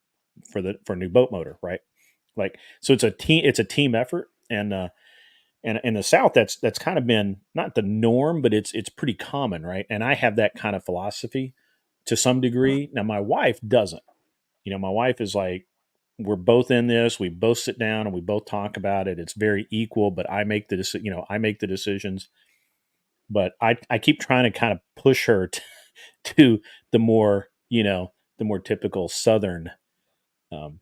for a new boat motor, right? Like, so it's a team effort. And in the South, that's kind of been not the norm, but it's pretty common, right? And I have that kind of philosophy to some degree. Now my wife doesn't. My wife is like, we're both in this. We both sit down and we both talk about it. It's very equal, but I make the decisions. But I keep trying to kind of push her to the more typical Southern um,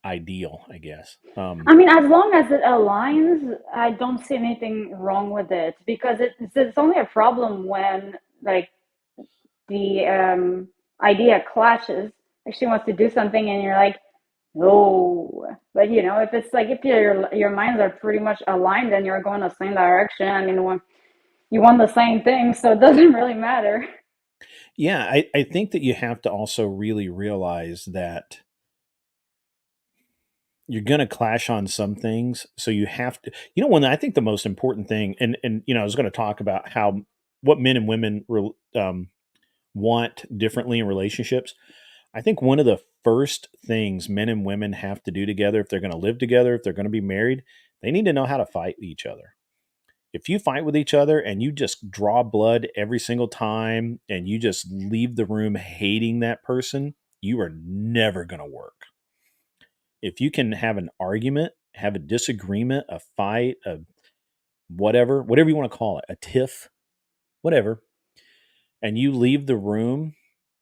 ideal, I guess. I mean, as long as it aligns, I don't see anything wrong with it because it's only a problem when like the idea clashes. Like she wants to do something, and you're like, no. But if it's like if your minds are pretty much aligned and you're going the same direction, I mean, when you want the same thing, so it doesn't really matter. Yeah, I think that you have to also really realize that you're going to clash on some things. So you have to, when I think the most important thing, and I was going to talk about how what men and women want differently in relationships. I think one of the first things men and women have to do together, if they're going to live together, if they're going to be married, they need to know how to fight each other. If you fight with each other and you just draw blood every single time and you just leave the room hating that person, you are never going to work. If you can have an argument, have a disagreement, a fight, a whatever you want to call it, a tiff, whatever, and you leave the room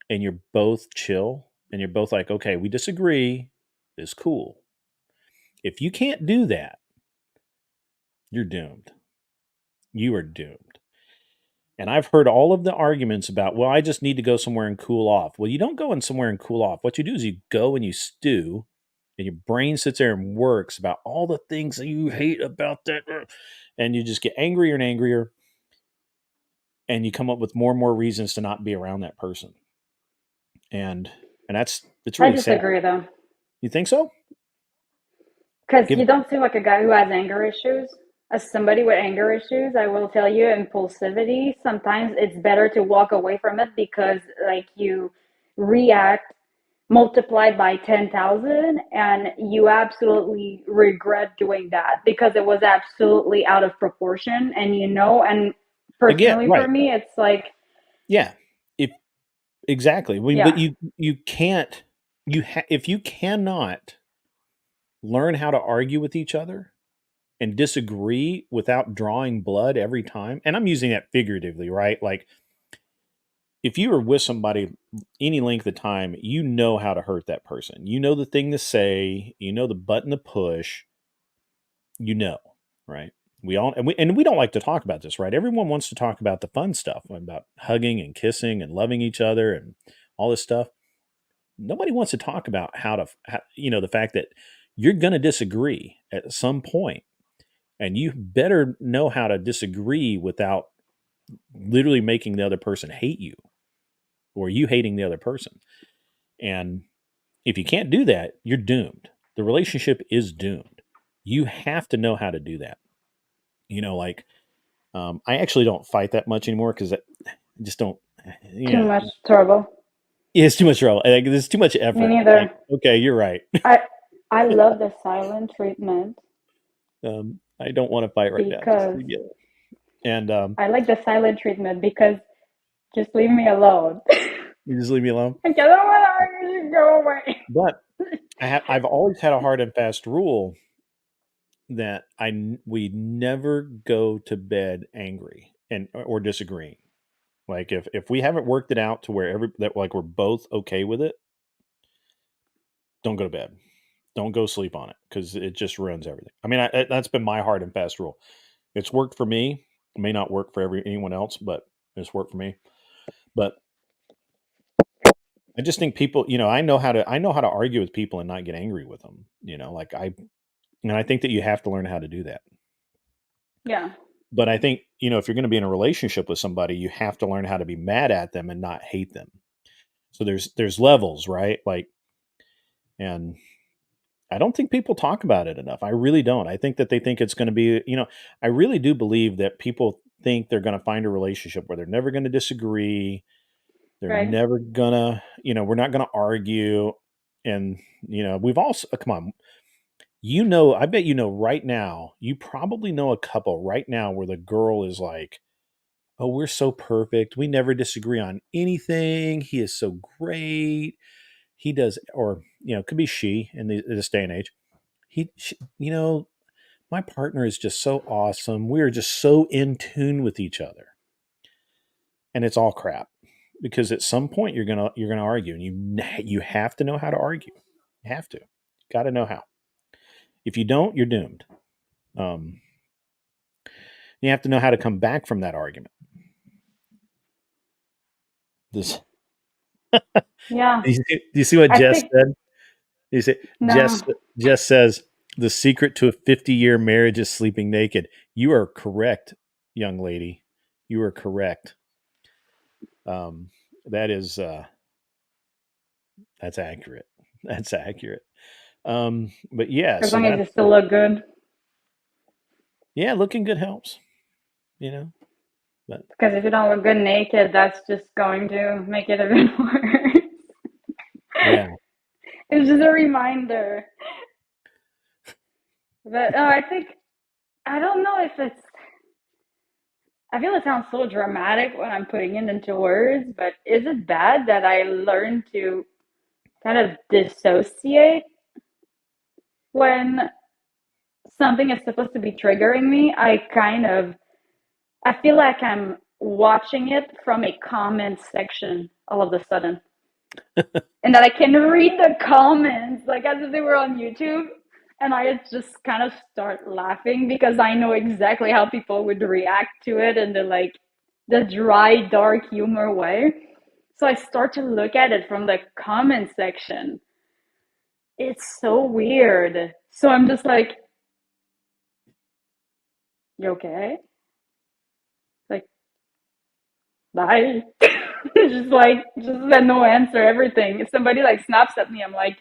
and you're both chill and you're both like, okay, we disagree, it's cool. If you can't do that, you're doomed. You are doomed. And I've heard all of the arguments about, well, I just need to go somewhere and cool off. Well, you don't go in somewhere and cool off. What you do is you go and you stew, and your brain sits there and works about all the things that you hate about that. And you just get angrier and angrier. And you come up with more and more reasons to not be around that person. And it's I really sad. disagree though, You think so? because Give you don't seem like a guy who has anger issues. As somebody with anger issues, I will tell you, impulsivity, sometimes it's better to walk away from it because, like, you react multiplied by 10,000 and you absolutely regret doing that because it was absolutely out of proportion. And again, personally for right. me, it's like, Yeah. If exactly. But yeah, you can't if you cannot learn how to argue with each other and disagree without drawing blood every time. And I'm using that figuratively, right? Like if you are with somebody any length of time, you know how to hurt that person. You know the thing to say, you know the button to push, you know, right? We don't like to talk about this, right? Everyone wants to talk about the fun stuff, about hugging and kissing and loving each other and all this stuff. Nobody wants to talk about the fact that you're going to disagree at some point, and you better know how to disagree without literally making the other person hate you or you hating the other person. And if you can't do that, you're doomed. The relationship is doomed. You have to know how to do that. Like I actually don't fight that much anymore because I just don't. too Yeah, much trouble. it's too much trouble. Like, there's too much Me effort. Like, neither. okay, you're right. I I love the silent treatment I don't want to fight right now. Just because leave me alone. And I like the silent treatment because just leave me alone. you just leave me alone. Like, I don't want to argue, you go away. But I've always had a hard and fast rule that we never go to bed angry and or disagreeing. Like if we haven't worked it out to where that like we're both okay with it, don't go to bed. Don't go sleep on it because it just ruins everything. I mean, that's been my hard and fast rule. It's worked for me. It may not work for anyone else, but it's worked for me. But I just think people, I know how to argue with people and not get angry with them. And I think that you have to learn how to do that. Yeah. But I think, if you're going to be in a relationship with somebody, you have to learn how to be mad at them and not hate them. So there's levels, right? Like, and I don't think people talk about it enough. I really don't. I think that they think it's going to be, I really do believe that people think they're going to find a relationship where they're never going to disagree. They're Right. never gonna, we're not going to argue. And, we've also, come on, I bet right now, you probably know a couple right now where the girl is like, oh, we're so perfect. We never disagree on anything. He is so great. He does, or, it could be she in this day and age. She, my partner is just so awesome. We are just so in tune with each other. And it's all crap because at some point you're gonna argue, and you have to know how to argue. You have to, got to know how. If you don't, you're doomed. Um, you have to know how to come back from that argument. This, Yeah. do you see what I Jess think, said? You see, no. Jess says the secret to a 50-year marriage is sleeping naked. You are correct, young lady. You are correct. Um, that is that's accurate. That's accurate. But yeah, As so long as that's you still look good. yeah, looking good helps, you know. But Because if you don't look good naked, that's just going to make it a bit worse. yeah, It's just a reminder. But I think, I don't know if it's, I feel it sounds so dramatic when I'm putting it into words, but is it bad that I learned to kind of dissociate when something is supposed to be triggering me? I feel like I'm watching it from a comment section all of a sudden. And that I can read the comments like as if they were on YouTube. And I just kind of start laughing because I know exactly how people would react to it in the dry, dark humor way. So I start to look at it from the comment section. It's so weird. So I'm just like, you okay? Like, bye. Just let no answer everything. If somebody like snaps at me, I'm like,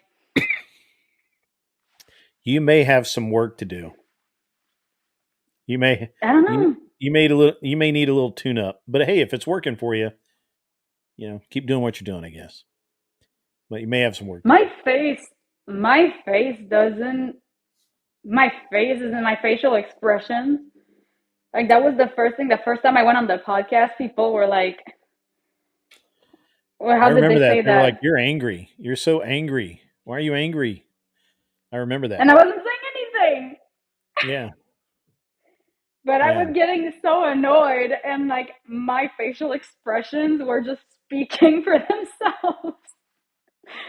you may have some work to do. You may I don't you know. you may need a little tune up. But hey, if it's working for you, keep doing what you're doing, I guess. But you may have some work to do. My face, my face doesn't, my face is in my facial expression. Like that was the first thing. The first time I went on the podcast, people were like, "Well, I how did remember they that. say They were like, that?" "You're angry. You're so angry. Why are you angry?" I remember And that. I wasn't saying anything, Yeah. but I Yeah. was getting so annoyed, and like my facial expressions were just speaking for themselves.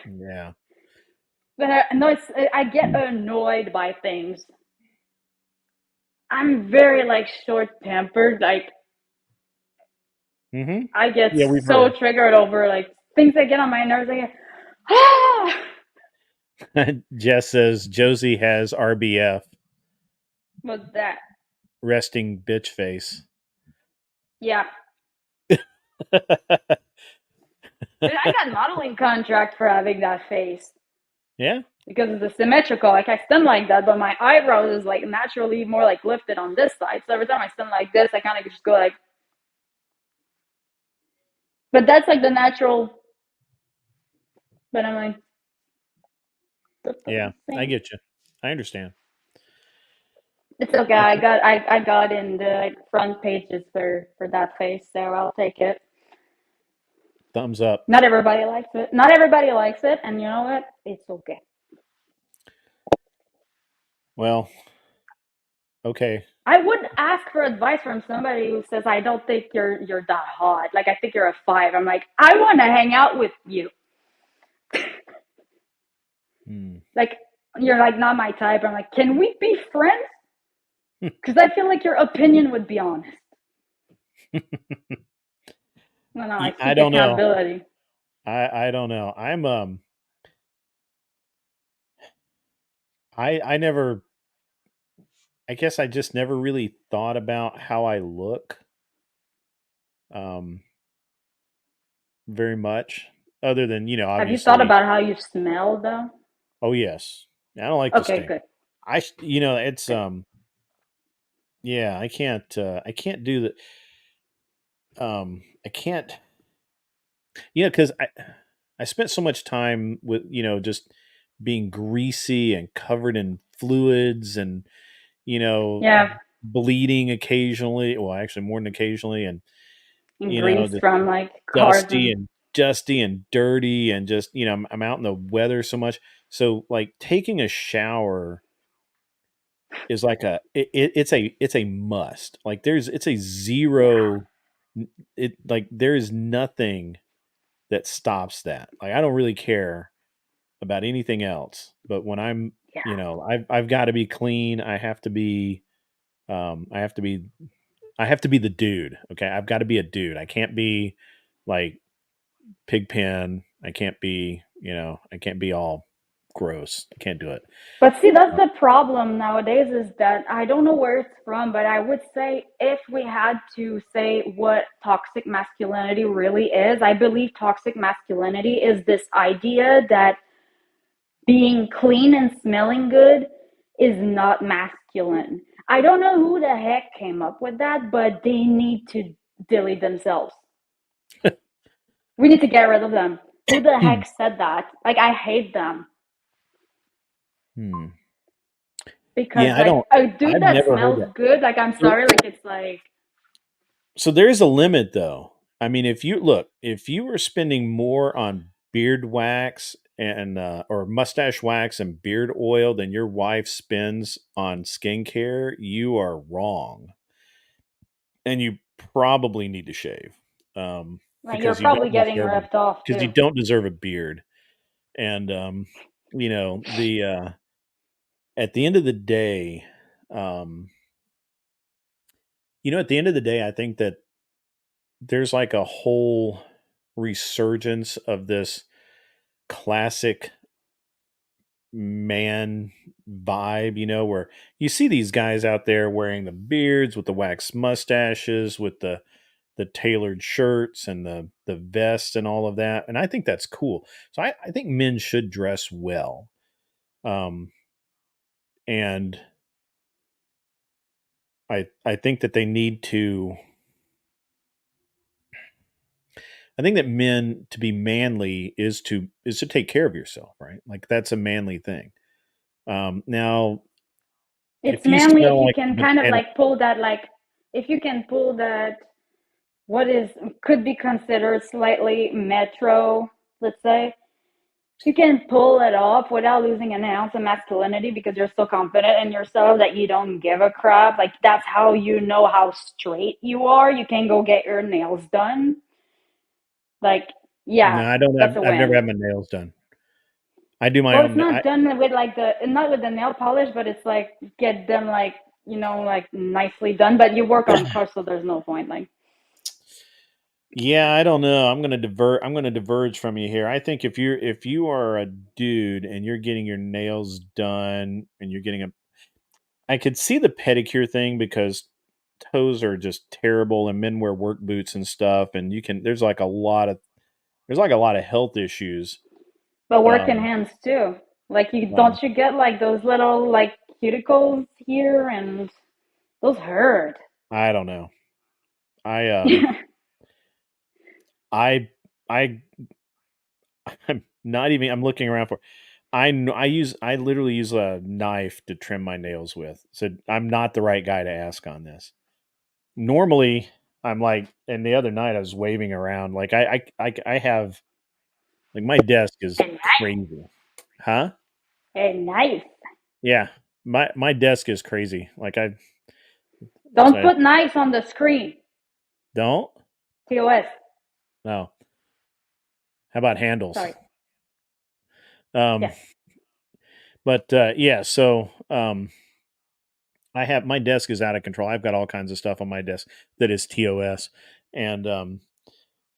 Yeah. But no, I get annoyed by things. I'm very like short tempered. Like Mhm. I get Yeah, we've so heard. triggered over like things that get on my nerves. I get, ah, Jess says Josie has RBF, what's that? resting bitch face. Yeah, dude, I got modeling contract for having that face Yeah. because it's asymmetrical. Like I stand like that, but my eyebrows is like naturally more like lifted on this side. So every time I stand like this, I kind of just go like. But that's like the natural. But I'm like, that Yeah. doesn't I seem. get you. I understand. It's okay. I got in the like, front pages for that face, so I'll take it. Thumbs up. Not everybody likes it. Not everybody likes it, and you know what? It's okay. Well, okay. I would ask for advice from somebody who says, "I don't think you're that hot. Like I think you're a 5." I'm like, I want to hang out with you. Hmm. Like you're like not my type. I'm like, can we be friends? Because I feel like your opinion would be honest. No, I I seek don't know. accountability. I don't know. I never I guess I just never really thought about how I look um very much other than, Have you thought obviously. about how you smell though? Oh yes. I don't like to Okay, stink. good, It's good. yeah, I can't do that. I can't, cuz I spent so much time with, just being greasy and covered in fluids and, you know, Yeah, bleeding occasionally, well actually more than occasionally, and and grease just from like cars dusty and and dusty and dirty and just, I'm out in the weather so much. So like taking a shower is like it's a must. Like it's a yeah, zero. It like there is nothing that stops that. Like I don't really care about anything else. But when I'm, yeah. I've got to be clean. I have to be. I have to be. I have to be the dude. Okay, I've got to be a dude. I can't be like Pigpen. I can't be. I can't be all gross. I can't do it. But see, that's the problem nowadays is that I don't know where it's from, but I would say if we had to say what toxic masculinity really is, I believe toxic masculinity is this idea that being clean and smelling good is not masculine. I don't know who the heck came up with that, but they need to delete themselves. We need to get rid of them. Who the heck said that? Like, I hate them. Hmm. Because, Yeah, I like, don't. a dude I've that never heard smells that. good, like, I'm So, sorry, like, it's like, so there's a limit, though. I mean, if you were spending more on beard wax and or mustache wax and beard oil than your wife spends on skincare, you are wrong, and you probably need to shave you're because probably getting ripped off, you too. don't deserve a beard. And the at the end of the day, um, at the end of the day, I think that there's like a whole resurgence of this classic man vibe, where you see these guys out there wearing the beards with the waxed mustaches, with the tailored shirts and the vests and all of that. And I think that's cool. So I think men should dress well. Um, and I think that they need to I think that men to be manly is to take care of yourself, right? Like that's a manly thing. Now, It's if you manly if smell you like can a kind of banana, like pull that, like, if you can pull that, what is could be considered slightly metro, let's say. You can pull it off without losing an ounce of masculinity because you're so confident in yourself that you don't give a crap. Like, that's how you know how straight you are. You can go get your nails done. Like, no, yeah, I don't that's have. a I've never win. had my nails done. I do my Well, it's own. not done with like not with the nail polish, but it's like get them like, like nicely done. But you work on cars, so there's no point. Like, Yeah, I don't know. I'm gonna divert. I'm gonna diverge from you here. I think if you are a dude and you're getting your nails done and you're getting a, I could see the pedicure thing because toes are just terrible and men wear work boots and stuff and there's like a lot of health issues. but working Um, hands too. Like, you well, don't you get like those little like cuticles here, and those hurt. I don't know. I I I'm not even. I'm looking around for. I literally use a knife to trim my nails with. So I'm not the right guy to ask on this. Normally, I'm like, and the other night I was waving around like I have like my desk is And crazy, huh? nice. Yeah, my desk is crazy. Like I Don't so put knives on the screen. don't TOS. no. How about handles? Sorry. Um, Yes. but yeah, so I have my desk is out of control. I've got all kinds of stuff on my desk that is TOS, and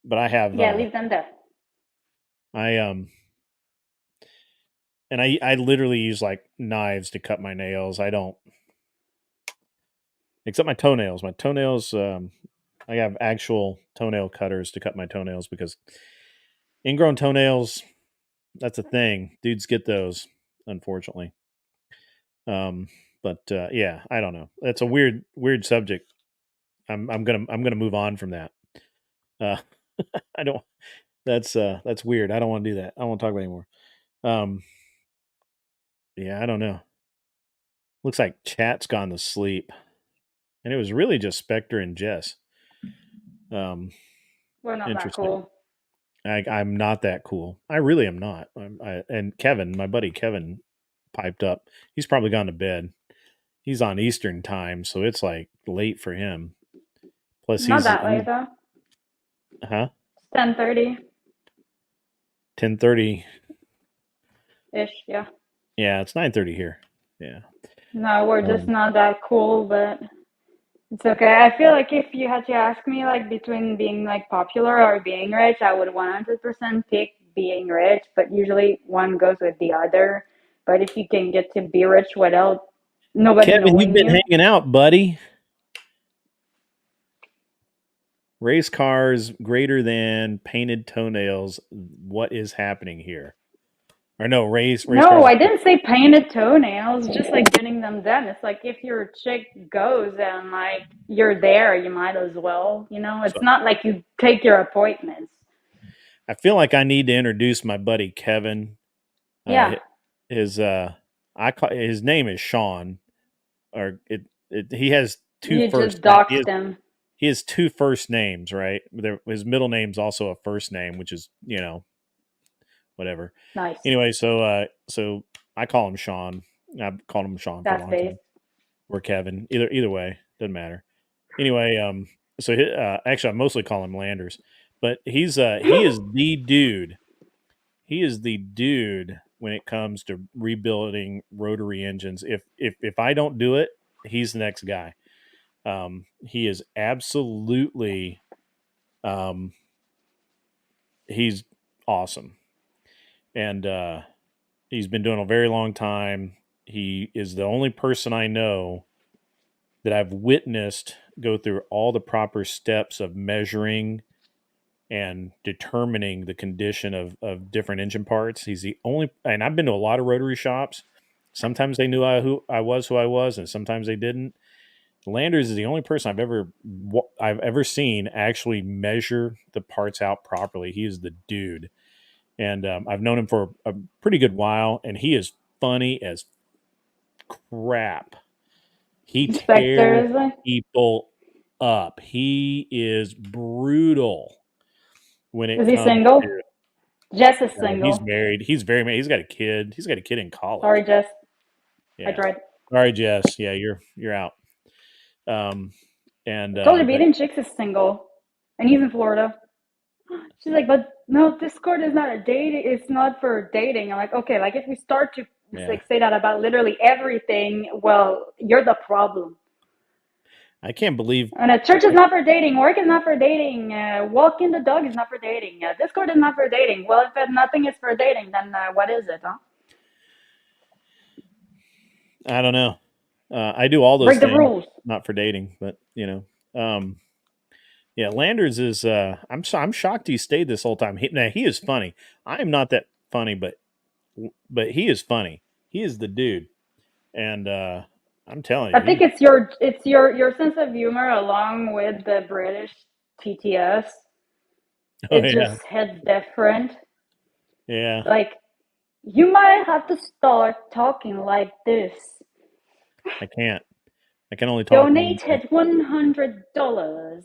but I have Yeah, leave them there. I and I literally use like knives to cut my nails. I don't except my toenails. My toenails, I have actual toenail cutters to cut my toenails because ingrown toenails, that's a thing. Dudes get those, unfortunately. Um, but yeah, I don't know. That's a weird subject. I'm gonna move on from that. Uh, I don't. That's weird. I don't want to do that. I don't want to talk about it anymore. Um, yeah, I don't know. Looks like chat's gone to sleep, and it was really just Spectre and Jess. Um, We're not that interesting. cool. I'm not that cool. I really am not. And Kevin, my buddy Kevin, piped up. He's probably gone to bed. He's on Eastern time, so it's like late for him. Plus, Not that he's late though. huh 10:30 10:30. ish. Yeah. Yeah, it's 9:30 here. Yeah. No, we're just Um, not that cool, but it's okay. I feel like if you had to ask me, like, between being like popular or being rich, I would 100% pick being rich, but usually one goes with the other. But if you can get to be rich without nobody Kevin, you've knowing been you, hanging out, buddy. Race cars greater than painted toenails. What is happening here? Or no, race No, cars. I didn't say painted toenails, just like getting them done. It's like if your chick goes and like you're there, you might as well. It's So not like you take your appointments. I feel like I need to introduce my buddy Kevin. Uh, Yeah, his his name is Sean, or he has two you first just names. doxed them. He has two first names, right? His middle name's also a first name, which is whatever. Nice. Anyway, so I call him Sean. I've called him Sean for a That's long base. time. Or Kevin. Either way, doesn't matter. Anyway, so actually I mostly call him Landers, but he is the dude. He is the dude when it comes to rebuilding rotary engines. If I don't do it, he's the next guy. He is absolutely um, he's awesome, and he's been doing it a very long time. He is the only person I know that I've witnessed go through all the proper steps of measuring and determining the condition of different engine parts. He's the only, and I've been to a lot of rotary shops. Sometimes they knew who I was, and sometimes they didn't. Landers is the only person I've ever seen actually measure the parts out properly. He is the dude, and I've known him for a pretty good while, and he is funny as crap. He tears Inspectors. people up. He is brutal when it Is he comes single? to. Jess is He's single. married. He's very married. He's got a kid. He's got a kid in Sorry, college. Jess. I Yeah. tried. Sorry, Jess. Yeah, you're out. Um, and I told you, but Beating Chicks is single, and he's in Florida. She's like, but no, Discord is not a dating. It's not for dating. I'm like, okay, like if we start to yeah, like say that about literally everything, well, you're the problem. I can't believe. And a church is not for dating. Work is not for dating. Walking the dog is not for dating. Discord is not for dating. Well, if nothing is for dating, then what is it, huh? I don't know. I do all those Break the things, rules. not for dating, but yeah. Landers is. I'm shocked he stayed this whole time. Now he is funny. I am not that funny, but he is funny. He is the dude, and I'm telling I you, think it's your sense of humor along with the British TTS. oh It yeah, just hits different. yeah. Like you might have to start talking like this. I can't. I can only talk normally. Donated $100.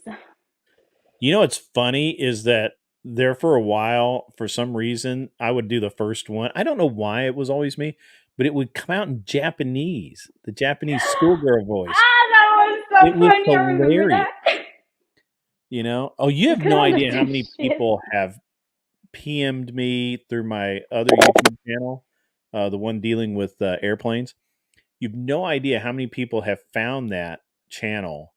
You know what's funny is that there for a while, for some reason, I would do the first one. I don't know why it was always me, but it would come out in Japanese, the Japanese schoolgirl voice. That was It so was funny. I remember hilarious. that. Oh, you You have couldn't no idea how understand many shit. people have PM'd me through my other YouTube channel, the one dealing with airplanes. You've no idea how many people have found that channel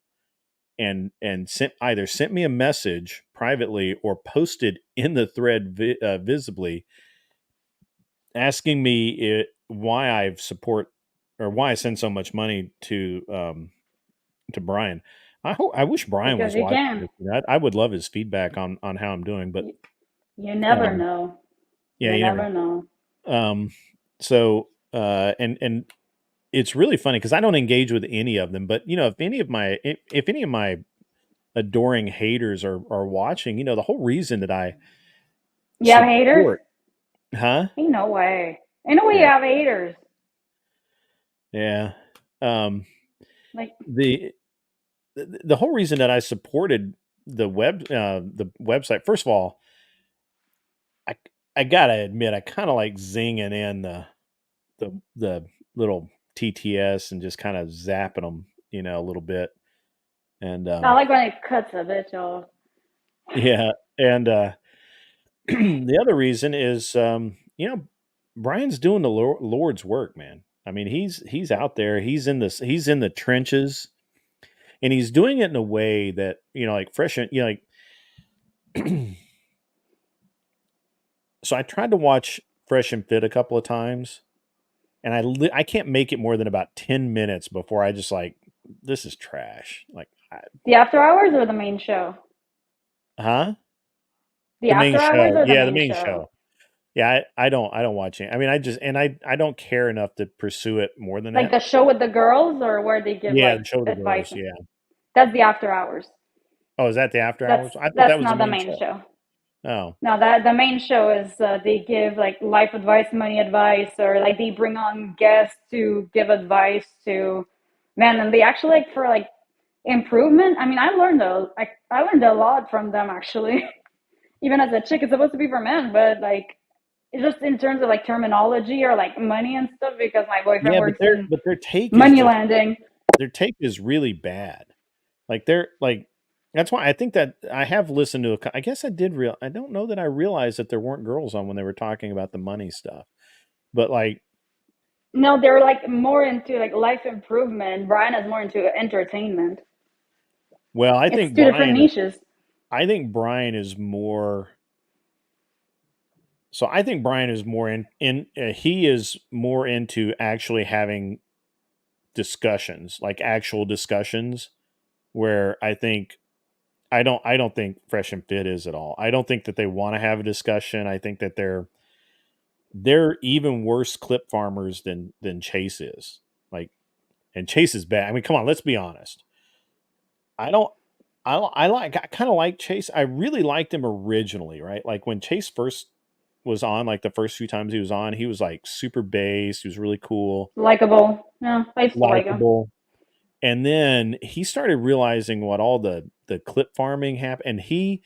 and sent me a message privately or posted in the thread visibly asking me why I support or why I send so much money to Brian. I wish Brian Because was you watching can. this. I would love his feedback on how I'm doing, but You never um, know. yeah, You you never never know. know. So and it's really funny because I don't engage with any of them, but if any of my adoring haters are watching, the whole reason that I You have haters? support, huh? Ain't no way. Ain't no way you Yeah, have haters. yeah. Um, Like, the the whole reason that I supported the website. First of all, I I gotta admit, I kind of like zinging in the little TTS and just kind of zapping them, a little bit. And I like when it cuts a bitch off. yeah, and the other reason is, Brian's doing the Lord's work, man. I mean, he's out there. He's in the trenches, and he's doing it in a way that like fresh. Like so, I tried to watch Fresh and Fit a couple of times, and I can't make it more than about 10 minutes before I just like this is trash. Like, The after hours or the main show? huh? The The main after hours show, or the yeah, the main main show? show, Yeah, I don't watch it. I mean, I don't care enough to pursue it more than Like that. the show with the girls, or where they give Yeah, like the show with the advice? girls. Yeah. That's the after hours. Oh, is that the after That's hours? I thought that that's was the not the main main show. show. Oh, No, that the main show is they give like life advice, money advice, or like they bring on guests to give advice to man, and they actually like for like improvement. I mean, I learned a lot from them actually. Even as a chick, it's supposed to be for men, but like it's just in terms of like terminology or like money and stuff. Because my boyfriend yeah, but works in their take is money just landing. their take is really bad. Like they're like that's why I think that I have listened to I guess I did real I don't know that I realized that there weren't girls on when they were talking about the money stuff. But like No, they're like more into like life improvement. Brian is more into entertainment. well, It's two different niches. I think Brian is more so I think Brian is more in he is more into actually having discussions, like actual discussions where I don't think Fresh and Fit is at all. I don't think that they want to have a discussion. I think that they're even worse clip farmers than Chase is. Like, and Chase is bad. I mean, come on, let's be honest. I don't. I kind of like Chase. I really liked him originally, right? Like when Chase first was on, like the first few times he was on, he was like super bass. He was really cool, Likeable. Yeah, I used to like him. likable. And then he started realizing what all the clip farming happened, and he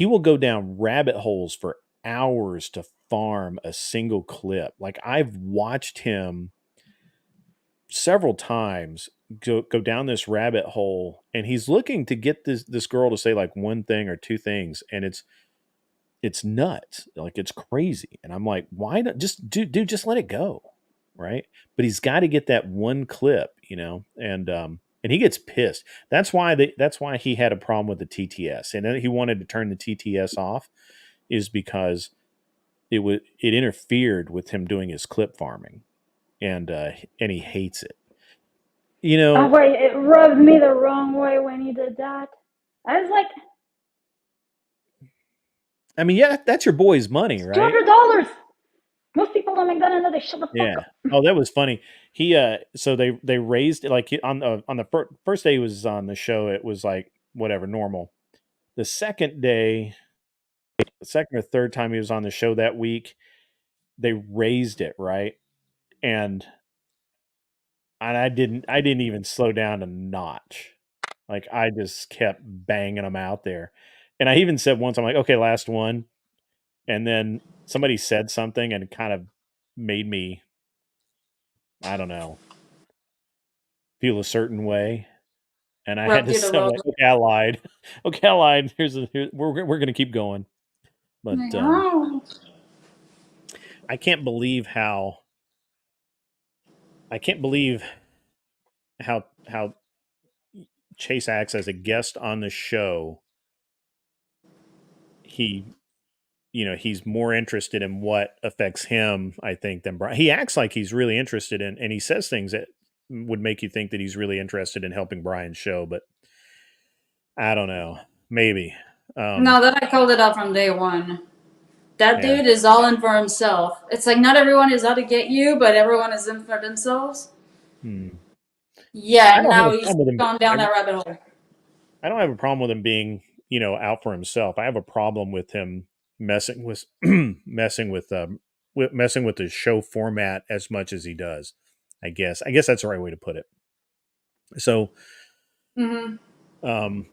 will go down rabbit holes for hours to farm a single clip. Like I've watched him several times go down this rabbit hole, and he's looking to get this girl to say like one thing or two things, and it's nuts, like it's crazy. And I'm like, why not just dude, just let it go, right? But he's got to get that one clip, and he gets pissed. That's why he had a problem with the TTS, and then he wanted to turn the TTS off, is because it interfered with him doing his clip farming, and he hates it. You Oh know, wait, it rubbed me the wrong way when you did that. I was like, I mean, yeah, that's your boy's money, it's two right? hundred dollars. Most people don't make that and they shut the fuck Yeah. up. Oh, that was funny. He so they raised it like on the first day he was on the show, it was like whatever normal. The second day, the second or third time he was on the show that week, they raised it, right? And I didn't even slow down a notch. Like I just kept banging them out there. And I even said once, I'm like, okay, last one. And then somebody said something and it kind of made me, I don't know, feel a certain way. And I had Rubbed to you the say, I'm wrong like, okay, I lied. Okay, I lied. We're going to keep going. But way. Oh. I can't believe how, I can't believe how Chase acts as a guest on the show. He he's more interested in what affects him, I think, than Brian. He acts like he's really interested in, and he says things that would make you think that he's really interested in helping Brian's show, but I don't know. Maybe. Um, No, that I called it out from day one. That yeah. dude is all in for himself. It's like not everyone is out to get you, but everyone is in for themselves. Hmm. Yeah, I and don't have now a he's problem with him. gone down that rabbit hole. I don't have a problem with him being, out for himself. I have a problem with him messing with messing with the show format as much as he does. I guess that's the right way to put it. So, Mm-hmm. um,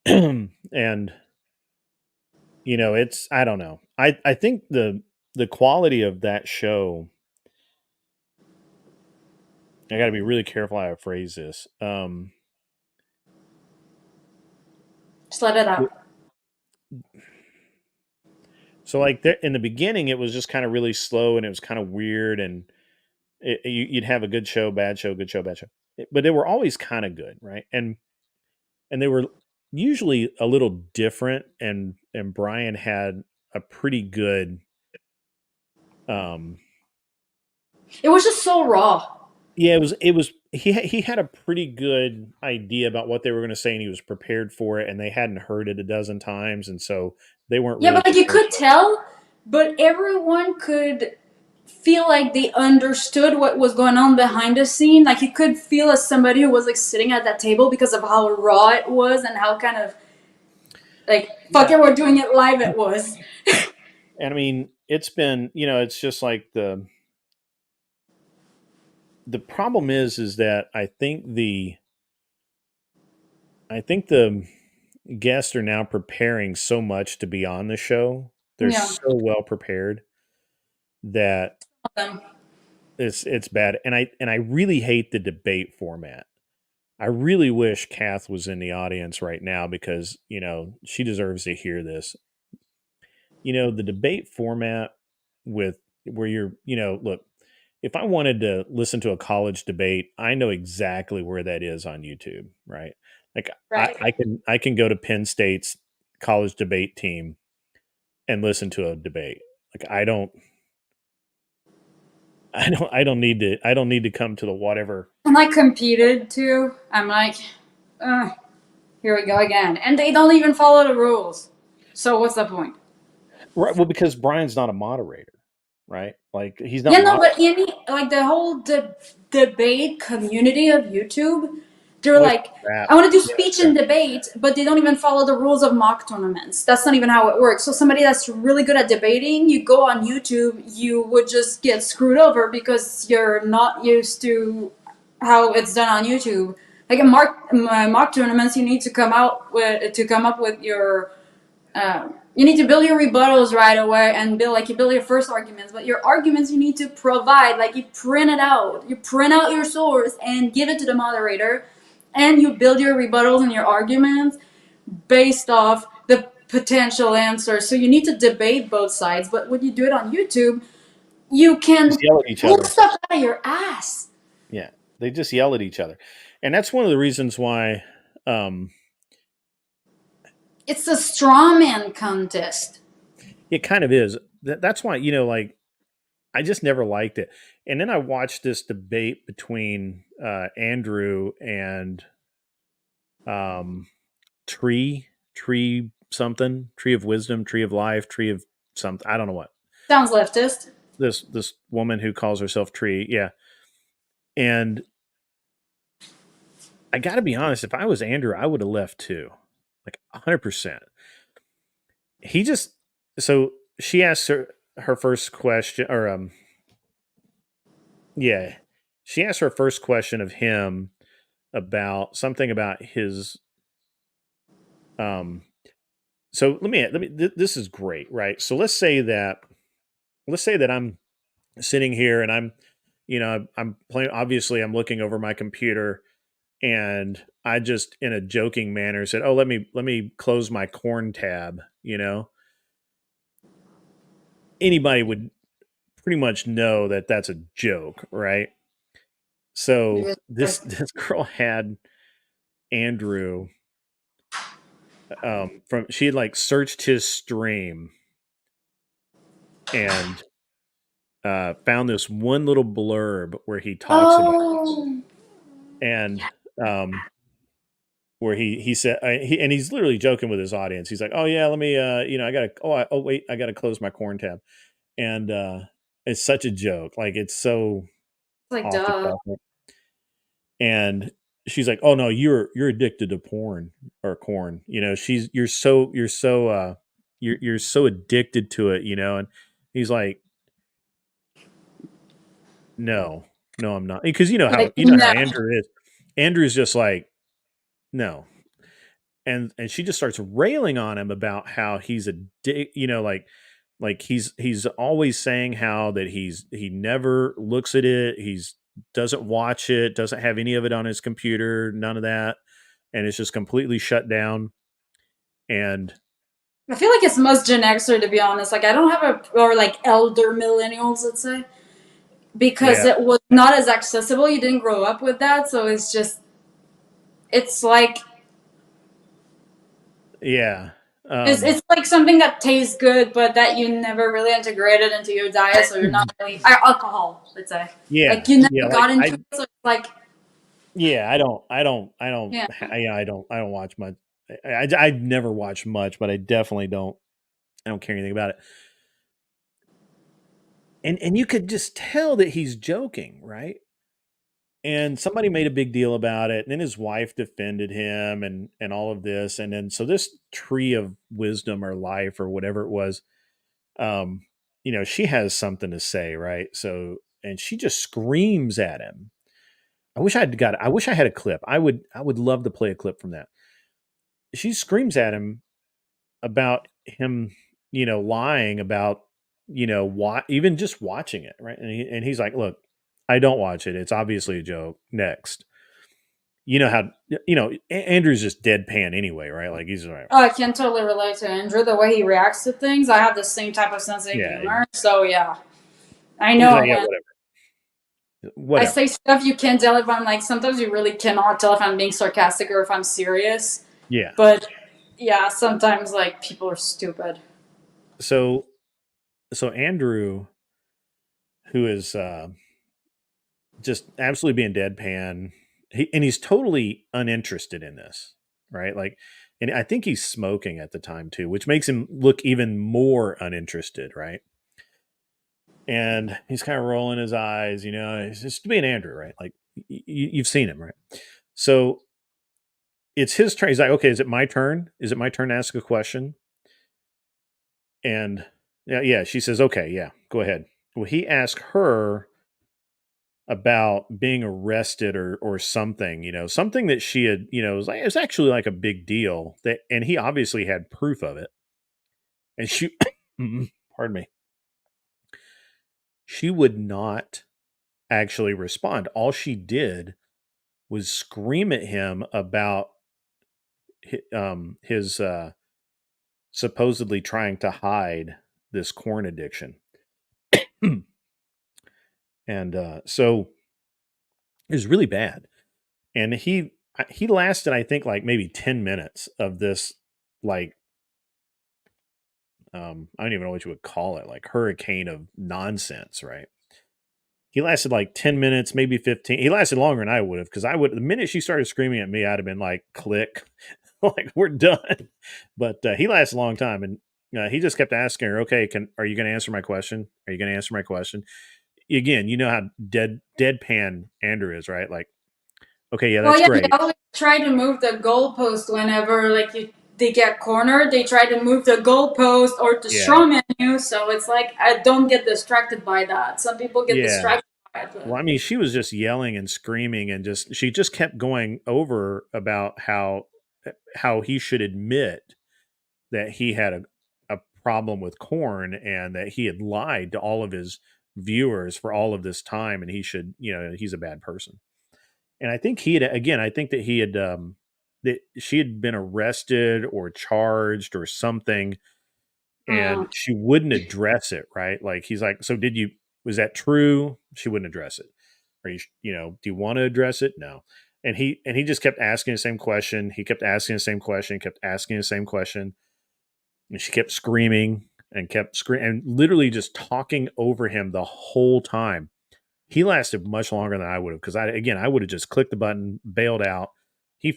and it's I don't know. I think the quality of that show. I got to be really careful how I phrase this. Just let it out. So like there, in the beginning, it was just kind of really slow and it was kind of weird, and you'd have a good show, bad show, good show, bad show, but they were always kind of good, right? And they were usually a little different, and Brian had a pretty good um It was just so raw. yeah, it was he had a pretty good idea about what they were going to say, and he was prepared for it, and they hadn't heard it a dozen times, and so they weren't Yeah, really but like you prepared could for it. tell. but everyone could feel like they understood what was going on behind the scene. Like you could feel as somebody who was like sitting at that table because of how raw it was and how kind of like fuck Yeah. it, we're doing it live it was. And I mean, it's been, it's just like the problem is that I think the guests are now preparing so much to be on the show. They're Yeah. so well prepared that Um, it's bad. And I really hate the debate format. I really wish Kath was in the audience right now because, she deserves to hear this. The debate format with where look, if I wanted to listen to a college debate, I know exactly where that is on YouTube, right? Like I, right. I can I can go to Penn State's college debate team and listen to a debate. Like I don't need to come to the whatever. And I competed too. I'm like, uh, here we go again. And they don't even follow the rules. So what's the point? Right, well, because Brian's not a moderator, right? Like he's Yeah, not no, moder but any like the whole debate community of YouTube, they're well, it's like, crap. I want to do Yeah, speech and crap. debate, but they don't even follow the rules of mock tournaments. That's not even how it works. So somebody that's really good at debating, you go on YouTube, you would just get screwed over because you're not used to how it's done on YouTube. Like in mock tournaments, you need to come up with your you need to build your rebuttals right away and build your first arguments, but your arguments you need to provide, like you print it out, you print out your source and give it to the moderator, and you build your rebuttals and your arguments based off the potential answers. So you need to debate both sides, but when you do it on YouTube, you Just can yell at each pull other. stuff out of your ass. Yeah, they just yell at each other, and that's one of the reasons why. Um, It's a straw man contest. it kind of is. That's why like I just never liked it. And then I watched this debate between Andrew and um, Tree something, Tree of Wisdom, Tree of Life, Tree of something. I don't know what Sounds leftist. this woman who calls herself Tree. Yeah, and I got to be honest. If I was Andrew, I would have left too, like 100%. He just so she asked her first question, or yeah, she asked her first question of him about something about his um so let me this is great, right? So let's say that I'm sitting here and I'm playing, obviously I'm looking over my computer, and I just in a joking manner said, "Oh, let me close my corn tab," Anybody would pretty much know that that's a joke, right? So this girl had Andrew from she had like searched his stream and found this one little blurb where he talks about Oh, and um, where he said and he's literally joking with his audience. He's like, "Oh yeah, let me I gotta oh wait, I gotta close my corn tab," and it's such a joke. Like it's so like off the duh. cuff. And she's like, "Oh no, you're addicted to porn or corn." You're so addicted to it, and he's like, "No, no, I'm not," because Like how no. Andrew is. Andrew's just like, "No," and she just starts railing on him about how he's a like he's always saying how that he never looks at it, he's doesn't watch it, doesn't have any of it on his computer, none of that, and it's just completely shut down. And I feel like it's most Gen Xer to be honest. Like I don't have or like elder millennials, let's say, because yeah, it was not as accessible. You didn't grow up with that, so it's like yeah, it's like something that tastes good, but that you never really integrated into your diet, so you're not really alcohol, let's say. yeah, Like you yeah. never Like got into it, so it's like yeah, yeah. I don't watch much. I never watch much, but I definitely don't. I don't care anything about it. and you could just tell that he's joking, right? And somebody made a big deal about it, and then his wife defended him and all of this, and then so this tree of wisdom or life or whatever it was, um she has something to say, right? So and she just screams at him. I wish I had a clip. I would love to play a clip from that. She screams at him about him, lying about, even just watching it, right? And he's like, "Look, I don't watch it. It's obviously a joke." Next, you know how Andrew's just deadpan anyway, right? Like he's like, Oh, I can totally relate to Andrew. The way he reacts to things, I have the same type of sense of yeah, humor. So yeah, I he's like, know yeah, when I whatever. say stuff you can't tell if I'm like. Sometimes you really cannot tell if I'm being sarcastic or if I'm serious. Yeah. But yeah, sometimes like people are stupid. So Andrew, who is just absolutely being deadpan, he's totally uninterested in this, right? Like, and I think he's smoking at the time too, which makes him look even more uninterested, right? And he's kind of rolling his eyes, it's just being Andrew, right? Like you've seen him, right? So it's his turn. He's like, okay, is it my turn? Is it my turn to ask a question? And yeah, she says, okay, yeah, go ahead. Well, he asked her about being arrested or something, something that she had, it was actually like a big deal that, and he obviously had proof of it. And she, pardon me, she would not actually respond. All she did was scream at him about his supposedly trying to hide this corn addiction. And so it was really bad. And he lasted, I think, like maybe 10 minutes of this, like, I don't even know what you would call it, like hurricane of nonsense, right? He lasted like 10 minutes, maybe 15. He lasted longer than I would have, because the minute she started screaming at me, I'd have been like, click, like, we're done. But he lasted a long time. And he just kept asking her, okay, are you going to answer my question? Are you going to answer my question? Again, you know how deadpan Andrew is, right? Like, okay, yeah, Well, that's yeah, they great. always try to move the goalpost whenever they get cornered. They try to move the goalpost or to Yeah. strong you. So it's like I don't get distracted by that. Some people get Yeah. distracted by it. Well, But I mean, she was just yelling and screaming, and she just kept going over about how he should admit that he had a problem with corn, and that he had lied to all of his viewers for all of this time, and he should, he's a bad person. And I think I think that he had, that she had been arrested or charged or something, and mm. she wouldn't address it, right? Like he's like, so was that true? She wouldn't address it. Are you, do you want to address it? No. And he just kept asking the same question. He kept asking the same question, kept asking the same question. And she kept screaming and kept screaming and literally just talking over him the whole time. He lasted much longer than I would have, because I would have just clicked the button, bailed out. He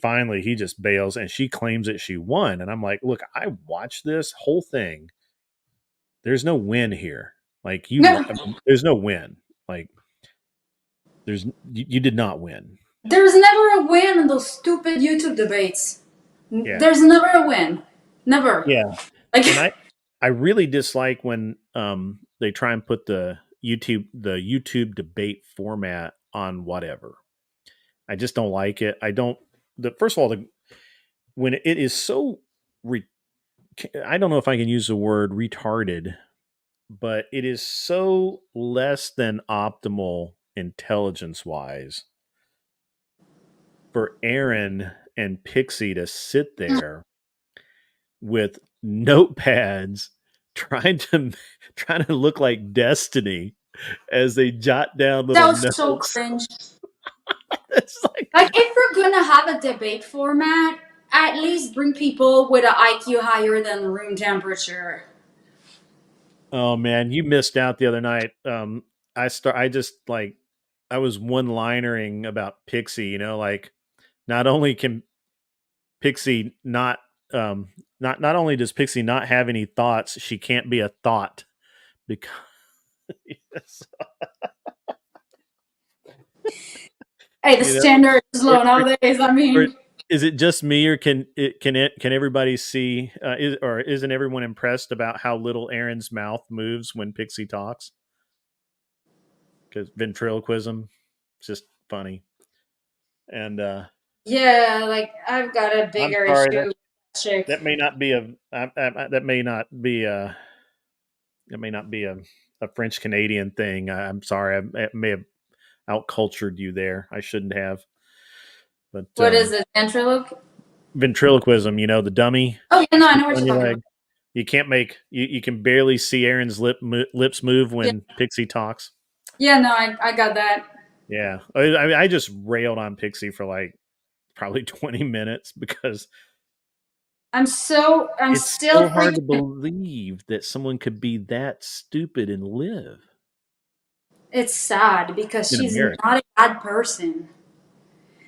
just bails, and she claims that she won. And I'm like, look, I watched this whole thing. There's no win here. Like No, there's no win. Like you did not win. there's never a win in those stupid YouTube debates. Yeah. There's never a win. Never. Yeah. Like And I really dislike when they try and put the YouTube debate format on whatever. I just don't like it. I don't the first of all, when it is so re, I don't know if I can use the word retarded, but it is so less than optimal intelligence wise for Aaron and Pixie to sit there with notepads trying to trying to look like Destiny as they jot down that little was so notes. cringe. It's like, Like if we're gonna have a debate format, at least bring people with an IQ higher than room temperature. oh man, you missed out the other night. I just like I was one linering about Pixie, like not only can Pixie not only does Pixie not have any thoughts, she can't be a thought because Yes. Hey, the You know, standard is or, low nowadays. I or mean, is it just me, or can everybody see? Or isn't everyone impressed about how little Aaron's mouth moves when Pixie talks? Because ventriloquism, it's just funny. And yeah, like I've got a I'm bigger sorry, issue with that chick. that may not be a that may not be a a French Canadian thing. I'm sorry, I may have outcultured you there. I shouldn't have. But What is it? Ventriloque? ventriloquism, the dummy Oh yeah, no, I sits know what on you're your talking about. leg. You can barely see Aaron's lips move Yeah, when Pixie talks. yeah, no, I got that. Yeah, I just railed on Pixie for like probably 20 minutes because I'm it's still so hard to freaking. believe that someone could be that stupid and live It's sad because in she's America. not a bad person.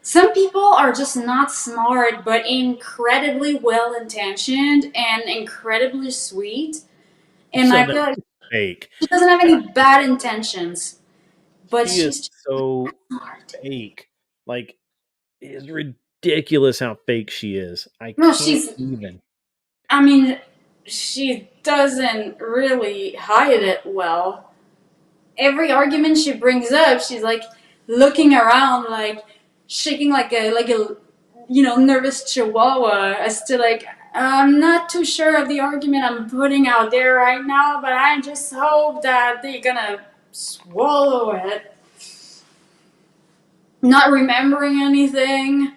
Some people are just not smart, but incredibly well intentioned and incredibly sweet. And So I that's feel like fake. she doesn't have any bad intentions, but She is she's just so smart. fake. Like, it's ridiculous how fake she is. I No, can't she's. even. I mean, she doesn't really hide it well. Every argument she brings up, she's like looking around, like shaking like a nervous chihuahua as to like I'm not too sure of the argument I'm putting out there right now, but I just hope that they're gonna swallow it. Not remembering anything.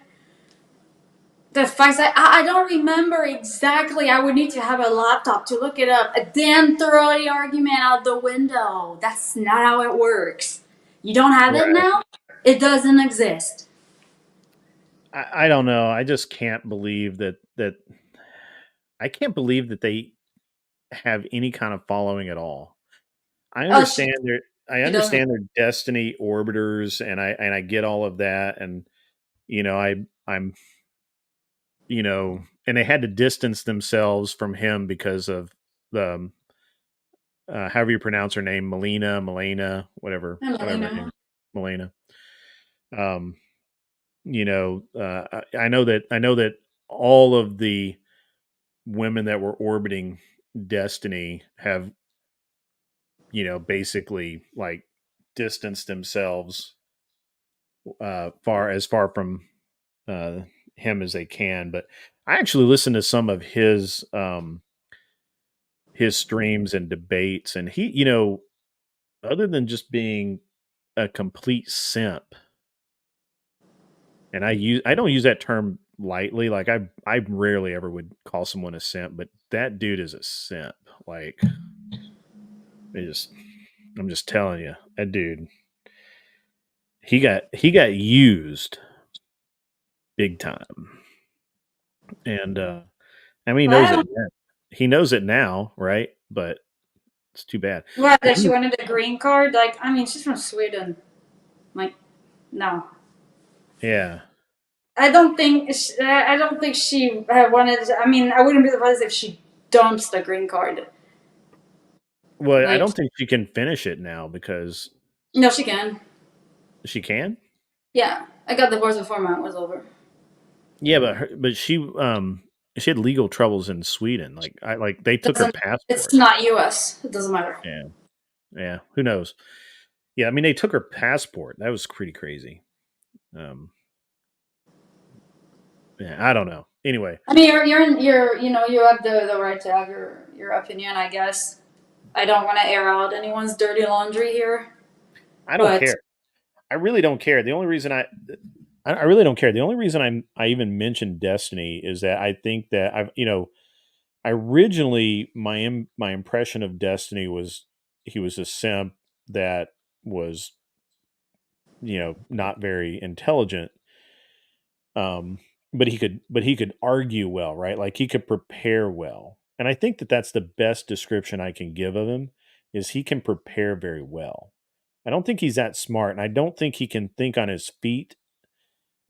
The fact that I don't remember exactly, I would need to have a laptop to look it up. A damn throw the argument out the window. That's not how it works. You don't have it Right. now? It doesn't exist. I don't know. I just can't believe that I can't believe that they have any kind of following at all. I Oh, understand their I she doesn't. understand their destiny orbiters, and I get all of that, and I'm and they had to distance themselves from him because of the however you pronounce her name, Melina, whatever her name, Melina. Melina. Um, I know that all of the women that were orbiting Destiny have, basically like distanced themselves far from uh, him as they can. But I actually listened to some of his streams and debates, and he, other than just being a complete simp, and I don't use that term lightly. Like I rarely ever would call someone a simp, but that dude is a simp. Like it just I'm just telling you, that dude he got used big time, and I mean he knows it. Well, He knows it now, right? But it's too bad. what, But that she wanted a green card? Like, I mean, she's from Sweden. Like, no. yeah. I don't think she wanted. I mean, I wouldn't be surprised if she dumps the green card. Well, I Like, don't think she can finish it now because no, she can. she can. Yeah, I got divorced before mine was over. Yeah, but she had legal troubles in Sweden. Like they took her Doesn't. It's passport. not U.S. It doesn't matter. Yeah. Yeah, who knows? Yeah, I mean they took her passport. That was pretty crazy. Um yeah, I don't know. Anyway, I mean, you have the right to have your opinion. I guess I don't want to air out anyone's dirty laundry here, I don't but care. I really don't care. The only reason I really don't care. The only reason I even mentioned Destiny is that I think that I originally my impression of Destiny was he was a simp that was not very intelligent, um but he could argue well, right? Like he could prepare well, and I think that that's the best description I can give of him is he can prepare very well. I don't think he's that smart, and I don't think he can think on his feet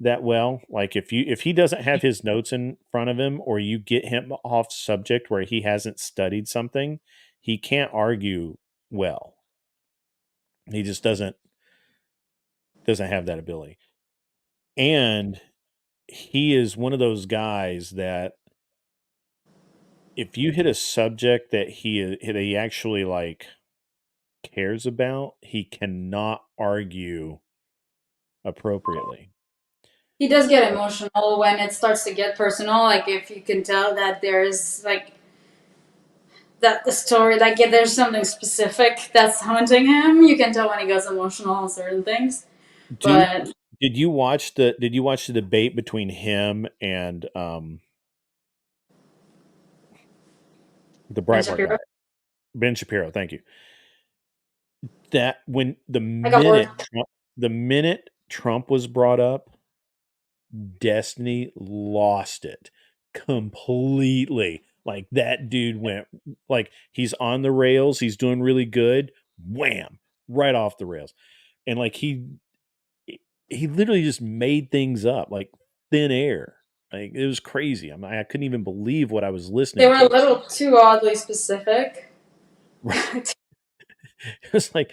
that well. Like if he doesn't have his notes in front of him, or you get him off subject where he hasn't studied something, he can't argue well. He just doesn't have that ability. And he is one of those guys that if you hit a subject that he actually like cares about, he cannot argue appropriately. He does get emotional when it starts to get personal. Like if you can tell that there's like that the story, like if there's something specific that's haunting him, you can tell when he gets emotional on certain things. Do But did you watch the debate between him and the Ben Breitbart guy, Shapiro, Ben Shapiro? Thank you. That when I got bored. The minute Trump was brought up, Destiny lost it completely. Like that dude went like he's on the rails, he's doing really good, wham, right off the rails. And like he literally just made things up like thin air. Like it was crazy. I couldn't even believe what I was They listening were a to. little too oddly specific. It was like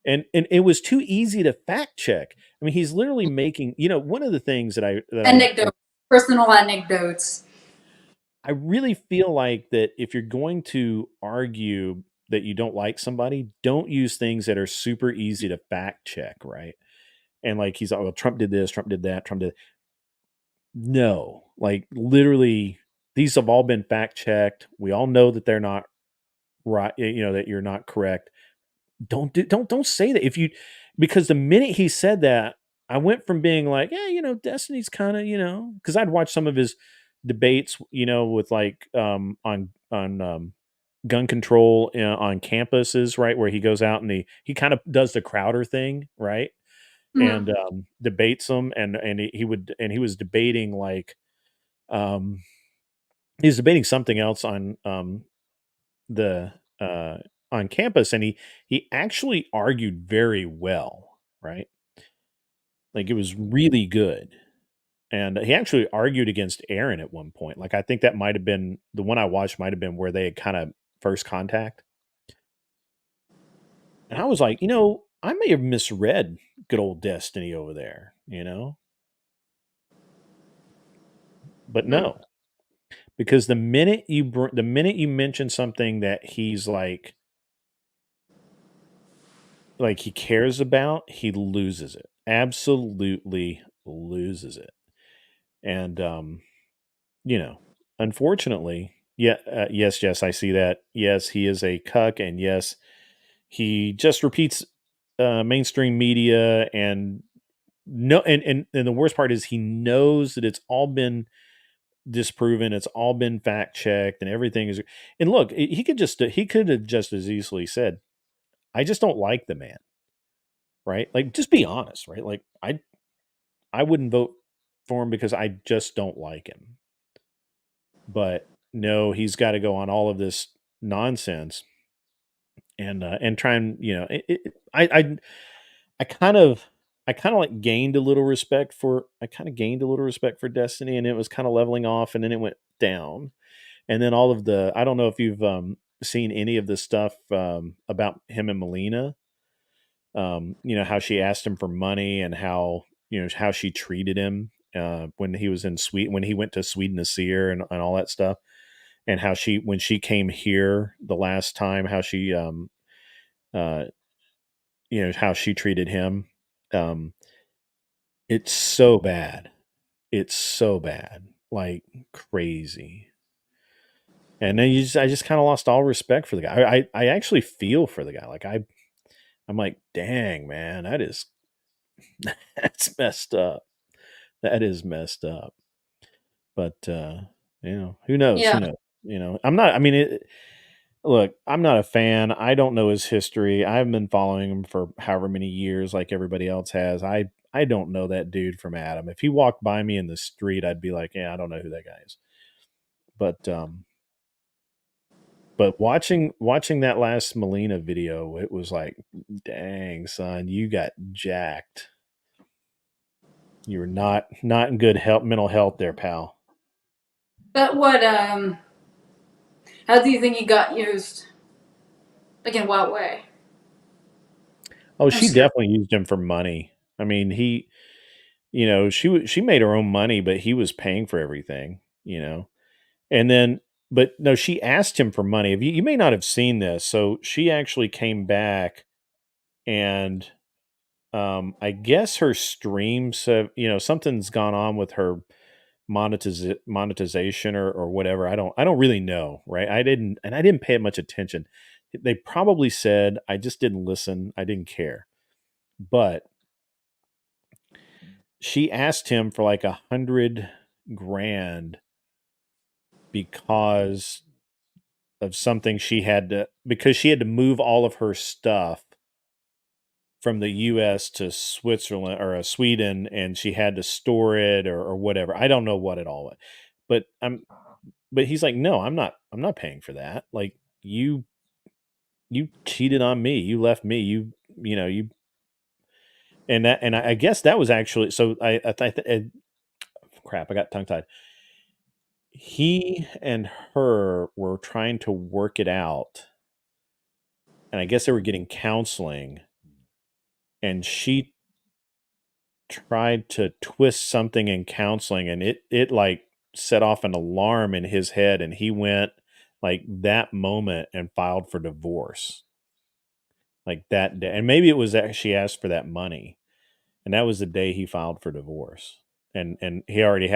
and it was too easy to fact check. I mean, he's literally making, one of the things Anecdotes, personal anecdotes. I really feel like that if you're going to argue that you don't like somebody, don't use things that are super easy to fact check, right? And like he's, oh, Trump did this, Trump did that, Trump did. No, like literally, these have all been fact checked. We all know that they're not right. That you're not correct. Don't say that if you, because the minute he said that, I went from being like, yeah, Destiny's kind of, because I'd watched some of his debates, with like on gun control on campuses, right, where he goes out and he kind of does the Crowder thing, right, and Mm-hmm. debates them, and he was debating like um, he was debating something else the on campus, and he actually argued very well, right? Like it was really good. And he actually argued against Aaron at one point. Like I think that might have been the one I watched might have been where they had kind of first contact. And I was like, I may have misread good old Destiny over there. But no, because the minute you mention something that he's like he cares about, he loses it. Absolutely loses it. And you know, unfortunately, yeah, yes, yes, I see that. Yes, he is a cuck, and yes, he just repeats mainstream media, and no, and the worst part is he knows that it's all been disproven, it's all been fact checked, and everything is. And look, he could have just as easily said, "I just don't like the man," right? Like, just be honest, right? Like, I wouldn't vote for him because I just don't like him. But no, he's got to go on all of this nonsense and try and I kind of like gained a little respect for Destiny, and it was kind of leveling off, and then it went down, and then all of the I don't know if you've seen any of the stuff about him and Melina. How she asked him for money, and how she treated him when he was in Sweden, when he went to Sweden to see her, and all that stuff, and how she when she came here the last time, how she uh how she treated him. um it's so bad. It's so bad, like crazy. And then I just kind of lost all respect for the guy. I actually feel for the guy. Like I'm like, dang man, that's messed up. That is messed up. But who knows? Who Yeah. knows? I'm not. I mean, look, I'm not a fan. I don't know his history. I've been following him for however many years, like everybody else has. I don't know that dude from Adam. If he walked by me in the street, I'd be like, yeah, I don't know who that guy is. But watching that last Melina video, it was like, dang son, you got jacked. You were not in good health, mental health there, pal. But how do you think he got used? Like in what way? Oh, I'm she sure. definitely used him for money. I mean, she made her own money, but he was paying for everything, And then, but no, she asked him for money. If you may not have seen this, so she actually came back and I guess her streams have, something's gone on with her monetization or whatever. I don't really know, right? I didn't pay much attention. They probably said I just didn't listen. I didn't care. But she asked him for like 100 grand because of something because she had to move all of her stuff from the US to Switzerland or Sweden, and she had to store it or whatever. I don't know what it all was. But he's like, "No, I'm not paying for that. Like you cheated on me. You left me. You and I guess that was actually so crap, I got tongue tied. He and her were trying to work it out, and I guess they were getting counseling, and she tried to twist something in counseling, and it like set off an alarm in his head, and he went like that moment and filed for divorce like that day. And maybe it was that she asked for that money, and that was the day he filed for divorce. And he had already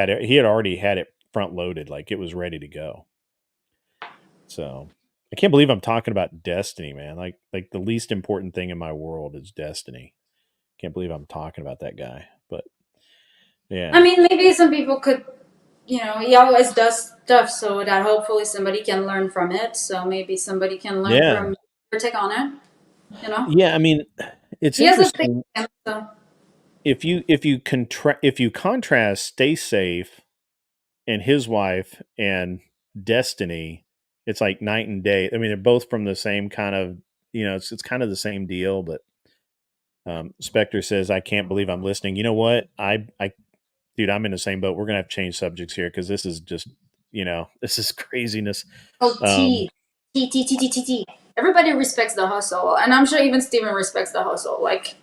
had it front loaded, like it was ready to go. So I can't believe I'm talking about Destiny, man. Like the least important thing in my world is Destiny. Can't believe I'm talking about that guy. But I yeah. mean, maybe some people could, he always does stuff so that hopefully somebody can learn from it. So maybe somebody can learn Yeah. from your take on it. You know, Yeah, I mean, it's he has a thick interesting skin, so if you contrast Stay Safe and his wife and Destiny, it's like night and day. I mean, they're both from the same kind of, it's kind of the same deal, but Spectre says, "I can't believe I'm listening." You know what? Dude, I'm in the same boat. We're gonna have to change subjects here because this is just, this is craziness. oh Um, T. Everybody respects the hustle, and I'm sure even Steven respects the hustle. Like,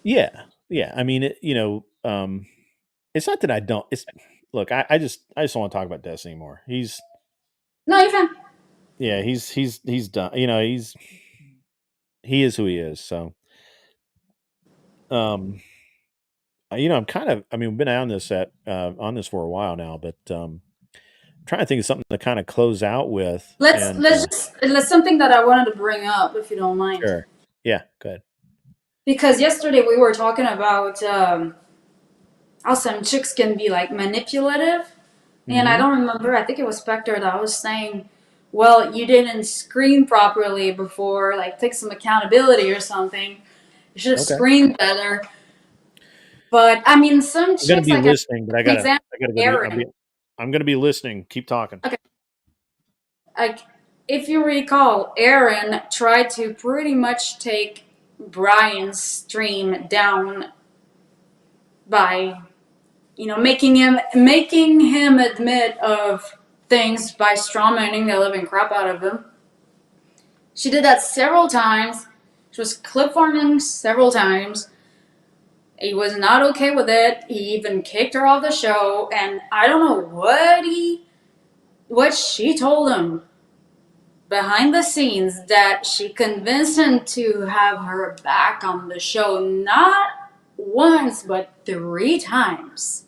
yeah, yeah. I mean, it's not that I don't. It's look, I just don't want to talk about Destiny anymore. no, you're fine. Yeah, he's done. He is who he is. So, um, I'm kind of. I mean, we've been on this for a while now, but I'm trying to think of something to kind of close out with. Let's And let's just let's something that I wanted to bring up, if you don't mind, sure, yeah, good. because yesterday we were talking about how some chicks can be like manipulative. And I Mm-hmm. don't remember, I think it was Spectre that was saying, well, you didn't screen properly before, like take some accountability or something. You should have Okay, screened better. But I mean, some I'm gonna chicks, be like an listening, but example, I gotta go do. Aaron. I'm gonna be listening. Keep talking. Okay, like if you recall, Aaron tried to pretty much take Brian's stream down by, making him admit of things by strawmanning the living crap out of him. She did that several times. She was clip farming several times. He was not okay with it. He even kicked her off the show, and I don't know what she told him behind the scenes that she convinced him to have her back on the show not once but 3 times.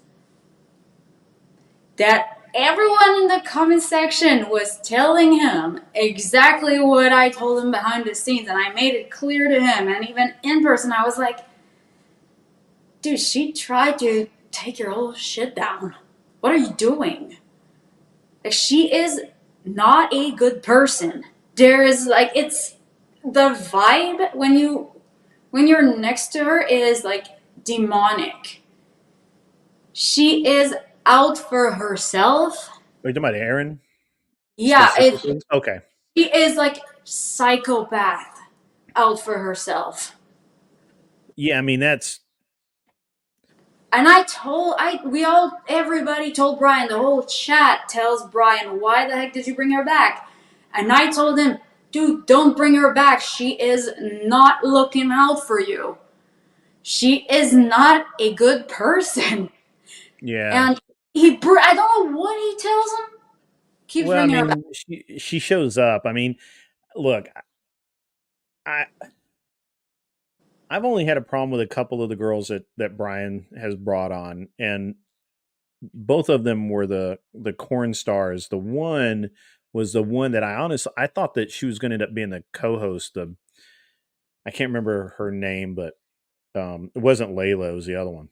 That everyone in the comment section was telling him exactly what I told him behind the scenes, and I made it clear to him. And even in person, I was like, dude, she tried to take your whole shit down. What are you doing? Like, she is not a good person. There is like, it's the vibe when you're next to her is like demonic. She is out for herself. Are you talking about Aaron Yeah, specifically? Okay. she is like psychopath out for herself. Yeah, I mean that's And everybody told Brian, the whole chat tells Brian, why the heck did you bring her back? And I told him, dude, don't bring her back. She is not looking out for you. She is not a good person. Yeah. And I don't know what he tells him. Keeps Well, I bringing her back. mean, she shows up. I mean, look, I I've only had a problem with a couple of the girls that Brian has brought on, and both of them were the corn stars. The one was the one that I thought that she was going to end up being the co-host. The I can't remember her name, but it wasn't Layla. It was the other one,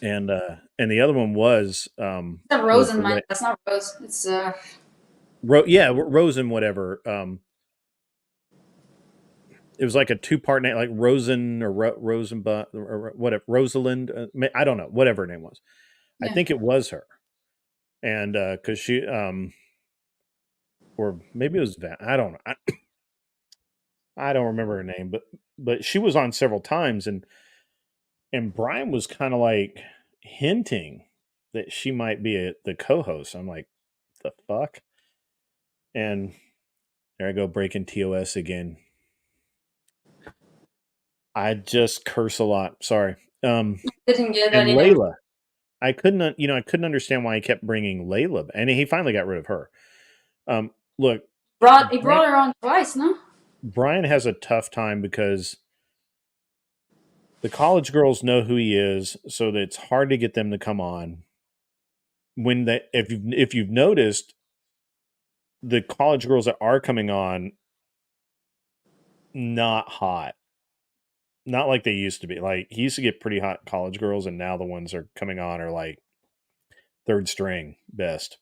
and the other one It's a was Rose in mine. That's not Rose. It's Yeah, Rosen, whatever. It was like a two-part name, like Rosen or Rosenbud or whatever, Rosalind. I don't know, whatever her name was. I yeah. think it was her, and because she, or maybe it was Van. I don't know. I don't remember her name, but she was on several times, and Brian was kind of like hinting that she might be the co-host. I'm like, the fuck, and there I go breaking TOS again. I just curse a lot. Sorry. Didn't get And that either. Layla, I couldn't understand why he kept bringing Layla, and he finally got rid of her. Look, He Brian, brought her on twice, no? Brian has a tough time because the college girls know who he is, so that it's hard to get them to come on. If you've noticed, the college girls that are coming on, not hot, not like they used to be. Like he used to get pretty hot college girls, and now the ones that are coming on are like third string best.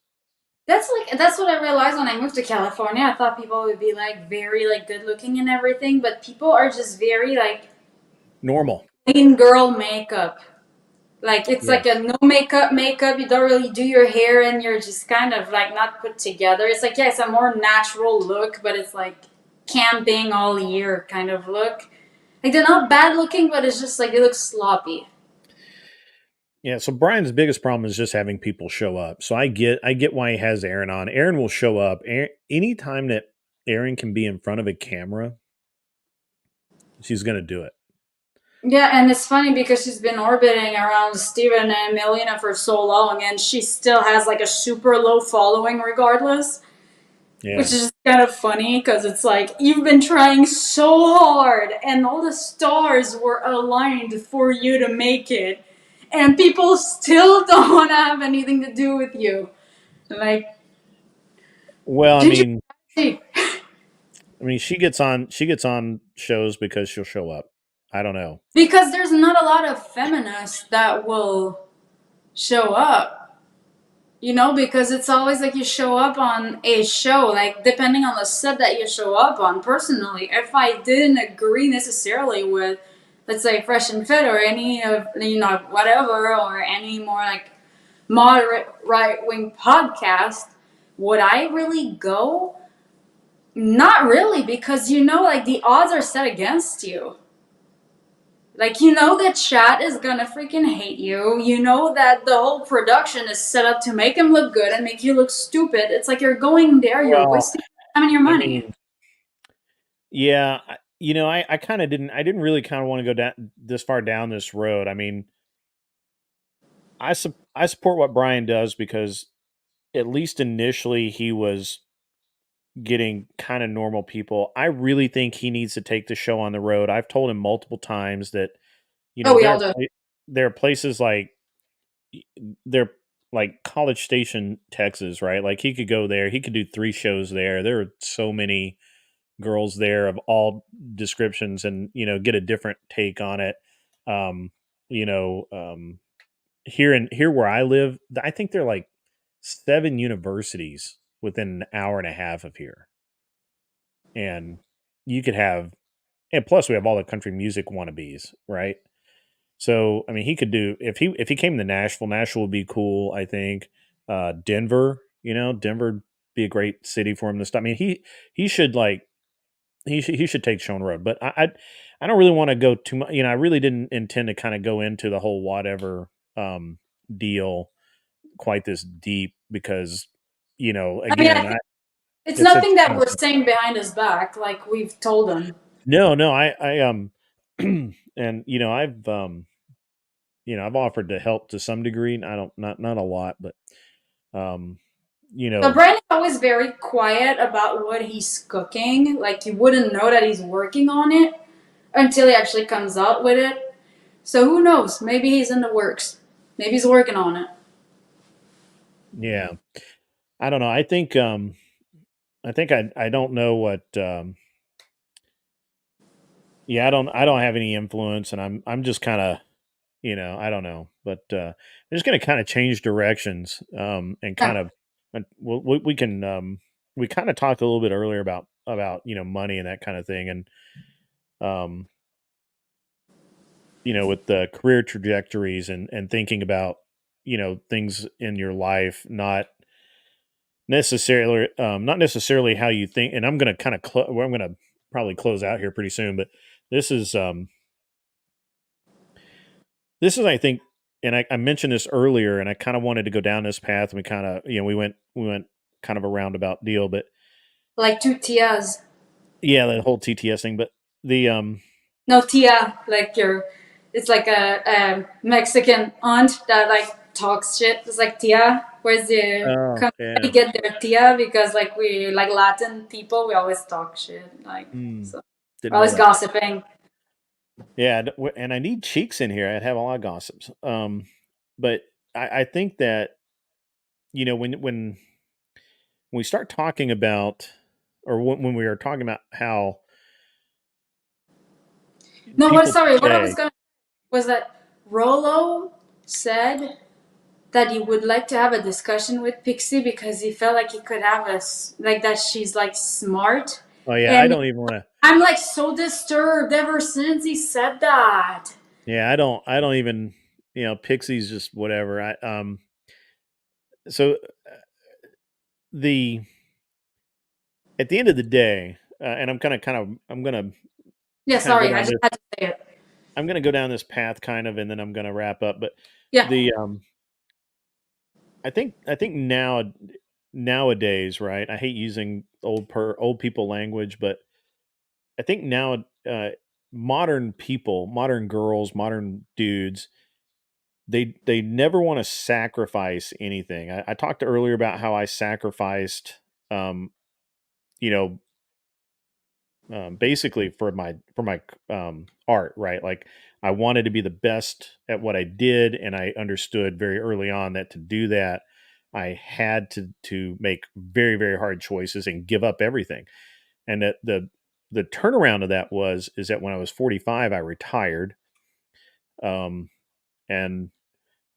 That's what I realized when I moved to California. I thought people would be like very like good looking and everything, but people are just very like Normal. plain girl makeup. Like it's like Yes. a no makeup. You don't really do your hair and you're just kind of like not put together. It's like yeah, it's a more natural look, but it's like camping all year kind of look. Like they're not bad looking, but it's just like they look sloppy. Yeah, so Brian's biggest problem is just having people show up. So I get why he has Aaron on. Aaron will show up anytime that Aaron can be in front of a camera. She's going to do it. Yeah, and it's funny because she's been orbiting around Steven and Melina for so long, and she still has like a super low following regardless, which Yeah. is kind of funny because it's like you've been trying so hard, and all the stars were aligned for you to make it, and people still don't want to have anything to do with you. Like, Well, didn't you see? I mean she gets on shows because she'll show up. I don't know. Because there's not a lot of feminists that will show up. You know, because it's always like you show up on a show, like depending on the set that you show up on. Personally, if I didn't agree necessarily with, let's say, Fresh and Fit or any of, whatever, or any more like moderate right wing podcast, would I really go? Not really, because like the odds are set against you. Like, that chat is gonna freaking hate you. You know that the whole production is set up to make him look good and make you look stupid. It's like you're going there, you're Well, wasting your time and your I money. mean, yeah, I kind of I didn't really kind of want to go down this far down this road. I mean, I support what Brian does because at least initially he was getting kind of normal people. I really think he needs to take the show on the road. I've told him multiple times that Oh, we there all are do. there are places like they're like College Station, Texas, right? Like he could go there. He could do 3 shows there. There are so many girls there of all descriptions, and get a different take on it. Um, you know, here where I live, I think there are like 7 universities within an hour and a half of here, and you could have, and plus we have all the country music wannabes, right? So I mean, he could do if he came to Nashville. Nashville would be cool. I think Denver, Denver be a great city for him to stop. I mean, he should like he should take Sean Road, but I don't really want to go too much. I really didn't intend to kind of go into the whole whatever deal quite this deep because I mean, I again think It's it's nothing that kind of we're saying behind his back, like we've told him. no, and I've offered to help to some degree. And I don't, not a lot, but um, you So know, Brian is always very quiet about what he's cooking. Like you wouldn't know that he's working on it until he actually comes out with it. So who knows? Maybe he's in the works. Maybe he's working on it. yeah, I don't know. I think I don't know what. Yeah, I don't have any influence, and I'm just kind of, I don't know, but I'm just going to kind of change directions, and kind Yeah. of, and we can, we kind of talked a little bit earlier about money and that kind of thing, and um, with the career trajectories and thinking about things in your life, not necessarily how you think. And I'm going to kind of well, I'm going to probably close out here pretty soon, but this is um this is, I think, and I mentioned this earlier, and I kind of wanted to go down this path. And we kind of, we went kind of a roundabout deal, but Like two tias. yeah, the whole TTS thing. But the No tia, like your, it's like a Mexican aunt that like talks shit. It's like tia. Where's the oh country yeah, get their tia? Because like we like Latin people, we always talk shit. Like mm, so, we're didn't know always that. gossiping. Yeah, and I need cheeks in here. I'd have a lot of gossips. But I think that when we start talking about, or when we are talking about how No, what? people Sorry, what I was say, going was that Rolo said that he would like to have a discussion with Pixie because he felt like he could have like that she's like smart, oh yeah, I and don't even want to. I'm like so disturbed ever since he said that. Yeah, I don't even, Pixies just whatever. So the at the end of the day, and Yeah, kind of go sorry, I down just this had to say it. I'm gonna go down this path kind of, and then I'm gonna wrap up. But Yeah, the I think nowadays, right? I hate using old people language, but I think now, modern people, modern girls, modern dudes, they never want to sacrifice anything. I talked earlier about how I sacrificed, um, you know, basically for my art, right? Like I wanted to be the best at what I did, and I understood very early on that to do that, I had to make very very hard choices and give up everything. And that the turnaround of that is that when I was 45, I retired, um, and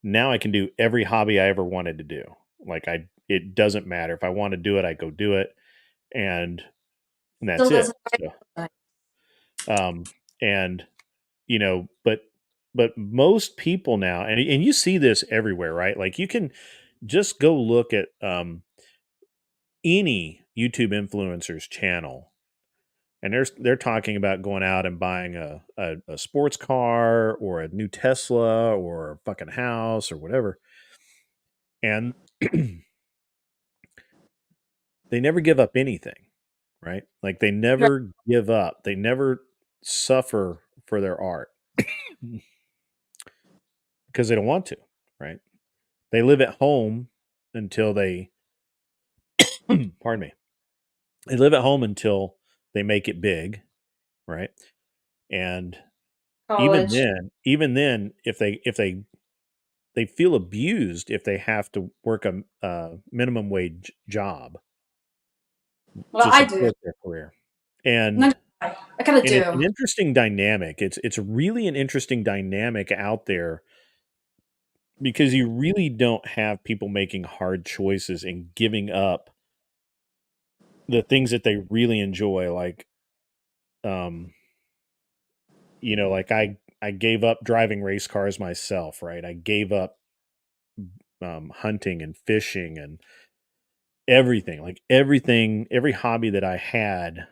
now I can do every hobby I ever wanted to do. Like it doesn't matter if I want to do it, I go do it, and that's still it. doesn't. So, um, and but most people now, and you see this everywhere, right? Like you can just go look at any YouTube influencer's channel, and they're talking about going out and buying a sports car or a new Tesla or a fucking house or whatever, and they never give up anything, right? Like they Right. never give up, they never suffer for their art because they don't want to, right? They live at home until they pardon me, they live at home until they make it big, right? And College. even then, if they feel abused if they have to work a minimum wage job Well, to I do. support their career. Not And gonna lie. I kind of it's do. an interesting dynamic. It's really an interesting dynamic out there because you really don't have people making hard choices and giving up the things that they really enjoy, like um like I gave up driving race cars myself, right? I gave up hunting and fishing and everything, like everything, every hobby that I had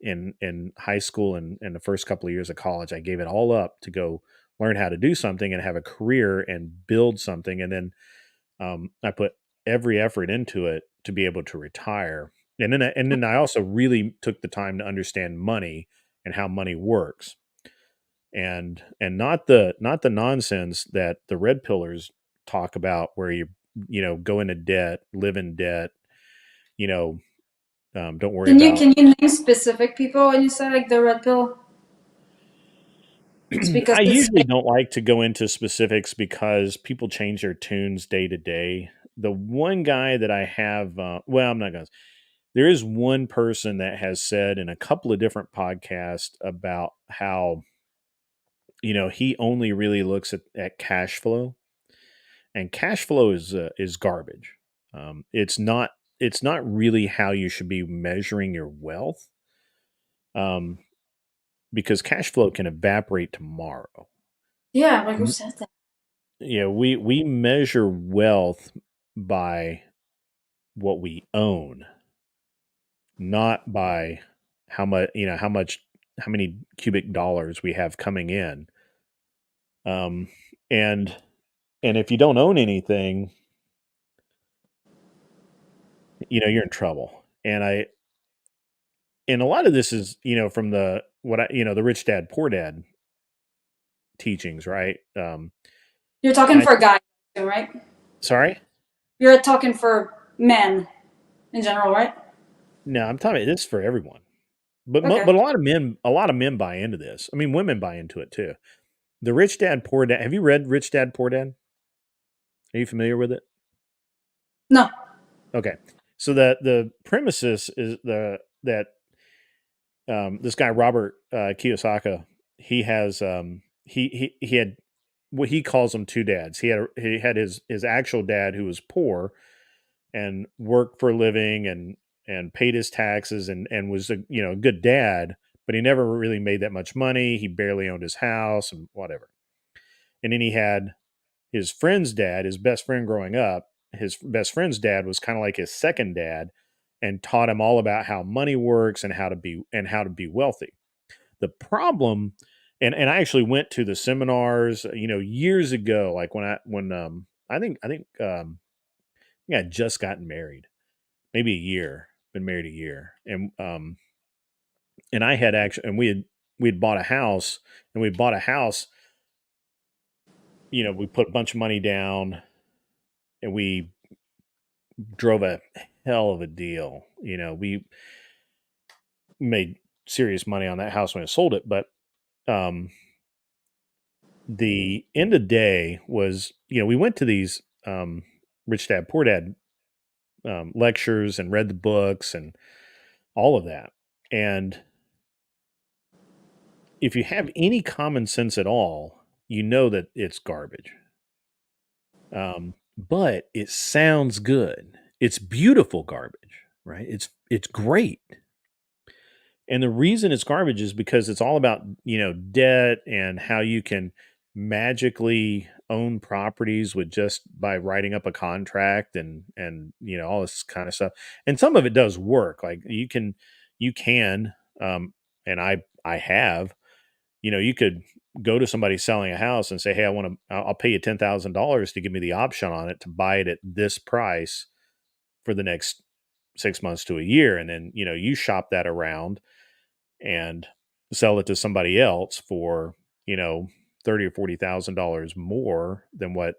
in high school and the first couple of years of college. I gave it all up to go learn how to do something and have a career and build something. And then I put every effort into it to be able to retire. And then I also really took the time to understand money and how money works, and not the nonsense that the red pillars talk about, where you go into debt, live in debt, you know, don't worry Can you about. can you name specific people when you say like the red pill? It's because I it's usually don't like to go into specifics because people change their tunes day to day. The one guy that I have, well, I'm not going to. There is one person that has said in a couple of different podcasts about how he only really looks at cash flow, and cash flow is garbage. It's not really how you should be measuring your wealth, um, because cash flow can evaporate tomorrow. yeah, like who said that? We measure wealth by what we own, not by how many cubic dollars we have coming in. Um, and and if you don't own anything, you're in trouble. And a lot of this is from the rich dad poor dad teachings, right? You're And talking I for guys, right? Sorry. You're talking for men in general, right? No, I'm talking this is for everyone. But Okay. a lot of men buy into this. I mean, women buy into it too. The Rich Dad Poor Dad. Have you read Rich Dad Poor Dad? Are you familiar with it? No. Okay. So the premises is the that this guy Robert Kiyosaki, he has he had what he calls them two dads. He had his actual dad, who was poor and worked for a living and paid his taxes, and was a good dad, but he never really made that much money. He barely owned his house and whatever. And then he had his friend's dad, his best friend growing up. His best friend's dad was kind of like his second dad, and taught him all about how money works and how to be wealthy. The problem, and I actually went to the seminars, years ago, like when I think I had just gotten married, maybe a year, been married a year, and I had actually, and we had bought a house, and we bought a house. We put a bunch of money down, and we drove a hell of a deal. We made serious money on that house when I sold it, but um, the end of the day was, we went to these Rich Dad Poor Dad lectures and read the books and all of that. And if you have any common sense at all, you know that it's garbage. But it sounds good. It's beautiful garbage, right? It's great. And the reason it's garbage is because it's all about, debt and how you can magically own properties with just by writing up a contract and all this kind of stuff. And some of it does work. Like you can um and I have, you could go to somebody selling a house and say, "Hey, I'll pay you $10,000 to give me the option on it to buy it at this price for the next 6 months to a year." And then, you shop that around and sell it to somebody else for, you know, 30 or $40,000 more than what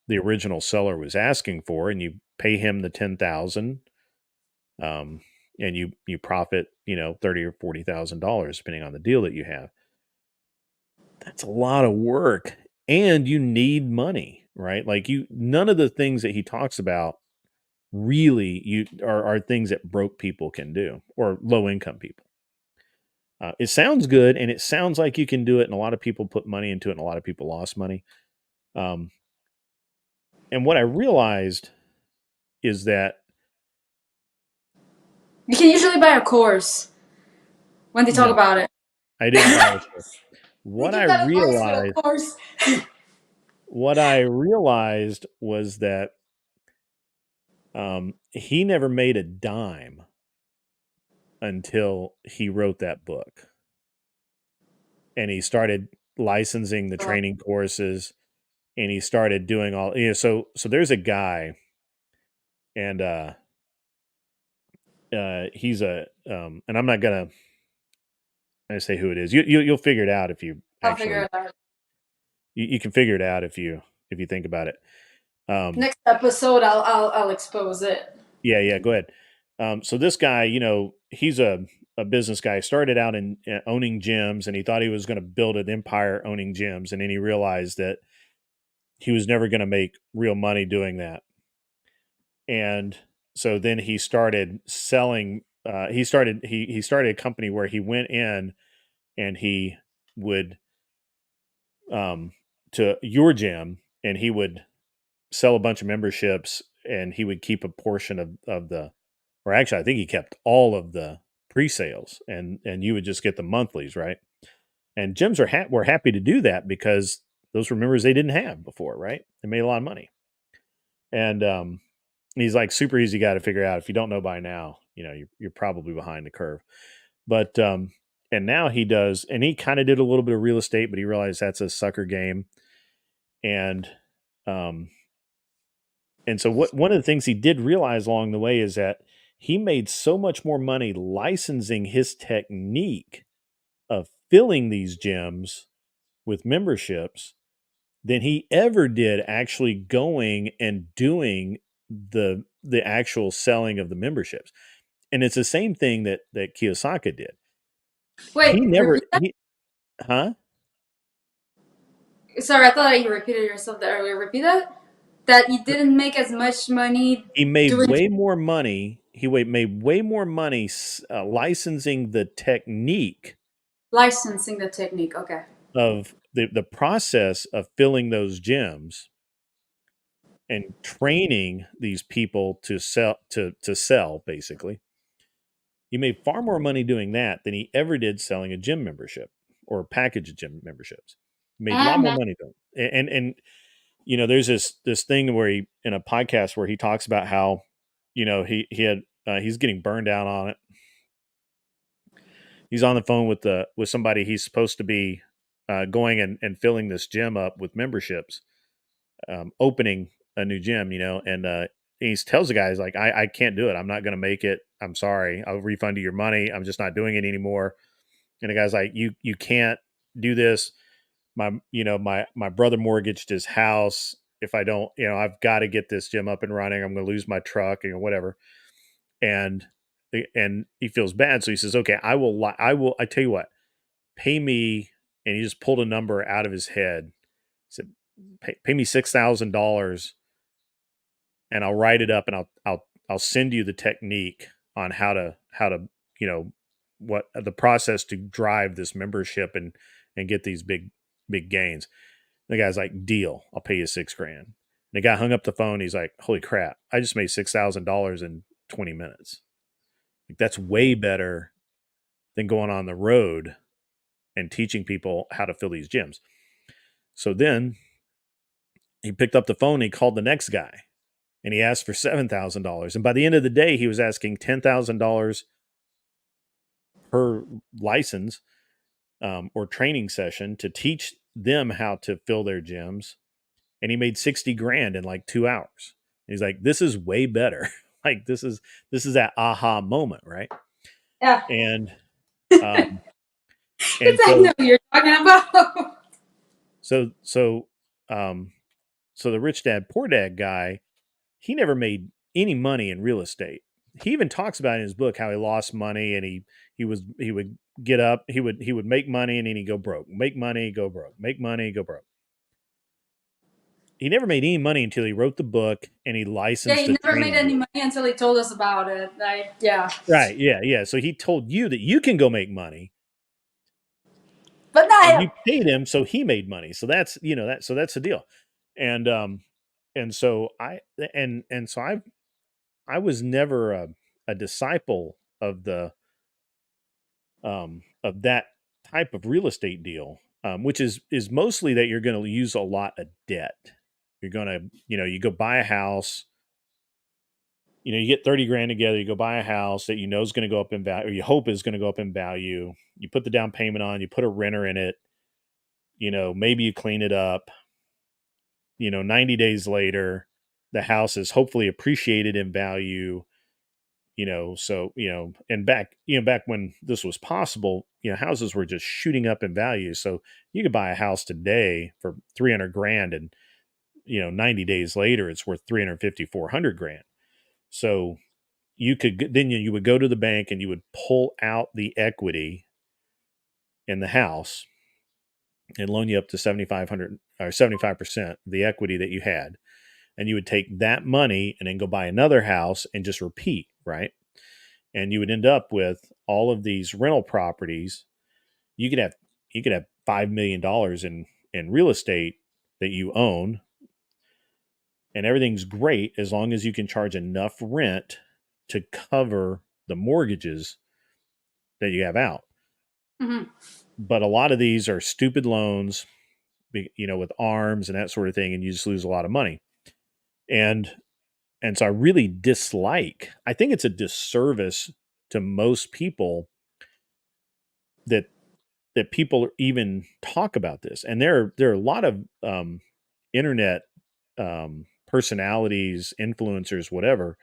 the original seller was asking for, and you pay him the 10,000, um, and you profit, 30 or $40,000 depending on the deal that you have. That's a lot of work, and you need money, right? Like, none of the things that he talks about really are things that broke people can do, or low income people. It sounds good, and it sounds like you can do it, and a lot of people put money into it, and a lot of people lost money. Um, and what I realized is that You can usually buy a course when they talk no, about it. I didn't buy a course. They What I give that advice with a realized, course. what I realized was that he never made a dime until he wrote that book, and he started licensing the training courses, and he started doing all. So there's a guy, and he's a and I'm not gonna say who it is. You'll figure it out if you I'll figure actually it out. you can figure it out if you think about it. Next episode, I'll expose it. Yeah, go ahead. So this guy, he's a business guy. Started out in owning gyms, and he thought he was going to build an empire owning gyms, and then he realized that he was never going to make real money doing that. And so then he started selling. He started a company where he went in and he would to your gym, and he would sell a bunch of memberships, and he would keep a portion of the, or actually I think he kept all of the pre-sales, and you would just get the monthlies, right? And gyms were happy to do that because those were members they didn't have before, right? They made a lot of money. And he's like super easy guy to figure out. If you don't know by now, you're probably behind the curve. But and now he does, and he kind of did a little bit of real estate, but he realized that's a sucker game. And um so one of the things he did realize along the way is that he made so much more money licensing his technique of filling these gyms with memberships than he ever did actually going and doing the actual selling of the memberships. And it's the same thing that Kiyosaki did. He Wait, never repeat that. he huh? Sorry, I thought you repeated yourself there earlier. Repeat that. That you didn't make as much money He made doing way more money. Made way more money licensing the technique licensing the technique. Okay. of the process of filling those gyms and training these people to sell basically. He made far more money doing that than he ever did selling a gym membership or a package of gym memberships. He made a lot more Man. money doing it. And there's this thing where he, in a podcast where he talks about how he's getting burned out on it. He's on the phone with somebody he's supposed to be going and filling this gym up with memberships, opening a new gym, and he tells the guys like, I can't do it. I'm not going to make it. I'm sorry. I'll refund you your money. I'm just not doing it anymore. And the guy's like, you can't do this. My brother mortgaged his house. If I don't, I've got to get this gym up and running. I'm going to lose my truck, whatever. And he feels bad, so he says, okay, I tell you what, pay me. And he just pulled a number out of his head. He said, pay me $6,000 and I'll write it up, and I'll send you the technique on how to what the process to drive this membership and get these big gains. The guy's like, deal, I'll pay you $6,000. And the guy hung up the phone. He's like, holy crap, I just made $6,000 in 20 minutes. Like, that's way better than going on the road and teaching people how to fill these gyms. So then he picked up the phone and he called the next guy and he asked for $7,000. And by the end of the day, he was asking $10,000 per license or training session to teach them how to fill their gyms. And he made 60 grand in like 2 hours. And he's like, this is way better. Like this is that aha moment, right? Yeah. And um, and I know so what you're talking about. so so um, so the rich dad poor dad guy, he never made any money in real estate. He even talks about in his book how he lost money, and he would get up, he would make money, and then he'd go broke, make money, go broke, make money, go broke. He never made any money until he wrote the book and he Yeah, licensed he a never made training any group. money until he told us about it. Yeah. Right? Yeah. So he told you that you can go make money, But and not you paid him, so he made money. So that's that. So that's the deal. And and so I was never a disciple of that type of real estate deal, which is mostly that you're going to use a lot of debt. You're going to you go buy a house. You get 30 grand together. You go buy a house that is going to go up in value, or you hope is going to go up in value. You put the down payment on. You put a renter in it. Maybe you clean it up. 90 days later, the house is hopefully appreciated in value. So and back when this was possible, houses were just shooting up in value. So you could buy a house today for 300 grand, and 90 days later it's worth 350, 400 grand. So you would go to the bank and you would pull out the equity in the house and loan you up to 7,500 or 75% the equity that you had, and you would take that money and then go buy another house and just repeat, right? And you would end up with all of these rental properties. You could have $5 million in real estate that you own, and everything's great as long as you can charge enough rent to cover the mortgages that you have out. Hmm. But a lot of these are stupid loans, with arms and that sort of thing, and you just lose a lot of money. And so I really I think it's a disservice to most people that people even talk about this. And there are a lot of internet personalities, influencers, whatever,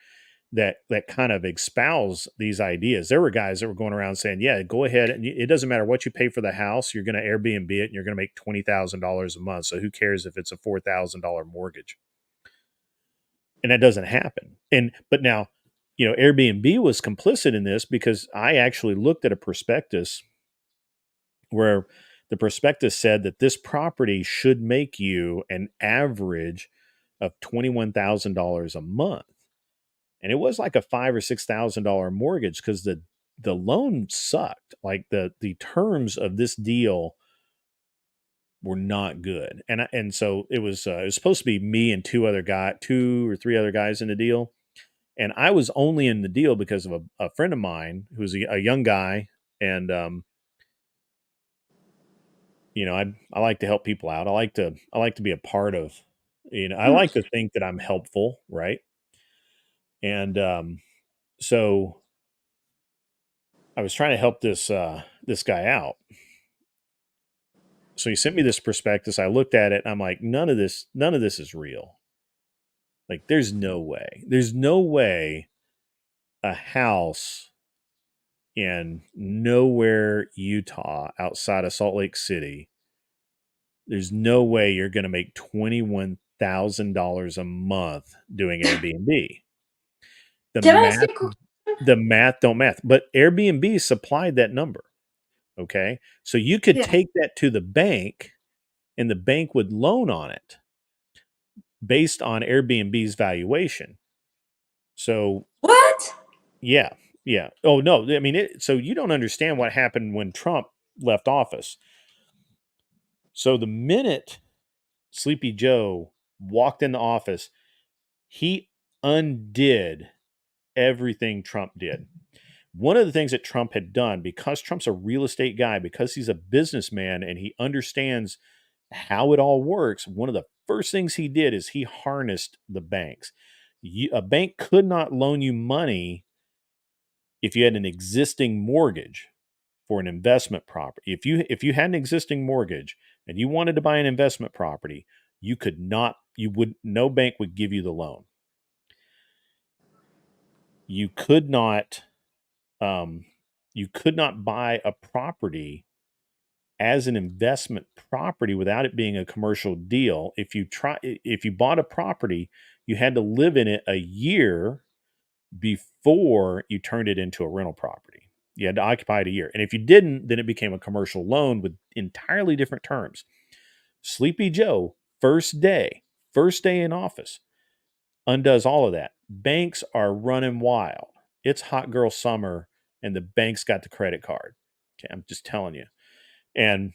that kind of espouse these ideas. There were guys that were going around saying, "Yeah, go ahead, and it doesn't matter what you pay for the house. You're going to Airbnb it, and you're going to make $20,000 a month. So who cares if it's a $4,000 mortgage?" And that doesn't happen. But now, Airbnb was complicit in this because I actually looked at a prospectus where the prospectus said that this property should make you an average of $21,000 a month. And it was like a $5,000 or $6,000 mortgage because the loan sucked. Like the terms of this deal were not good, and so it was supposed to be me and two or three other guys in the deal, and I was only in the deal because of a friend of mine who was a young guy, and I like to help people out. I like to be a part of, I like to think that I'm helpful, right? And so I was trying to help this guy out. So he sent me this prospectus. I looked at it and I'm like, none of this is real. Like there's no way a house in nowhere, Utah, outside of Salt Lake City, there's no way you're going to make $21,000 a month doing Airbnb. The Can I ask you math, a question? the math don't math, but Airbnb supplied that number. Okay. So you could Yeah. take that to the bank and the bank would loan on it based on Airbnb's valuation. So, What? yeah, yeah. Oh, no. I mean, so you don't understand what happened when Trump left office. So the minute Sleepy Joe walked in the office, he undid everything Trump did. One of the things that Trump had done, because Trump's a real estate guy, because he's a businessman and he understands how it all works, one of the first things he did is he harnessed the banks. A bank could not loan you money if you had an existing mortgage for an investment property. If you had an existing mortgage and you wanted to buy an investment property, no bank would give you the loan. You could not buy a property as an investment property without it being a commercial deal. If you bought a property, you had to live in it a year before you turned it into a rental property. You had to occupy it a year. And if you didn't, then it became a commercial loan with entirely different terms. Sleepy Joe, first day in office, undoes all of that. Banks are running wild. It's hot girl summer, and the bank's got the credit card. Okay, I'm just telling you. And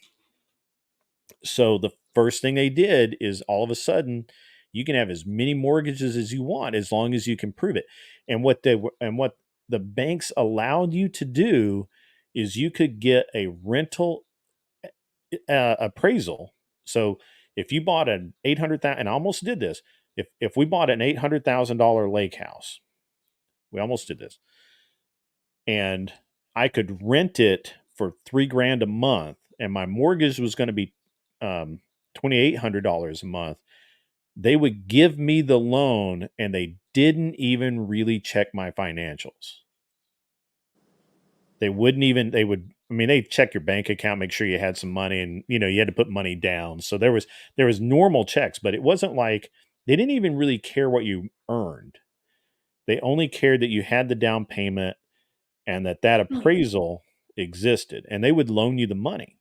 so the first thing they did is all of a sudden you can have as many mortgages as you want as long as you can prove it. And what the banks allowed you to do is you could get a rental appraisal. So if you bought an 800,000, and I almost did this, if we bought an $800,000 lake house, we almost did this, and I could rent it for $3,000 a month, and my mortgage was going to be $2,800 a month. They would give me the loan, and they didn't even really check my financials. They wouldn't even. They would. I mean, they check your bank account, make sure you had some money, and you had to put money down. So there was normal checks, but it wasn't like they didn't even really care what you earned. They only cared that you had the down payment and that appraisal existed, and they would loan you the money,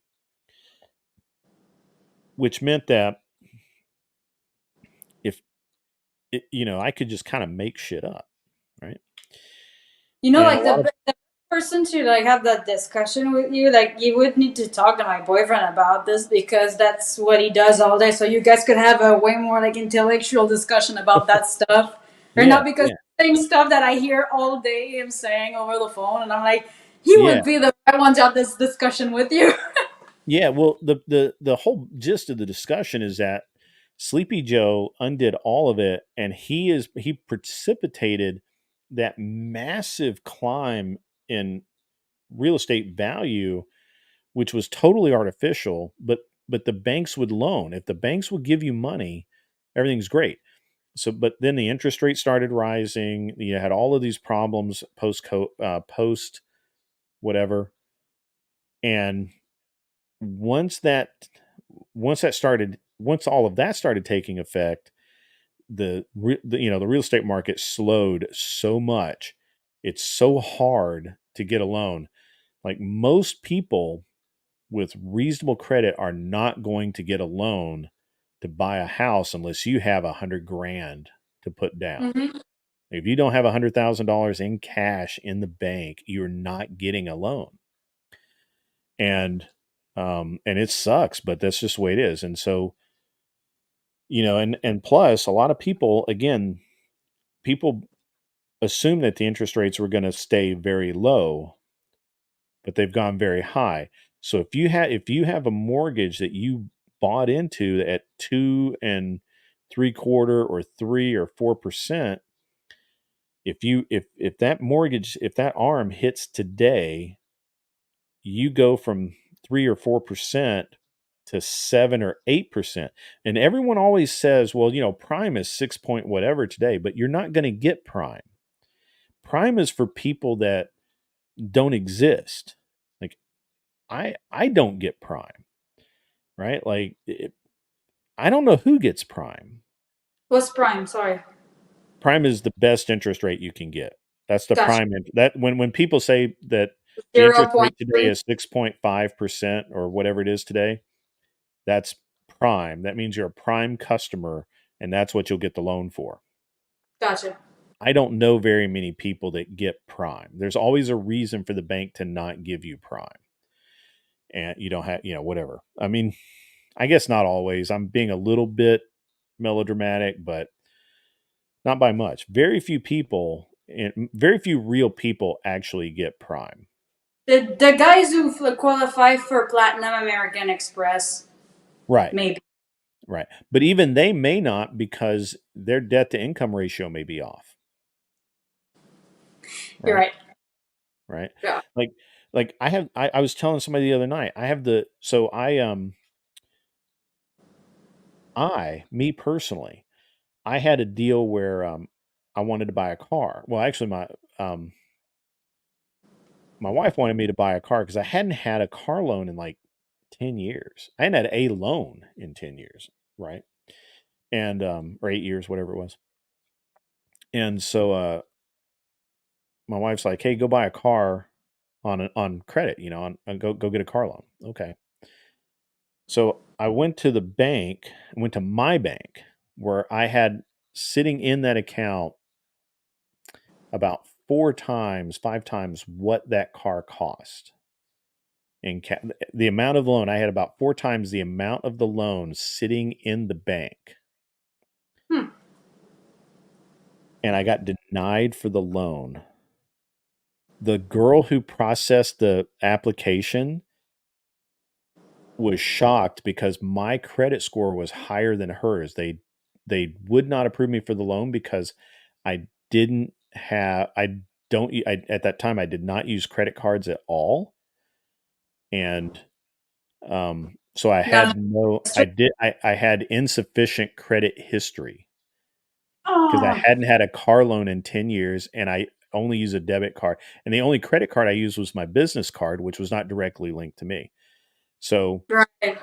which meant that if I could just kind of make shit up, right? And a Like lot of the person to like have that discussion with you, like you would need to talk to my boyfriend about this because that's what he does all day. So you guys could have a way more like intellectual discussion about that stuff, or yeah, not because yeah, same stuff that I hear all day him saying over the phone, and I'm like, he yeah. would be the right one to have this discussion with you. Yeah, well, the whole gist of the discussion is that Sleepy Joe undid all of it, and he precipitated that massive climb in real estate value, which was totally artificial. But the banks would loan. If the banks would give you money, everything's great. So, but then the interest rate started rising. You had all of these problems post whatever, and once that once all of that started taking effect, the real estate market slowed so much. It's so hard to get a loan. Like most people with reasonable credit are not going to get a loan to buy a house unless you have 100 grand to put down. Hmm. If you don't have $100,000 in cash in the bank, you're not getting a loan. And it sucks, but that's just the way it is. And so, and plus a lot of people, again, people assume that the interest rates were going to stay very low, but they've gone very high. So if you have a mortgage that you bought into at 2 and 3/4 or 3 or 4%, if that mortgage, if that arm hits today, you go from 3 or 4% to 7 or 8%. And everyone always says, well, prime is 6 point whatever today, but you're not going to get prime. Prime is for people that don't exist. Like I don't get prime, right? Like I don't know who gets prime. What's prime? Sorry. Prime is the best interest rate you can get. That's the Gotcha. prime. That when people say that the Zero interest point rate today 0.3. is 6.5% or whatever it is today, that's prime. That means you're a prime customer, and that's what you'll get the loan for. Gotcha. I don't know very many people that get prime. There's always a reason for the bank to not give you prime. And you don't have, whatever. I mean, I guess not always. I'm being a little bit melodramatic, but not by much. Very few people, and very few real people actually get prime. The guys who qualify for Platinum American Express, Right, maybe. right. But even they may not because their debt to income ratio may be off. You're Right, right. right. Yeah. Like, I was telling somebody the other night, I have the, so me personally, I had a deal where I wanted to buy a car. Well, actually, um, my wife wanted me to buy a car because I hadn't had a car loan in like 10 years. I hadn't had a loan in 10 years, right? And or 8 years, whatever it was. And so my wife's like, "Hey, go buy a car on credit, go get a car loan." Okay. So I went to the bank, went to my bank where I had sitting in that account about 4 times, 5 times what that car cost. The amount of the loan, I had about 4 times the amount of the loan sitting in the bank, Hmm. and I got denied for the loan. The girl who processed the application was shocked because my credit score was higher than hers. They would not approve me for the loan because I didn't have I don't I, at that time I did not use credit cards at all, and so I Not had no a I had insufficient credit history because I Oh, hadn't had a car loan in 10 years, and only use a debit card, and the only credit card I used was my business card, which was not directly linked to me. So, Right.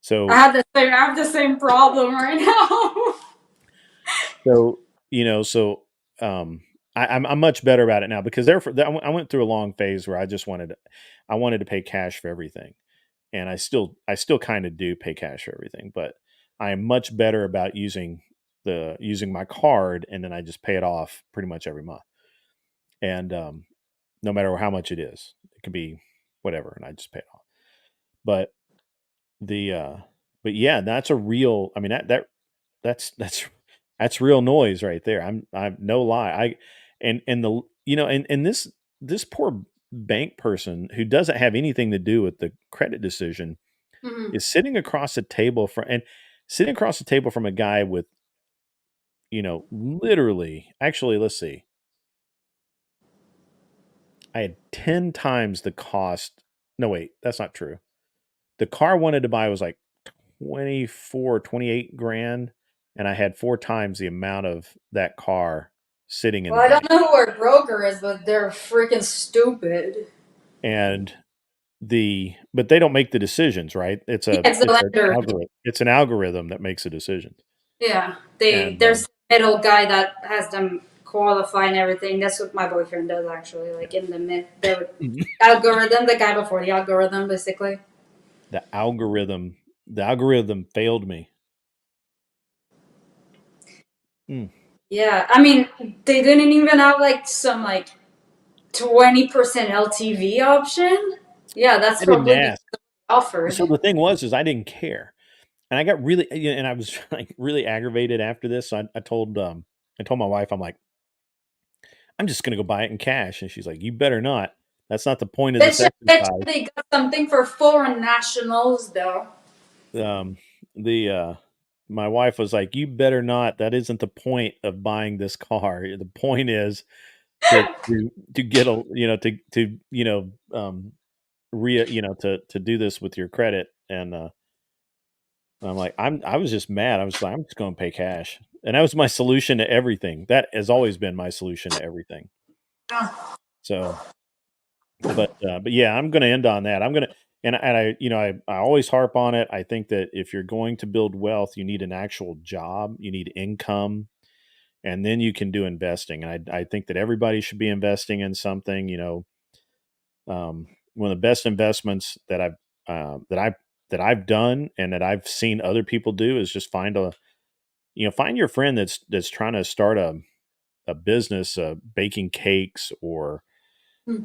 so, I have the same problem right now. so you know, so um, I'm much better about it now because I went through a long phase where I wanted to pay cash for everything, and I still kind of do pay cash for everything, but I am much better about using my card, and then I just pay it off pretty much every month, and no matter how much it is, it could be whatever, and I just pay it off. But the but yeah, that's a real. I mean that's that's real noise right there. I'm no lie. And the and this poor bank person who doesn't have anything to do with the credit decision Mhm. is sitting across the table from a guy with, literally, actually, let's see. I had 10 times the cost. No, wait, that's not true. The car I wanted to buy was like 24, 28 grand, and I had 4 times the amount of that car sitting in Well, the I bank. don't know who our broker is, but they're freaking stupid. And but they don't make the decisions, right? Yeah, it's the lender. It's an algorithm that makes the decisions. Yeah, And there's a middle guy that has them qualify and everything. That's what my boyfriend does actually. Like in the algorithm, the guy before the algorithm, basically. the algorithm failed me. Mm. Yeah, I mean, they didn't even have like some like 20% LTV option. Yeah, that's I didn't probably because ask. they offered. So the thing was, is I didn't care, and I got really, and I was like really aggravated after this. So I told my wife, I'm like, I'm just gonna go buy it in cash, and she's like, you better not. That's not the point of this Bet exercise. you they got something for foreign nationals though. Um, the My wife was like, you better not. That isn't the point of buying this car. The point is to get a to to do this with your credit. And I'm like, I was just mad. I was like, I'm just going to pay cash, and that was my solution to everything. That has always been my solution to everything. So, but yeah, I'm going to end on that. I'm going to and I always harp on it. I think that if you're going to build wealth, you need an actual job, you need income, and then you can do investing. And I think that everybody should be investing in something. One of the best investments that I've done and that I've seen other people do is just find your friend that's trying to start a business, baking cakes or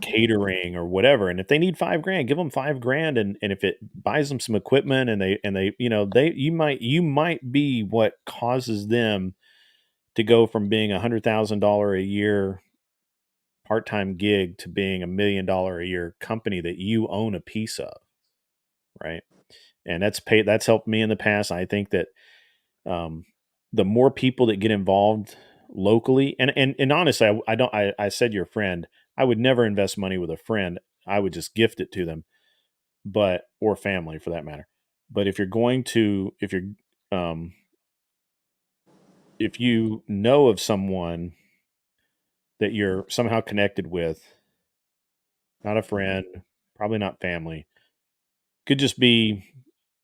catering or whatever. And if they need 5 grand, give them 5 grand. And if it buys them some equipment and you might be what causes them to go from being $100,000 a year part-time gig to being $1 million a year company that you own a piece of, right? And that's helped me in the past. I think that um, the more people that get involved locally, and honestly, I don't. I said your friend. I would never invest money with a friend. I would just gift it to them, but or family for that matter. But um, if you know of someone that you're somehow connected with, not a friend, probably not family, could just be,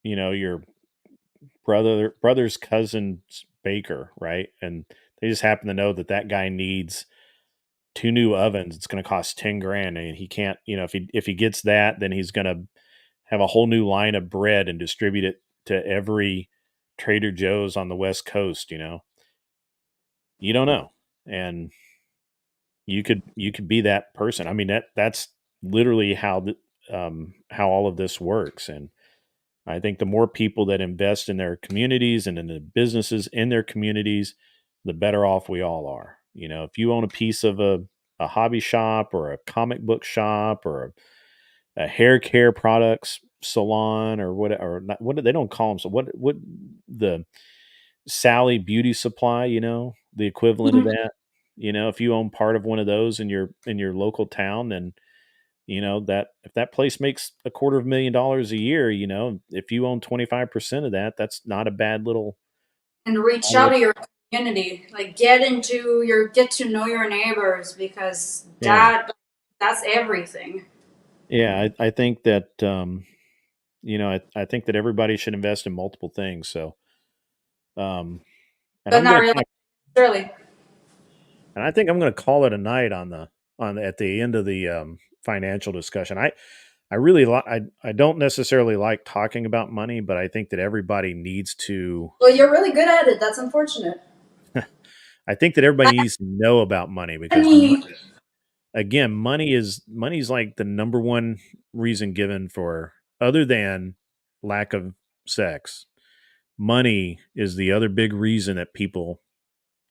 your brother's cousin's baker, right? And they just happen to know that that guy needs 2 new ovens. It's going to cost 10 grand, and he can't. If he gets that, then he's going to have a whole new line of bread and distribute it to every Trader Joe's on the West Coast. You don't know, and you could be that person. I mean that's literally how all of this works. And I think the more people that invest in their communities and in the businesses in their communities, the better off we all are. If you own a piece of a hobby shop or a comic book shop or a hair care products salon or what, or not, what they don't call them. So what the Sally Beauty Supply, the equivalent of Mhm. that. If you own part of one of those in your local town, then that if that place makes $250,000 a year, if you own 25% of that, that's not a bad little And reach bad little out to your community. Like get to know your neighbors because Yeah. that's everything. Yeah. I think that, I think that everybody should invest in multiple things. So, um, and But I'm not going to really kind of, necessarily. and I think I'm going to call it a night at the end of the financial discussion. I really like, I don't necessarily like talking about money, but I think that everybody needs to, Well, you're really good at it. That's unfortunate. I think that everybody needs to know about money because Money. again, money's like the number one reason given for other than lack of sex. Money is the other big reason that people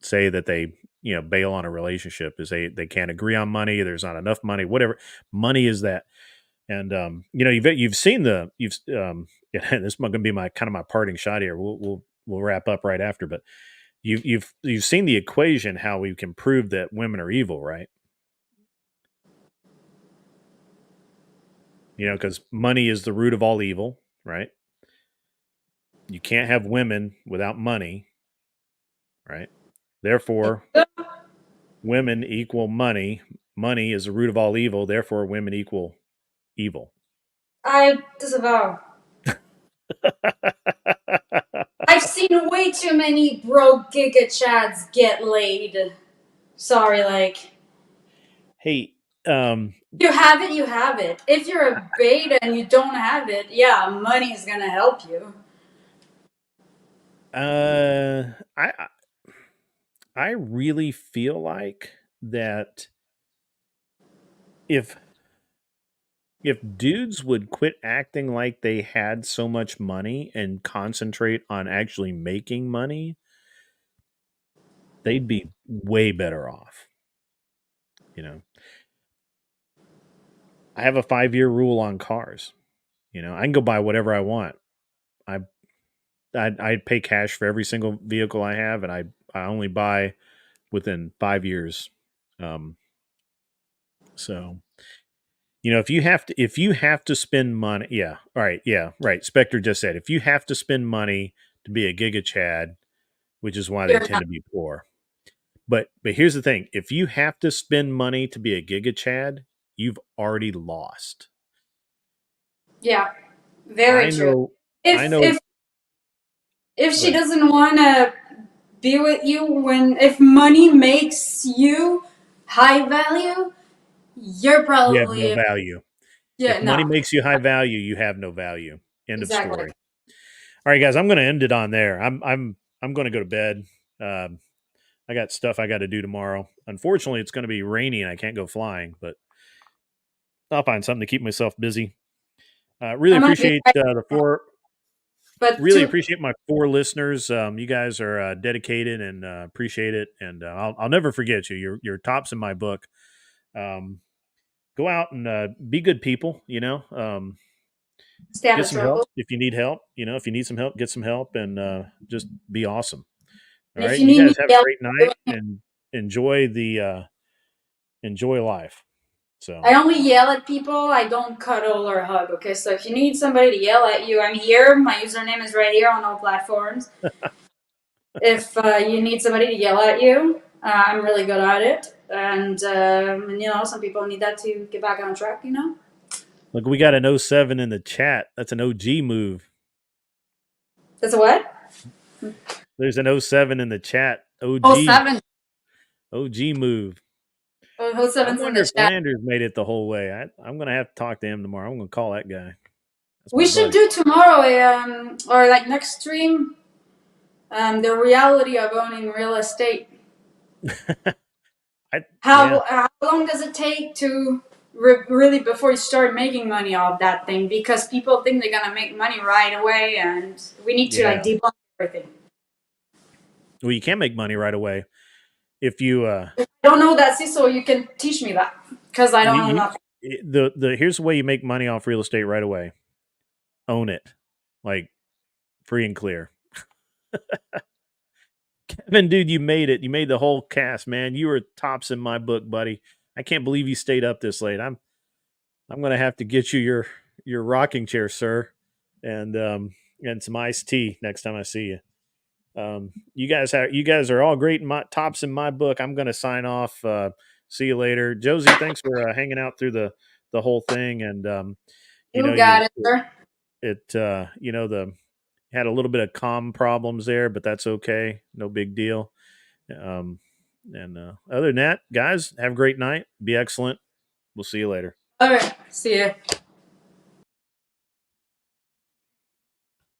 say that they bail on a relationship is they can't agree on money. There's not enough money. Whatever money is that, and you've seen the you've yeah, this is going to be my kind of my parting shot here. We'll wrap up right after, but you've seen the equation how we can prove that women are evil, right? Because money is the root of all evil, right? You can't have women without money, right? Therefore, women equal money. Money is the root of all evil. Therefore, women equal evil. I disavow. I've seen way too many broke giga chads get laid. Sorry, like Hey, um, you have it, you have it. If you're a beta and you don't have it, yeah, money is gonna help you. uh, I really feel like that if if dudes would quit acting like they had so much money and concentrate on actually making money, they'd be way better off. You know, I have a 5 year rule on cars. I can go buy whatever I want. I I pay cash for every single vehicle I have, and I only buy within 5 years. Um, so if you have to spend money, yeah, all right, yeah, right. Spectre just said if you have to spend money to be a giga chad, which is why they You're tend not. to be poor. But here's the thing: if you have to spend money to be a giga chad, you've already lost. Yeah, very I true. know, I If know. if if Go she ahead. doesn't wanna be with you when if money makes you high value, you're You have no probably value. yeah, If money no. makes you high value, you have no value. End of Exactly. story. All right, guys, I'm going to end it on there. I'm going to go to bed. Um, I got stuff I got to do tomorrow. Unfortunately, it's going to be rainy and I can't go flying, but I'll find something to keep myself busy. Really I'm gonna be appreciate right, the four. but Really two appreciate my four listeners. You guys are dedicated and appreciate it, and I'll never forget you. You're tops in my book. Um, go out and be good people. stay out Get of some help trouble. if you need help. If you need some help, get some help, and just be awesome. All And if right, you you need me guys to have a yell great at night you, and enjoy life. So I only yell at people. I don't cuddle or hug. Okay, so if you need somebody to yell at you, I'm here. My username is right here on all platforms. If you need somebody to yell at you, I'm really good at it. And some people need that to get back on track. look, we got an '07 in the chat. That's an OG move. That's a what? There's an '07 in the chat. Oh OG seven. OG move. Oh I seven's in wonder the if chat. Landers made it the whole way. I'm gonna have to talk to him tomorrow. I'm gonna call that guy. That's my We should buddy. do tomorrow or like next stream the reality of owning real estate. Yeah. How long does it take to really before you start making money off that thing? Because people think they're gonna make money right away, and we need to like Yeah. debunk everything. Well, you can make money right away if I don't know that, Cecil. You can teach me that because I don't know you nothing. the here's the way you make money off real estate right away. Own it, like free and clear. Kevin, dude, you made it. You made the whole cast, man. You were tops in my book, buddy. I can't believe you stayed up this late. I'm gonna have to get you your rocking chair, sir, and some iced tea next time I see you. You guys are all great in my tops in my book. I'm going to sign off. See you later, Josie. Thanks for hanging out through the whole thing. And you know You got it, sir. the had a little bit of comm problems there, but that's okay. No big deal. Um, and other than that, guys, have a great night. Be excellent. We'll see you later. All right. See ya.